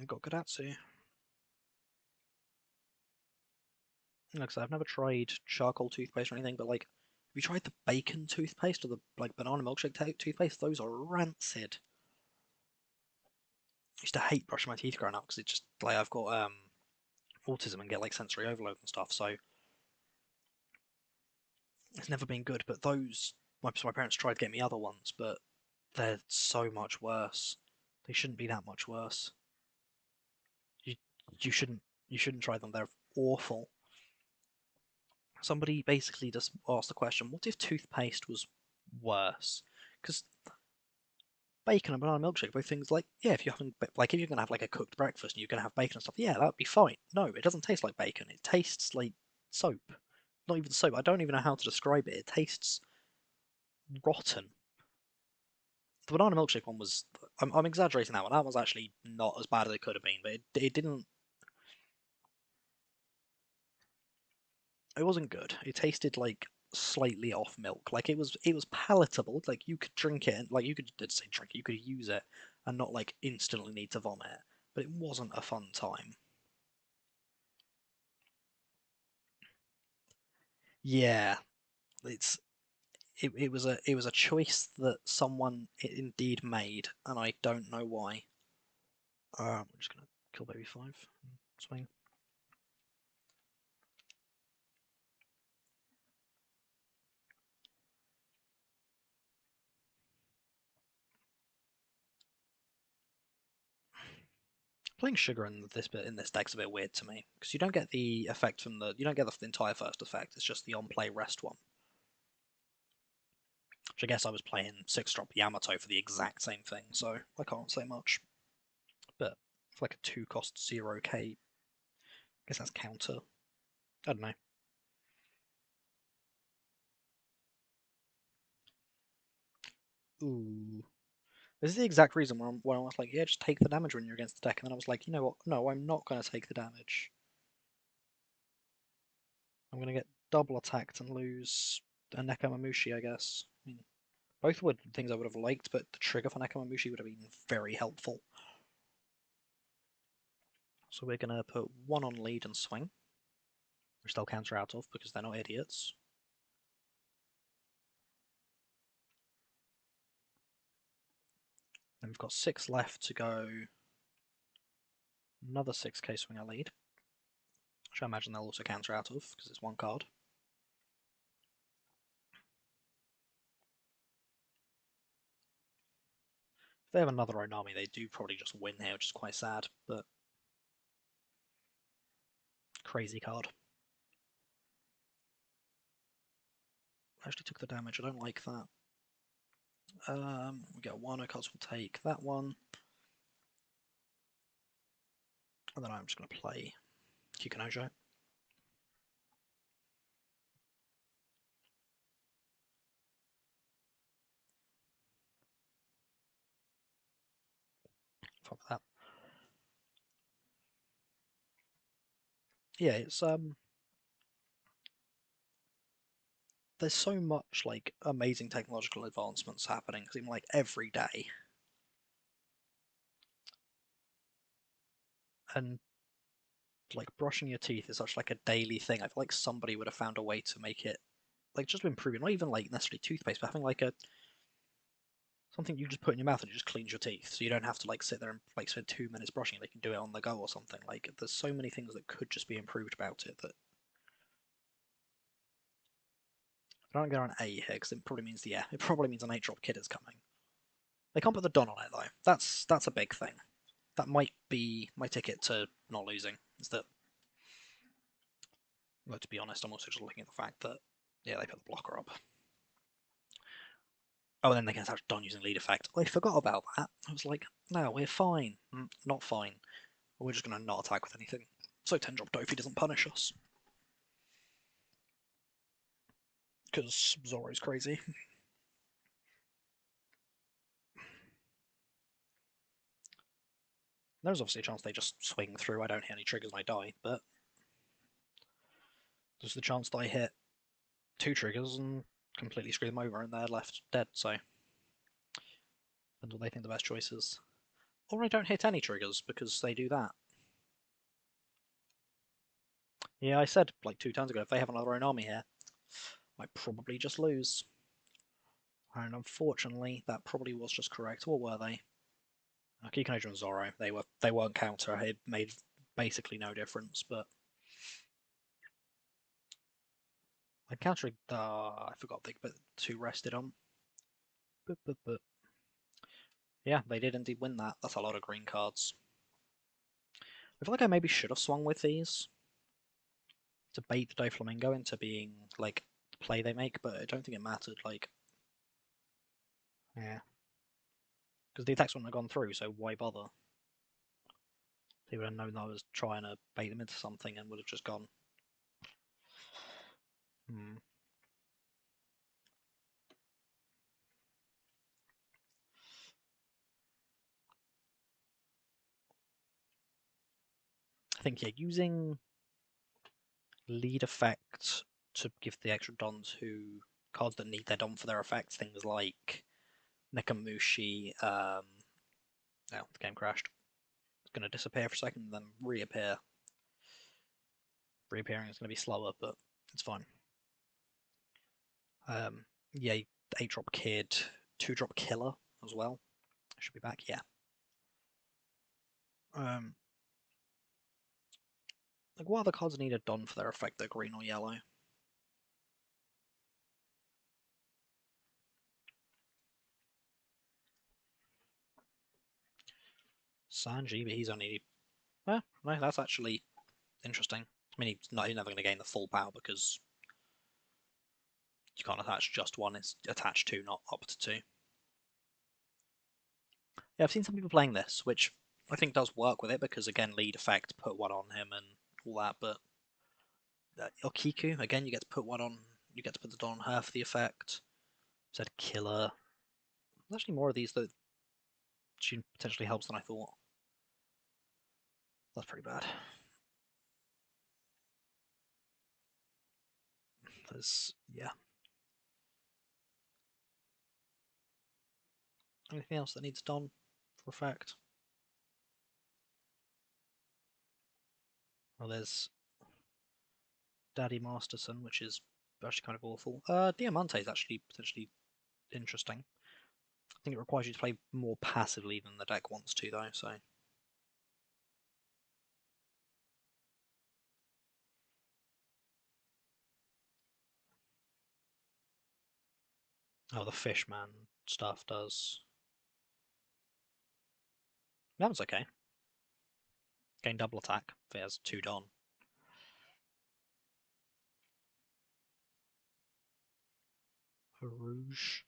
I've got Gadatsu. Like I said, I've never tried charcoal toothpaste or anything, but like, have you tried the bacon toothpaste or the like banana milkshake toothpaste? Those are rancid. I used to hate brushing my teeth growing up because it just like I've got autism and get like sensory overload and stuff, so it's never been good. But those, my parents tried to get me other ones, but they're so much worse. They shouldn't be that much worse. You you shouldn't you shouldn't try them. They're awful. Somebody basically just asked the question: what if toothpaste was worse? Because bacon and banana milkshake, both things like yeah, if you're having like if you're gonna have like a cooked breakfast and you're gonna have bacon and stuff, yeah, that'd be fine. No, it doesn't taste like bacon. It tastes like soap. Not even soap. I don't even know how to describe it. It tastes rotten. The banana milkshake one was. I'm exaggerating that one. That was actually not as bad as it could have been, but it didn't. It wasn't good. It tasted like slightly off milk. Like it was palatable. Like you could drink it and like you could say drink it. You could use it and not like instantly need to vomit. but it wasn't a fun time. Yeah, it was a choice that someone indeed made, and I don't know why. I'm just gonna kill baby 5. Swing. Playing sugar in this deck's a bit weird to me because you don't get the effect from you don't get the entire first effect. It's just the on play rest one. Which I guess I was playing 6-drop Yamato for the exact same thing, so I can't say much. But for like a 2-cost 0k, I guess that's counter. I don't know. Ooh. This is the exact reason when I was like, yeah, just take the damage when you're against the deck, and then I was like, you know what? No, I'm not going to take the damage. I'm going to get double attacked and lose a Nekamamushi, I guess. I mean, both were things I would have liked, but the trigger for Nekamamushi would have been very helpful. So we're going to put 1 on lead and swing, which they'll counter out of because they're not idiots. And we've got 6 left to go. Another 6k swing I lead, which I imagine they'll also counter out of because it's 1 card. If they have another Onami, they do probably just win here, which is quite sad, but crazy card. I actually took the damage, I don't like that. We get Wano cards, we'll take that one. And then I'm just going to play Kikunojo. Fuck that. Yeah, it's there's so much like amazing technological advancements happening, seem like every day. And like brushing your teeth is such like a daily thing. I feel like somebody would have found a way to make it like just improving, not even like necessarily toothpaste, but having like a something you just put in your mouth and it just cleans your teeth, so you don't have to like sit there and like spend 2 minutes brushing. They can do it on the go or something. Like there's so many things that could just be improved about it that I don't get on A here because it probably means it probably means an 8-drop kid is coming. They can't put the Don on it though. That's a big thing. That might be my ticket to not losing. Is that, well, to be honest, I'm also just looking at the fact that yeah, they put the blocker up. Oh, and then they can attach Don using lead effect. I forgot about that. I was like, no, we're fine. Not fine. We're just going to not attack with anything. So 10-drop Dofi doesn't punish us. Because Zoro's crazy. There's obviously a chance they just swing through. I don't hit any triggers and I die, but there's the chance that I hit 2 triggers and completely screw them over and they're left dead, so depends what they think the best choice is. Or I don't hit any triggers because they do that. Yeah, I said like 2 turns ago, if they have another Onami here, I probably just lose. And unfortunately, that probably was just correct. What were they? Kikunojo and Zoro. They weren't counter. It made basically no difference, but I countered. I forgot they put 2 rested on. But yeah, they did indeed win that. That's a lot of green cards. I feel like I maybe should have swung with these to bait the Doflamingo into being like the play they make, but I don't think it mattered. Like, yeah, because the attacks wouldn't have gone through, so why bother? They would have known that I was trying to bait them into something and would have just gone. Hmm. I think yeah, using lead effect to give the extra Don to cards that need their Don for their effects, things like Nekamushi. Oh, the game crashed. going to disappear for a second and then reappear. Reappearing is going to be slower, but it's fine. Yeah, 8-drop Kid, 2-drop Killer as well. Should be back, yeah. Like, what other cards needed done for their effect? They're green or yellow. Sanji, but he's only. Well, no, that's actually interesting. I mean, he's never going to gain the full power because you can't attach just one. It's attached to, not up to 2. Yeah, I've seen some people playing this, which I think does work with it because again, lead effect, put one on him and all that. But Okiku, again, you get to put one on. You get to put the Don on her for the effect. Said Killer. There's actually more of these that she potentially helps than I thought. That's pretty bad. There's, yeah. Anything else that needs done for effect? Well, there's Daddy Masterson, which is actually kind of awful. Diamante is actually potentially interesting. I think it requires you to play more passively than the deck wants to, though, so. Oh, the Fishman stuff does. That was okay. Gain double attack if it has 2 Don. A Rouge.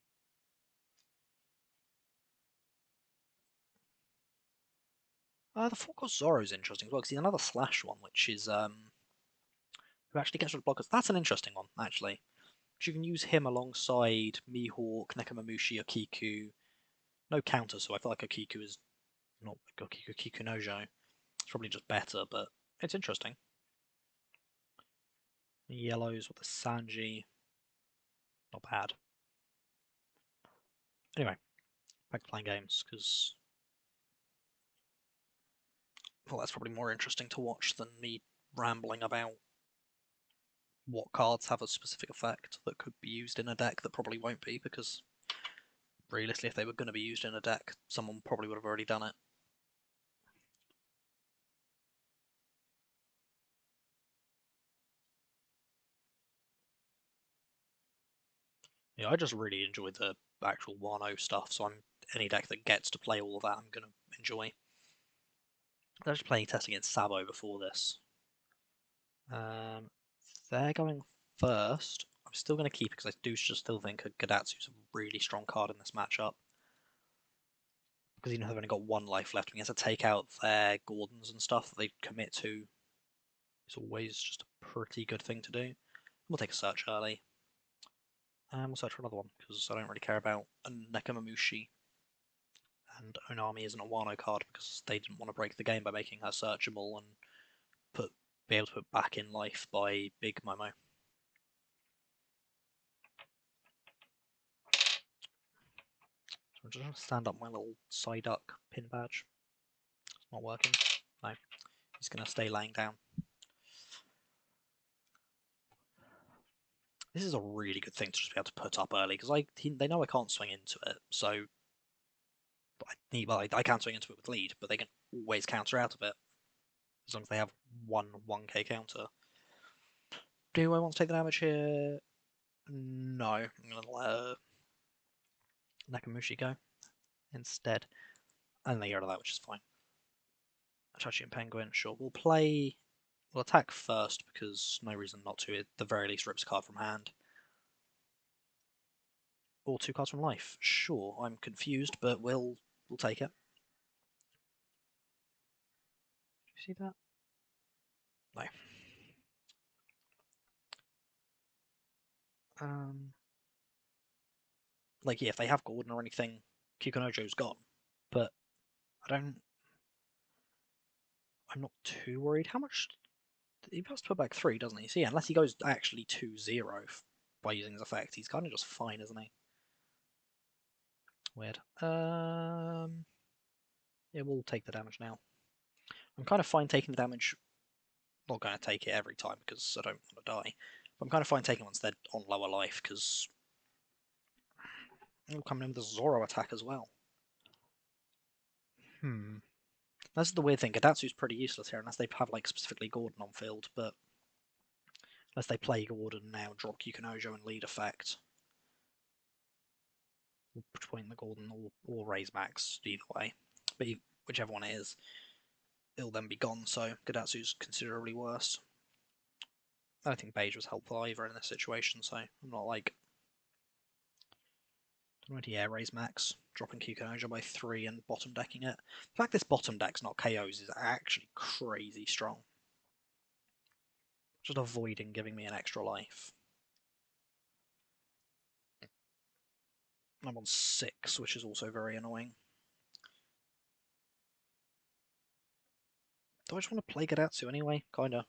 The Forecast Zorro is interesting as well, because he's another slash one, which is, who actually gets rid of blockers. That's an interesting one, actually. Because you can use him alongside Mihawk, Nekomamushi, Okiku. No counter, so I feel like Okiku is not Okiku, Kikunojo. It's probably just better, but it's interesting. Yellows with the Sanji. Not bad. Anyway, back to playing games, because well, that's probably more interesting to watch than me rambling about what cards have a specific effect that could be used in a deck that probably won't be, because realistically, if they were going to be used in a deck, someone probably would have already done it. Yeah, I just really enjoy the actual Wano stuff, so any deck that gets to play all of that, I'm going to enjoy. I was playing testing against Sabo before this. They're going first. I'm still going to keep it because I do just still think Gadatsu's a really strong card in this matchup. Because even though they've only got 1 life left, when you have to take out their Gordons and stuff that they commit to, it's always just a pretty good thing to do. We'll take a search early. And we'll search for another one, because I don't really care about a Nekomamushi. And Onami isn't a Wano card because they didn't want to break the game by making her searchable and be able to put back in life by Big Momo. So I'm just going to stand up my little Psyduck pin badge. It's not working. No. He's going to stay laying down. This is a really good thing to just be able to put up early, because they know I can't swing into it, so I can swing into it with lead, but they can always counter out of it, as long as they have one 1k counter. Do I want to take the damage here? No. I'm going to let Nakamushi go instead. And they get rid of that, which is fine. Chachi and Penguin, sure. We'll attack first, because no reason not to. At the very least, rips a card from hand. Or 2 cards from life. Sure, I'm confused, but we'll take it. Do you see that? No. Like, yeah, if they have Gordon or anything, Kikunojo's gone. But I'm not too worried. How much? He has to put back 3, doesn't he? So yeah, unless he goes actually 2-0 by using his effect, he's kind of just fine, isn't he? Weird. Yeah, we'll take the damage now. I'm kind of fine taking the damage. Not going to take it every time because I don't want to die. But I'm kind of fine taking once they're on lower life because I'm coming in with a Zoro attack as well. That's the weird thing. Gadatsu's pretty useless here unless they have like specifically Gordon on field, but unless they play Gordon now, drop Kikunojo and lead effect. Point the Gordon or raise max, either way. But whichever one it is, it'll then be gone, so Gadatsu's considerably worse. I don't think Beige was helpful either in this situation, so I'm not like... air raise max, dropping Kikunojo by 3 and bottom decking it. The fact this bottom deck's not KOs is actually crazy strong. Just avoiding giving me an extra life. I'm on 6, which is also very annoying. Do I just want to play Gadatsu anyway? Kinda.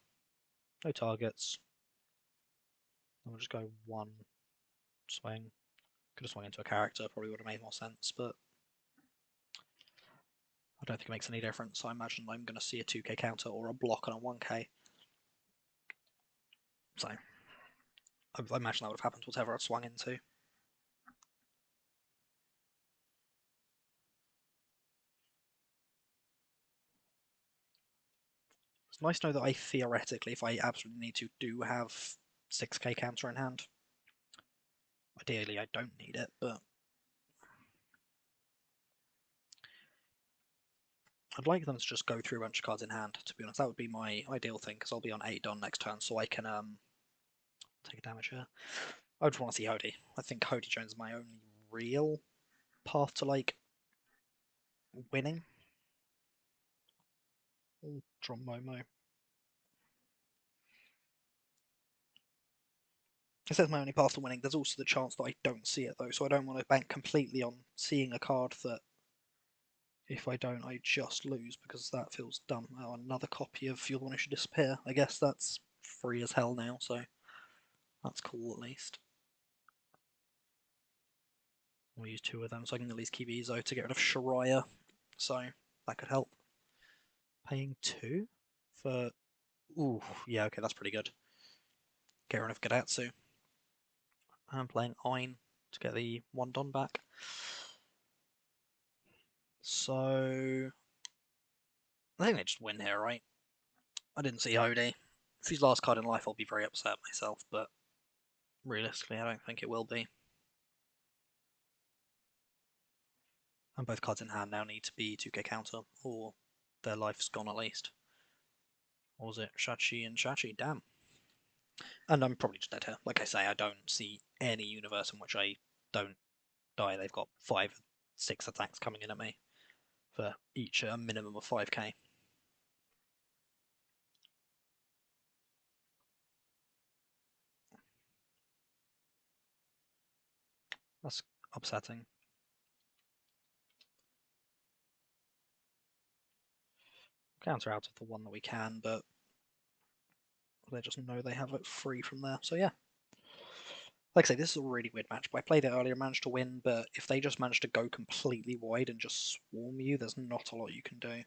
No targets. I'll just go 1 swing. Could have swung into a character, probably would have made more sense, but I don't think it makes any difference. I imagine I'm going to see a 2k counter or a block on a 1k. So, I imagine that would have happened whatever I'd swung into. It's nice to know that I theoretically, if I absolutely need to, do have 6k counter in hand. Ideally, I don't need it, but I'd like them to just go through a bunch of cards in hand, to be honest. That would be my ideal thing, because I'll be on 8 Don next turn, so I can take a damage here. I would want to see Hody. I think Hody Jones is my only real path to, like, winning. I'll draw Momo. It says my only path to winning. There's also the chance that I don't see it, though, so I don't want to bank completely on seeing a card that, if I don't, I just lose, because that feels dumb. Oh, another copy of You're the One Who Should Disappear. I guess that's free as hell now, so that's cool at least. We'll use 2 of them, so I can at least keep Izo to get rid of Shariah, so that could help. Paying 2 for... Ooh, yeah, okay, that's pretty good. Get rid of Gadatsu. I'm playing Ein to get the 1 Don back. So... I think they just win here, right? I didn't see Hody. If he's last card in life, I'll be very upset myself, but realistically, I don't think it will be. And both cards in hand now need to be 2k counter, or their life's gone at least. Or was it Shachi and Shachi? Damn. And I'm probably just dead here. Like I say, I don't see any universe in which I don't die. They've got 5, 6 attacks coming in at me for each a minimum of 5k. That's upsetting. Counter out of the one that we can, but they just know they have it free from there. So yeah. Like I say, this is a really weird match. I played it earlier, managed to win, but if they just manage to go completely wide and just swarm you, there's not a lot you can do.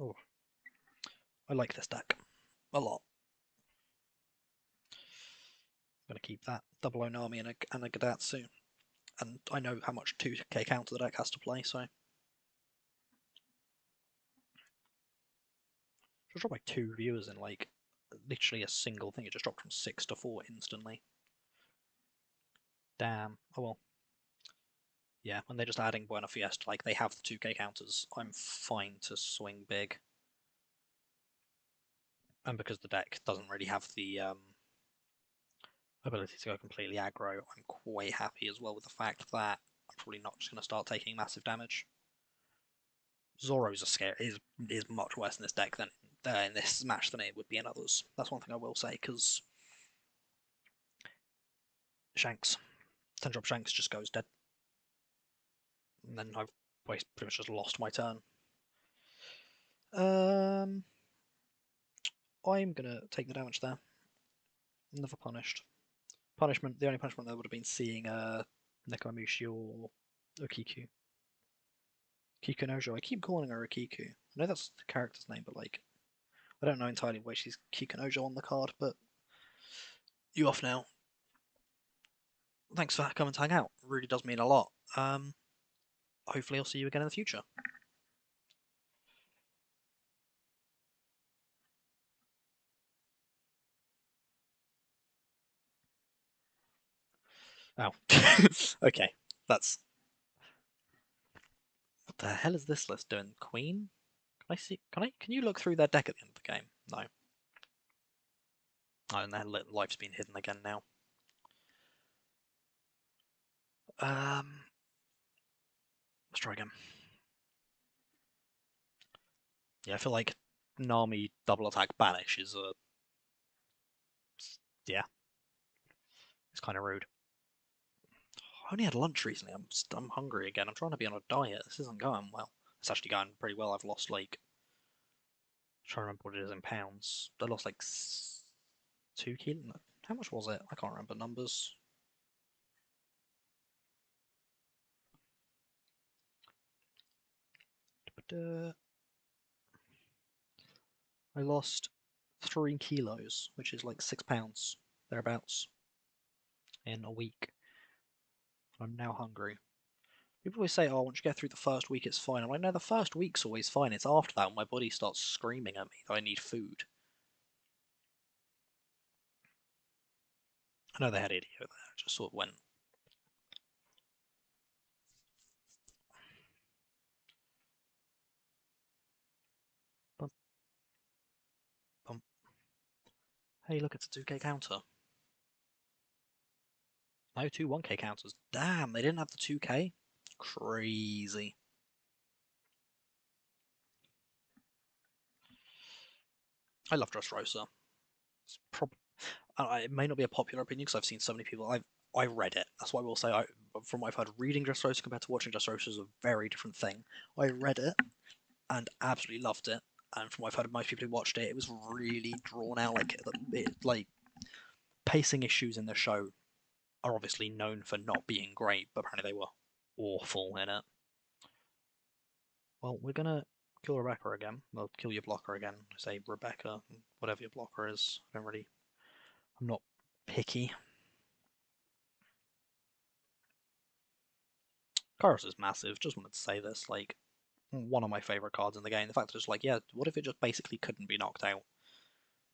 Oh, I like this deck a lot. I'm going to keep that double Onami and a Gadatsu. And I know how much 2k counter the deck has to play, so... Just dropped by 2 viewers in, like, literally a single thing. It just dropped from 6 to 4 instantly. Damn. Oh well. Yeah, when they're just adding Buena Fiesta, like, they have the 2k counters, I'm fine to swing big. And because the deck doesn't really have the ability to go completely aggro, I'm quite happy as well with the fact that I'm probably not just going to start taking massive damage. Zoro's is much worse in this deck than in this match than it would be in others. That's one thing I will say, because Shanks, 10 drop Shanks just goes dead. And then I've pretty much just lost my turn. I'm going to take the damage there. Never punished. punishment. The only punishment there would have been seeing Nekomamushi or Okiku. Kikunojo. I keep calling her Okiku. I know that's the character's name, but like, I don't know entirely why she's Kikunojo on the card. But you off now. Thanks for coming to hang out. It really does mean a lot. Hopefully, I'll see you again in the future. Oh, okay. That's what the hell is this list doing? Queen? Can I see? Can you look through their deck at the end of the game? No. Oh, and their life's been hidden again now. Let's try again. Yeah, I feel like Nami double attack banish is yeah, it's kind of rude. I only had lunch recently. I'm hungry again. I'm trying to be on a diet. This isn't going well. It's actually going pretty well. I've lost like, I'm trying to remember what it is in pounds. I lost like 2 kilos. How much was it? I can't remember numbers. I lost 3 kilos, which is like £6 thereabouts in a week. I'm now hungry. People always say, "Oh, once you get through the first week, it's fine." I'm like, no, the first week's always fine. It's after that when my body starts screaming at me that I need food. I know they had idiot there. I just sort of went. Bump, bump. Hey, look, it's a 2K counter. No, 2 1K counters. Damn, they didn't have the 2K? Crazy. I love Dressrosa. It's it may not be a popular opinion because I've seen so many people. I read it. That's why I will say, from what I've heard, reading Dressrosa compared to watching Dressrosa is a very different thing. I read it and absolutely loved it. And from what I've heard of most people who watched it, it was really drawn out. Like pacing issues in the show are obviously known for not being great, but apparently they were awful in it. Well, we're gonna kill Rebecca again. Well, kill your blocker again. I say Rebecca, whatever your blocker is. I'm not picky. Kairos is massive. Just wanted to say this. Like, one of my favorite cards in the game. The fact that it's like, yeah, what if it just basically couldn't be knocked out?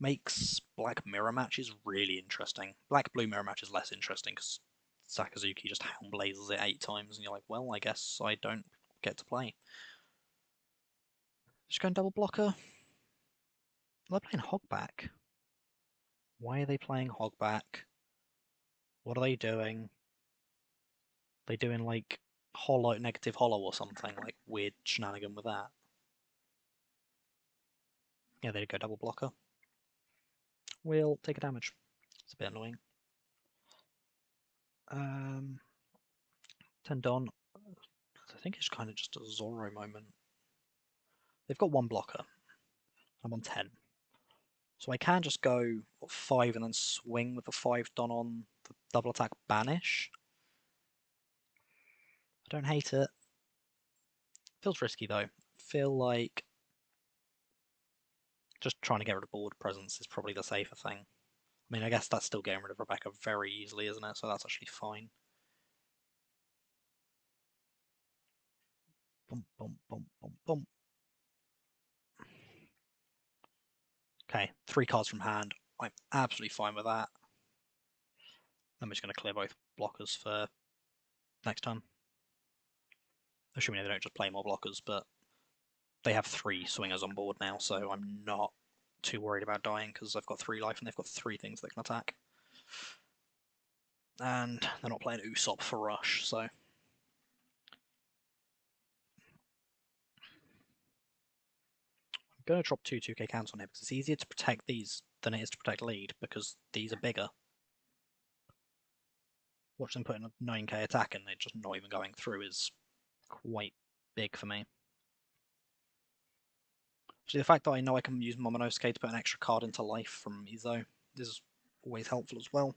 Makes Black Mirror matches really interesting. Black Blue Mirror match is less interesting because Sakazuki just blazes it 8 times, and you're like, well, I guess I don't get to play. Just going double blocker. They're playing Hogback. Why are they playing Hogback? What are they doing? They doing like hollow, negative hollow or something, like weird shenanigan with that. Yeah, they go double blocker. We'll take a damage. It's a bit annoying. Tendon. I think it's kind of just a Zoro moment. They've got 1 blocker. I'm on 10. So I can just go 5 and then swing with the 5 done on the double attack banish. I don't hate it. Feels risky though. Feel like just trying to get rid of board presence is probably the safer thing. I mean, I guess that's still getting rid of Rebecca very easily, isn't it? So that's actually fine. Boom, boom, boom, boom, boom. Okay, 3 cards from hand. I'm absolutely fine with that. I'm just going to clear both blockers for next turn. Assuming they don't just play more blockers, but they have 3 swingers on board now, so I'm not too worried about dying because I've got 3 life and they've got 3 things they can attack. And they're not playing Usopp for rush, so. I'm going to drop 2 2k counts on here because it's easier to protect these than it is to protect lead because these are bigger. Watch them put in a 9k attack and it just not even going through is quite big for me. So the fact that I know I can use Momonosuke to put an extra card into life from Izo is always helpful as well.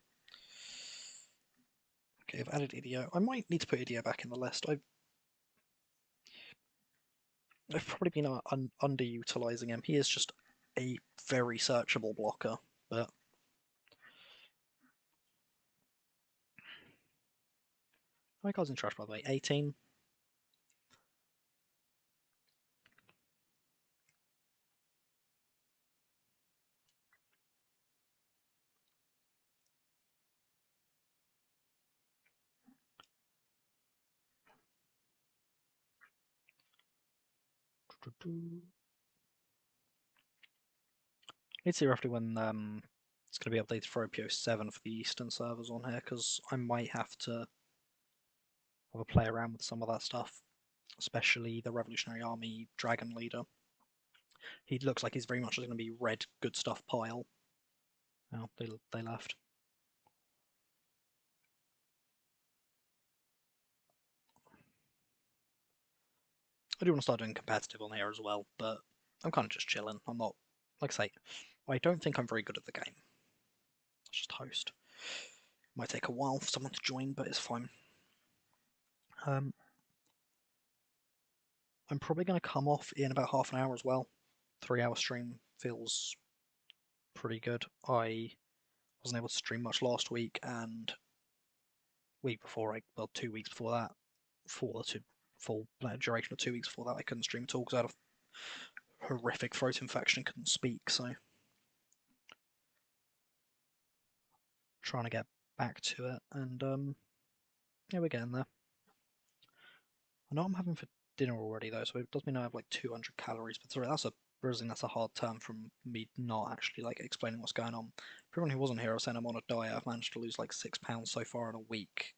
Okay, I've added Idio. I might need to put Idio back in the list. I've probably been underutilizing him. He is just a very searchable blocker, but how many cards in trash, by the way? 18. Need to see roughly when it's going to be updated for OP07 for the Eastern servers on here, because I might have to have a play around with some of that stuff, especially the Revolutionary Army Dragon Leader. He looks like he's very much going to be red good stuff pile. Oh, they left. I do want to start doing competitive on here as well, but I'm kind of just chilling. I'm not, like I say, I don't think I'm very good at the game. Let's just host. Might take a while for someone to join, but it's fine. I'm probably going to come off in about half an hour as well. 3-hour stream feels pretty good. I wasn't able to stream much last week, and week before, well, 2 weeks before that, for the full duration of 2 weeks before that, I couldn't stream at all because I had a horrific throat infection and couldn't speak. So trying to get back to it, and yeah, we're getting there. I know I'm having for dinner already though, so it does mean I have like 200 calories. But sorry, that's a hard term from me not actually like explaining what's going on. For everyone who wasn't here, I was saying I'm on a diet. I've managed to lose like 6 pounds so far in a week.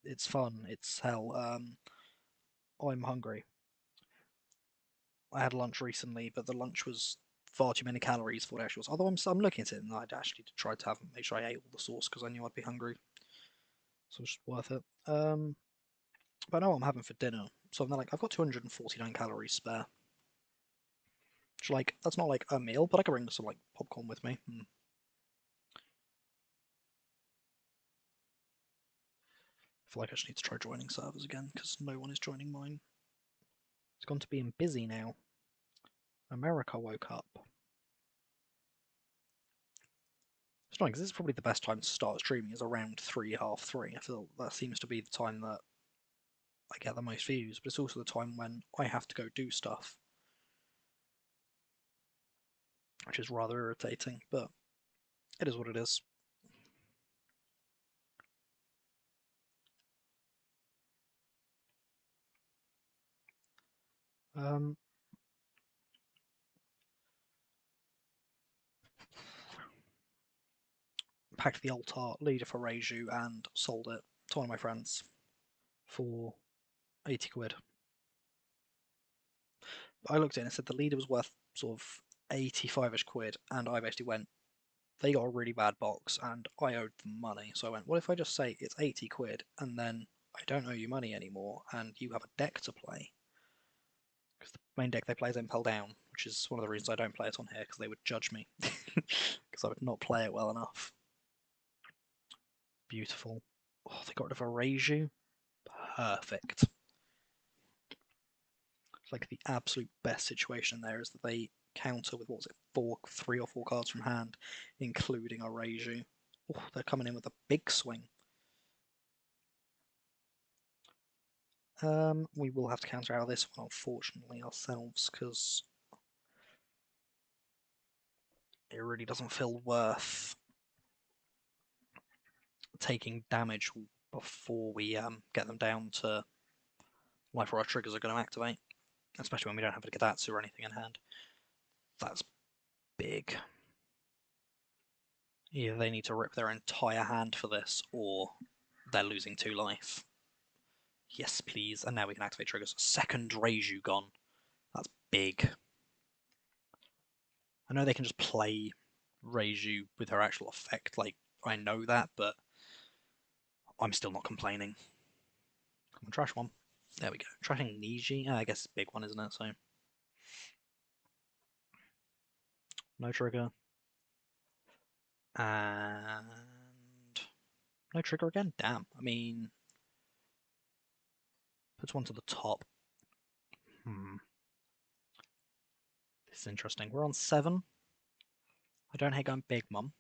It's fun. It's hell. I'm hungry. I had lunch recently, but the lunch was far too many calories for what it actually was. Although I'm looking at it, and I'd actually tried to make sure I ate all the sauce because I knew I'd be hungry, so it's worth it. But I know what I'm having for dinner, so I'm like, I've got 249 calories spare. Which, like, that's not like a meal, but I could bring some like popcorn with me. I feel like I just need to try joining servers again because no one is joining mine. It's gone to being busy now. America woke up. It's not because this is probably the best time to start streaming. Is around 3, half 3. I feel that seems to be the time that I get the most views, but it's also the time when I have to go do stuff, which is rather irritating. But it is what it is. Um, packed the altar leader for Reiju and sold it to one of my friends for 80 quid. I looked at it and said the leader was worth sort of 85ish quid, and I basically went, they got a really bad box and I owed them money. So I went, what if I just say it's 80 quid and then I don't owe you money anymore and you have a deck to play? Because the main deck they play is Impel Down, which is one of the reasons I don't play it on here, because they would judge me because I would not play it well enough. Beautiful. Oh, they got rid of a Reiju. Perfect. Like the absolute best situation there is that they counter with, what was it, 3 or 4 cards from hand, including a Reiju. Oh, they're coming in with a big swing. We will have to counter out of this one, unfortunately, ourselves, because it really doesn't feel worth taking damage before we get them down to life, or our triggers are going to activate, especially when we don't have a Gadatsu or anything in hand. That's big. Either they need to rip their entire hand for this, or they're losing 2 life. Yes, please. And now we can activate triggers. Second Reiju gone. That's big. I know they can just play Reiju with her actual effect, like, I know that, but I'm still not complaining. Come on, trash one. There we go. Trashing Niji? I guess it's a big one, isn't it? So, no trigger. And No trigger again? Damn. I mean, puts one to the top. This is interesting. We're on 7. I don't hate going Big Mum.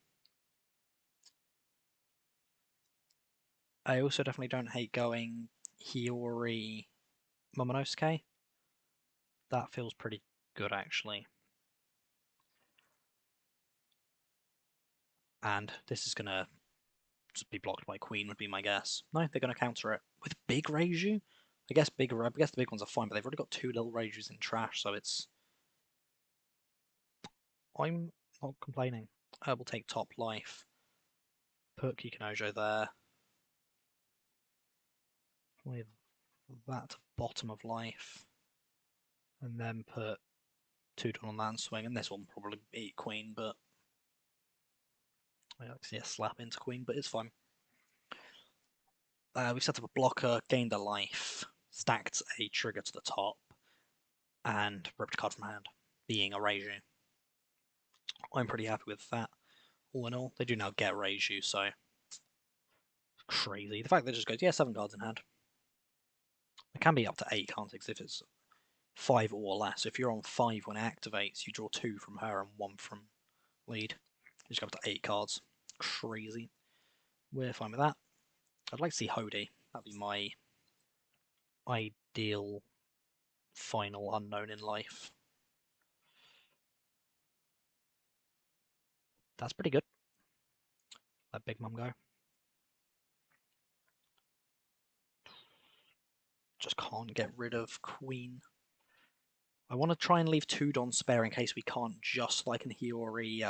I also definitely don't hate going Hiyori Momonosuke. That feels pretty good, actually. And this is going to just be blocked by Queen, would be my guess. No, they're going to counter it with Big Reiju. I guess the big ones are fine, but they've already got 2 little Reijus in trash, so it's... I'm not complaining. We'll take top life. Put Kikinojo there. With that bottom of life. And then put 2 Dawn on that and swing. And this one probably beat Queen, but... I like to see a slap into Queen, but it's fine. We've set up a blocker, gained a life, stacked a trigger to the top, and ripped a card from hand, being a Reiju. I'm pretty happy with that. All in all, they do now get Reiju, so crazy. The fact that it just goes, yeah, 7 cards in hand. It can be up to 8, can't it? If it's 5 or less. If you're on 5 when it activates, you draw 2 from her and 1 from lead. You just go up to 8 cards. Crazy. We're fine with that. I'd like to see Hody. That'd be my ideal final unknown in life. That's pretty good. Let Big Mum go. Just can't get rid of Queen. I want to try and leave 2 Don spare in case we can't just, like in Hiyori,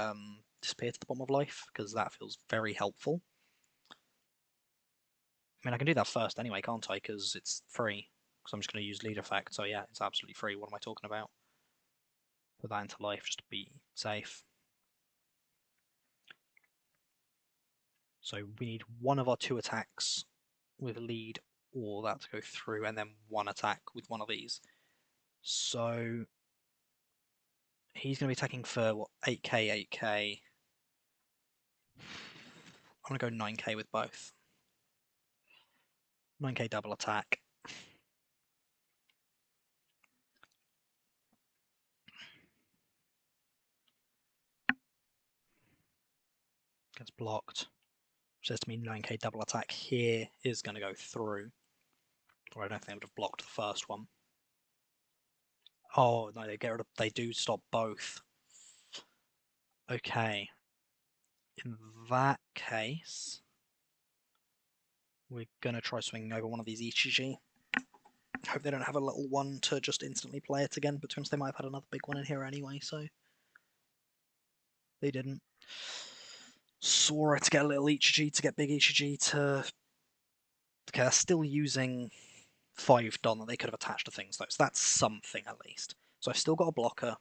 disappear to the bottom of life, because that feels very helpful. I mean, I can do that first anyway, can't I? Because it's free. Because I'm just going to use lead effect, so yeah, it's absolutely free. What am I talking about? Put that into life just to be safe. So we need one of our 2 attacks with lead or that to go through, and then 1 attack with one of these. So he's going to be attacking for, what, 8k, 8k. I'm going to go 9k with both. 9k double attack. Gets blocked. Which says to me 9k double attack here is going to go through. Or I don't think I would have blocked the first one. Oh, no, they do stop both. Okay. In that case, we're going to try swinging over one of these Ichiji. Hope they don't have a little one to just instantly play it again, but to be honest, they might have had another big one in here anyway, so they didn't. Sora to get a little Ichiji, to get big Ichiji, to... Okay, they're still using 5 Don that they could have attached to things, though, so that's something at least. So I've still got a blocker.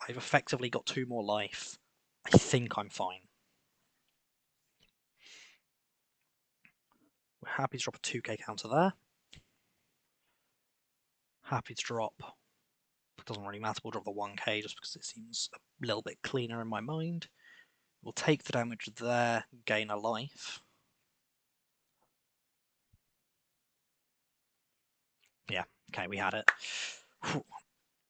I've effectively got 2 more life. I think I'm fine. We're happy to drop a 2k counter there. Happy to drop... It doesn't really matter, we'll drop the 1k just because it seems a little bit cleaner in my mind. We'll take the damage there, gain a life. Yeah, okay, we had it. Whew.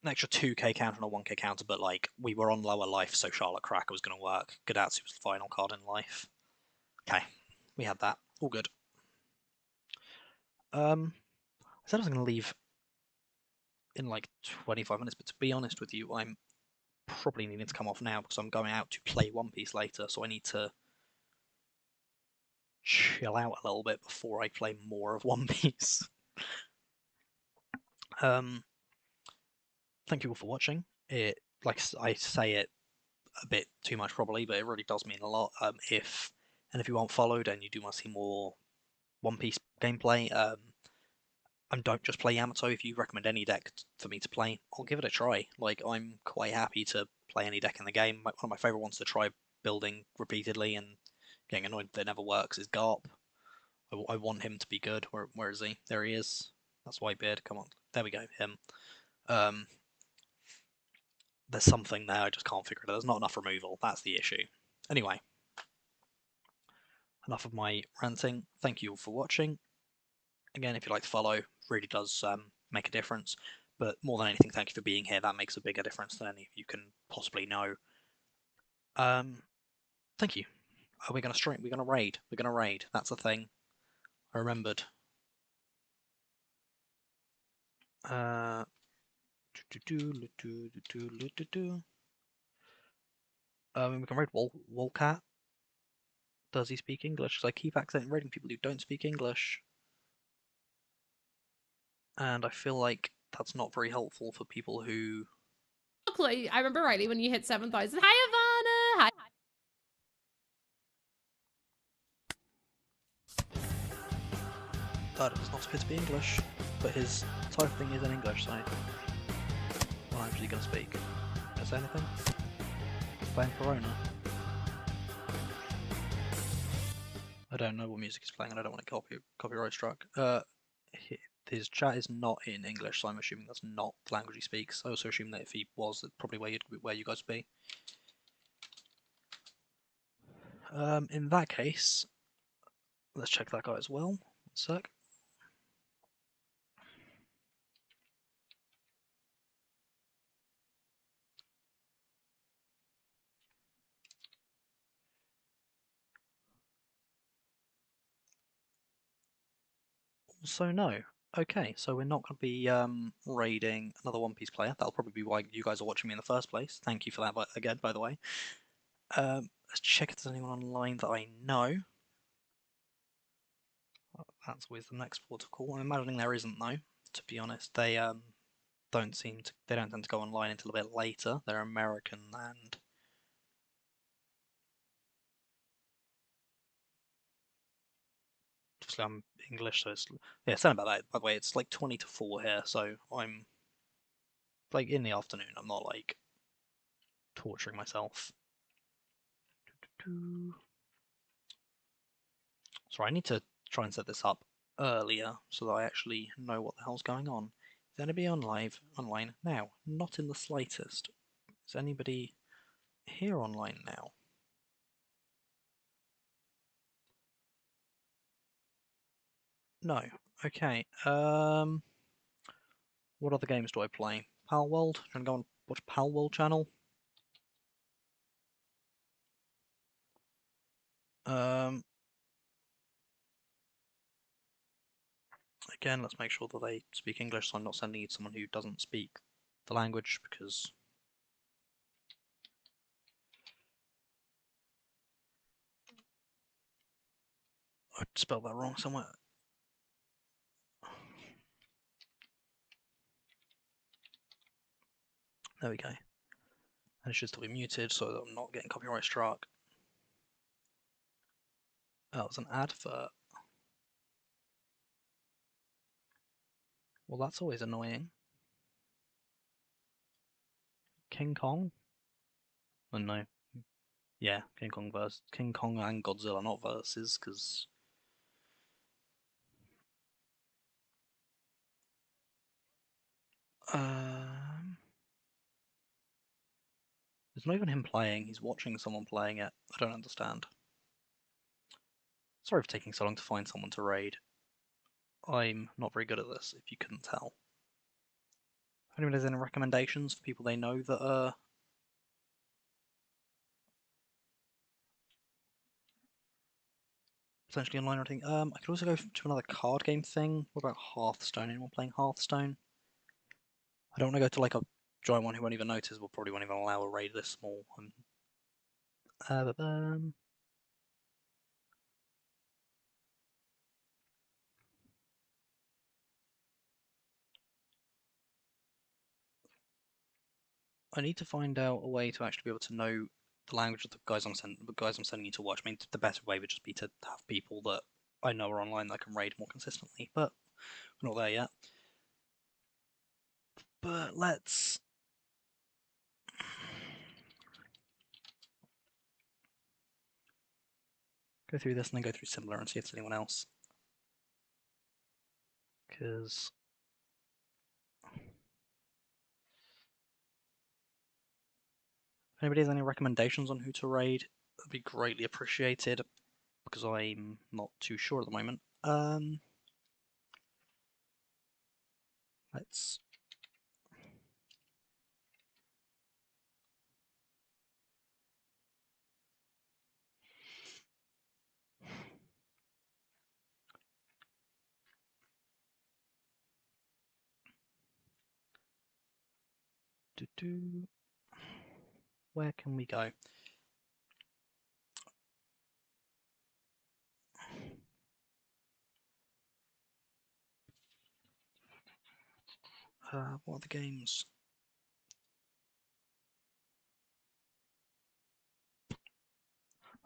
An extra 2k counter and a 1k counter, but like, we were on lower life, so Charlotte Cracker was going to work. Gadatsu was the final card in life. Okay, we had that. All good. I said I was going to leave in like 25 minutes, but to be honest with you, I'm probably needing to come off now because I'm going out to play One Piece later, so I need to chill out a little bit before I play more of One Piece. Thank you all for watching. It, like I say it a bit too much probably, but it really does mean a lot. If you aren't followed and you do want to see more One Piece gameplay, and don't just play Yamato. If you recommend any deck for me to play, I'll give it a try. Like, I'm quite happy to play any deck in the game. One of my favourite ones to try building repeatedly and getting annoyed that it never works is Garp. I want him to be good. Where is he? There he is. That's Whitebeard. Come on. There we go. Him. There's something there. I just can't figure it out. There's not enough removal. That's the issue. Anyway. enough of my ranting. Thank you all for watching. Again, if you'd like to follow, really does make a difference. But more than anything, thank you for being here. That makes a bigger difference than any of you can possibly know. Thank you. We're gonna stream. We're gonna raid. We're gonna raid. That's a thing. I remembered. We can raid Wolcat. Does he speak English? Because I keep accidentally raiding people who don't speak English. And I feel like that's not very helpful for people who... I remember rightly when you hit 7,000. Hi, Ivana! Hi. That does not appear to be English, but his typing is in English, so... Well, I'm actually going to speak. Is there anything? Playing Corona. I don't know what music he's playing and I don't want to copyright struck. His chat is not in English, so I'm assuming that's not the language he speaks. I also assume that if he was, that's probably where you guys would be. In that case, let's check that guy as well. 1 sec. Also, no. Okay, so we're not going to be raiding another One Piece player. That'll probably be why you guys are watching me in the first place. Thank you for that again, by the way. Let's check if there's anyone online that I know. That's always the next port of call. I'm imagining there isn't, though. To be honest, they don't tend to go online until a bit later. They're American and obviously I'm English, so it's Sorry about that. By the way, it's like 20 to 4 here, so I'm like in the afternoon. I'm not like torturing myself. Sorry, I need to try and set this up earlier so that I actually know what the hell's going on. Is anybody online now? Not in the slightest. Is anybody here online now? No. Okay. What other games do I play? Palworld? Trying to go on watch Palworld channel? Again, let's make sure that they speak English, so I'm not sending you to someone who doesn't speak the language, because I spelled that wrong somewhere. There we go. And it should still be muted so that I'm not getting copyright struck. Oh, it's an advert. Well, that's always annoying. King Kong? Oh no. Yeah, King Kong and Godzilla, not versus, because it's not even him playing, he's watching someone playing it. I don't understand. Sorry for taking so long to find someone to raid. I'm not very good at this, if you couldn't tell. If anyone has any recommendations for people they know that are potentially online or anything, I could also go to another card game thing. What about Hearthstone? Anyone playing Hearthstone? I don't want to go to like a giant one who won't even notice, will probably won't even allow a raid this small. I need to find out a way to actually be able to know the language of the guys I'm sending you to watch. I mean, the better way would just be to have people that I know are online that I can raid more consistently, but we're not there yet. But let's go through this and then go through similar and see if there's anyone else. Because if anybody has any recommendations on who to raid, that'd be greatly appreciated. because I'm not too sure at the moment. Let's. Where can we go? What are the games?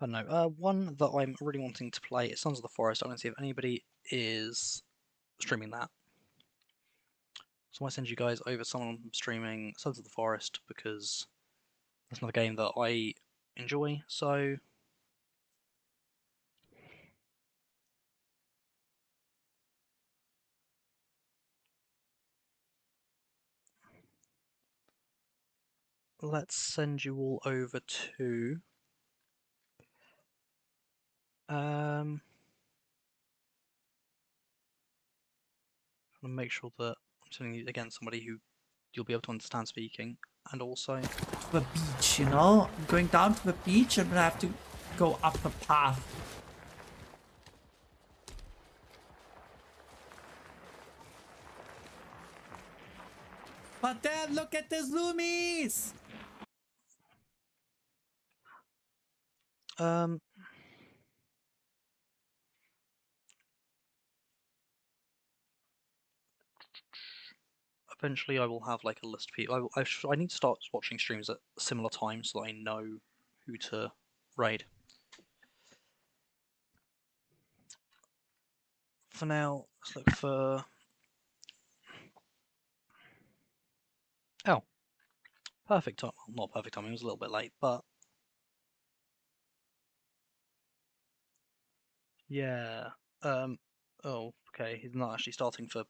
I don't know. One that I'm really wanting to play is Sons of the Forest. I want to see if anybody is streaming that. So I send you guys over someone streaming Sons of the Forest because that's another game that I enjoy. So let's send you all over to. And make sure that I'm sending you again somebody who you'll be able to understand speaking, and also the beach, you know? I'm going down to the beach and I have to go up a path. But then look at the zoomies! eventually I will have like a list of people. I need to start watching streams at similar times so that I know who to raid. For now, let's look for. Oh, perfect time. Well, not perfect timing. It was a little bit late, but yeah. Oh, okay. He's not actually starting for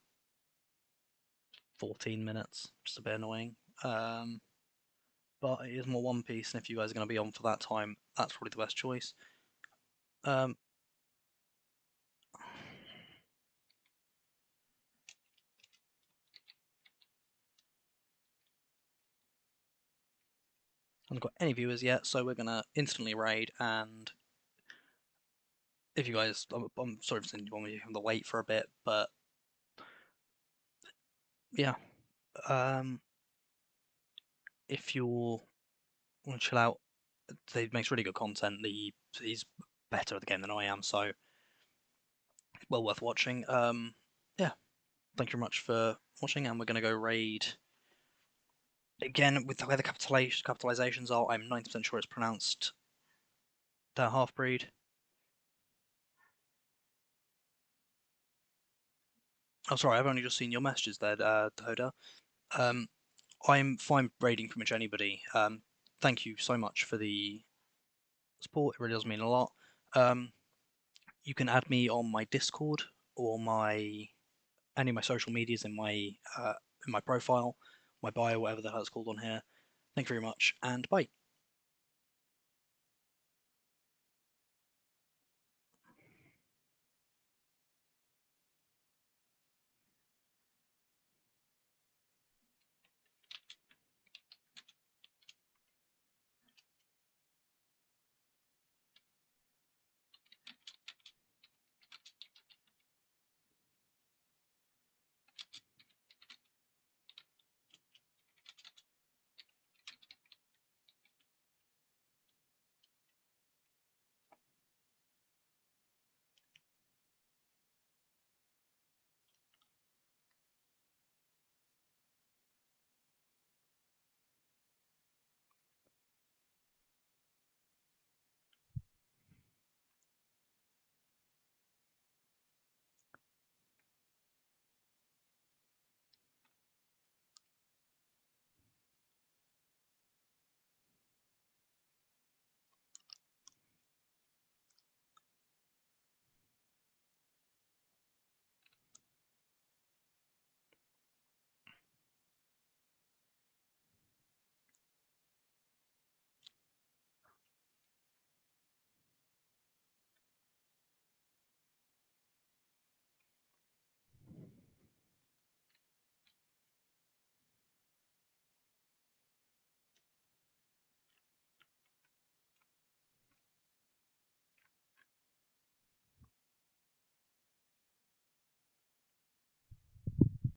14 minutes. Just a bit annoying. But it is more One Piece, and if you guys are going to be on for that time, that's probably the best choice. I've not got any viewers yet, so we're going to instantly raid. And if you guys, I'm sorry if you want me to wait for a bit, but yeah. If you want to chill out, he makes really good content. He's better at the game than I am, so well worth watching. Yeah, thank you very much for watching, and we're going to go raid again with the way the capitalizations are. I'm 90% sure it's pronounced the half breed. Oh, sorry, I've only just seen your messages there, Hoda. I'm fine raiding pretty much anybody. Thank you so much for the support. It really does mean a lot. You can add me on my Discord or any of my social medias in my profile, my bio, whatever the hell it's called on here. Thank you very much, and bye.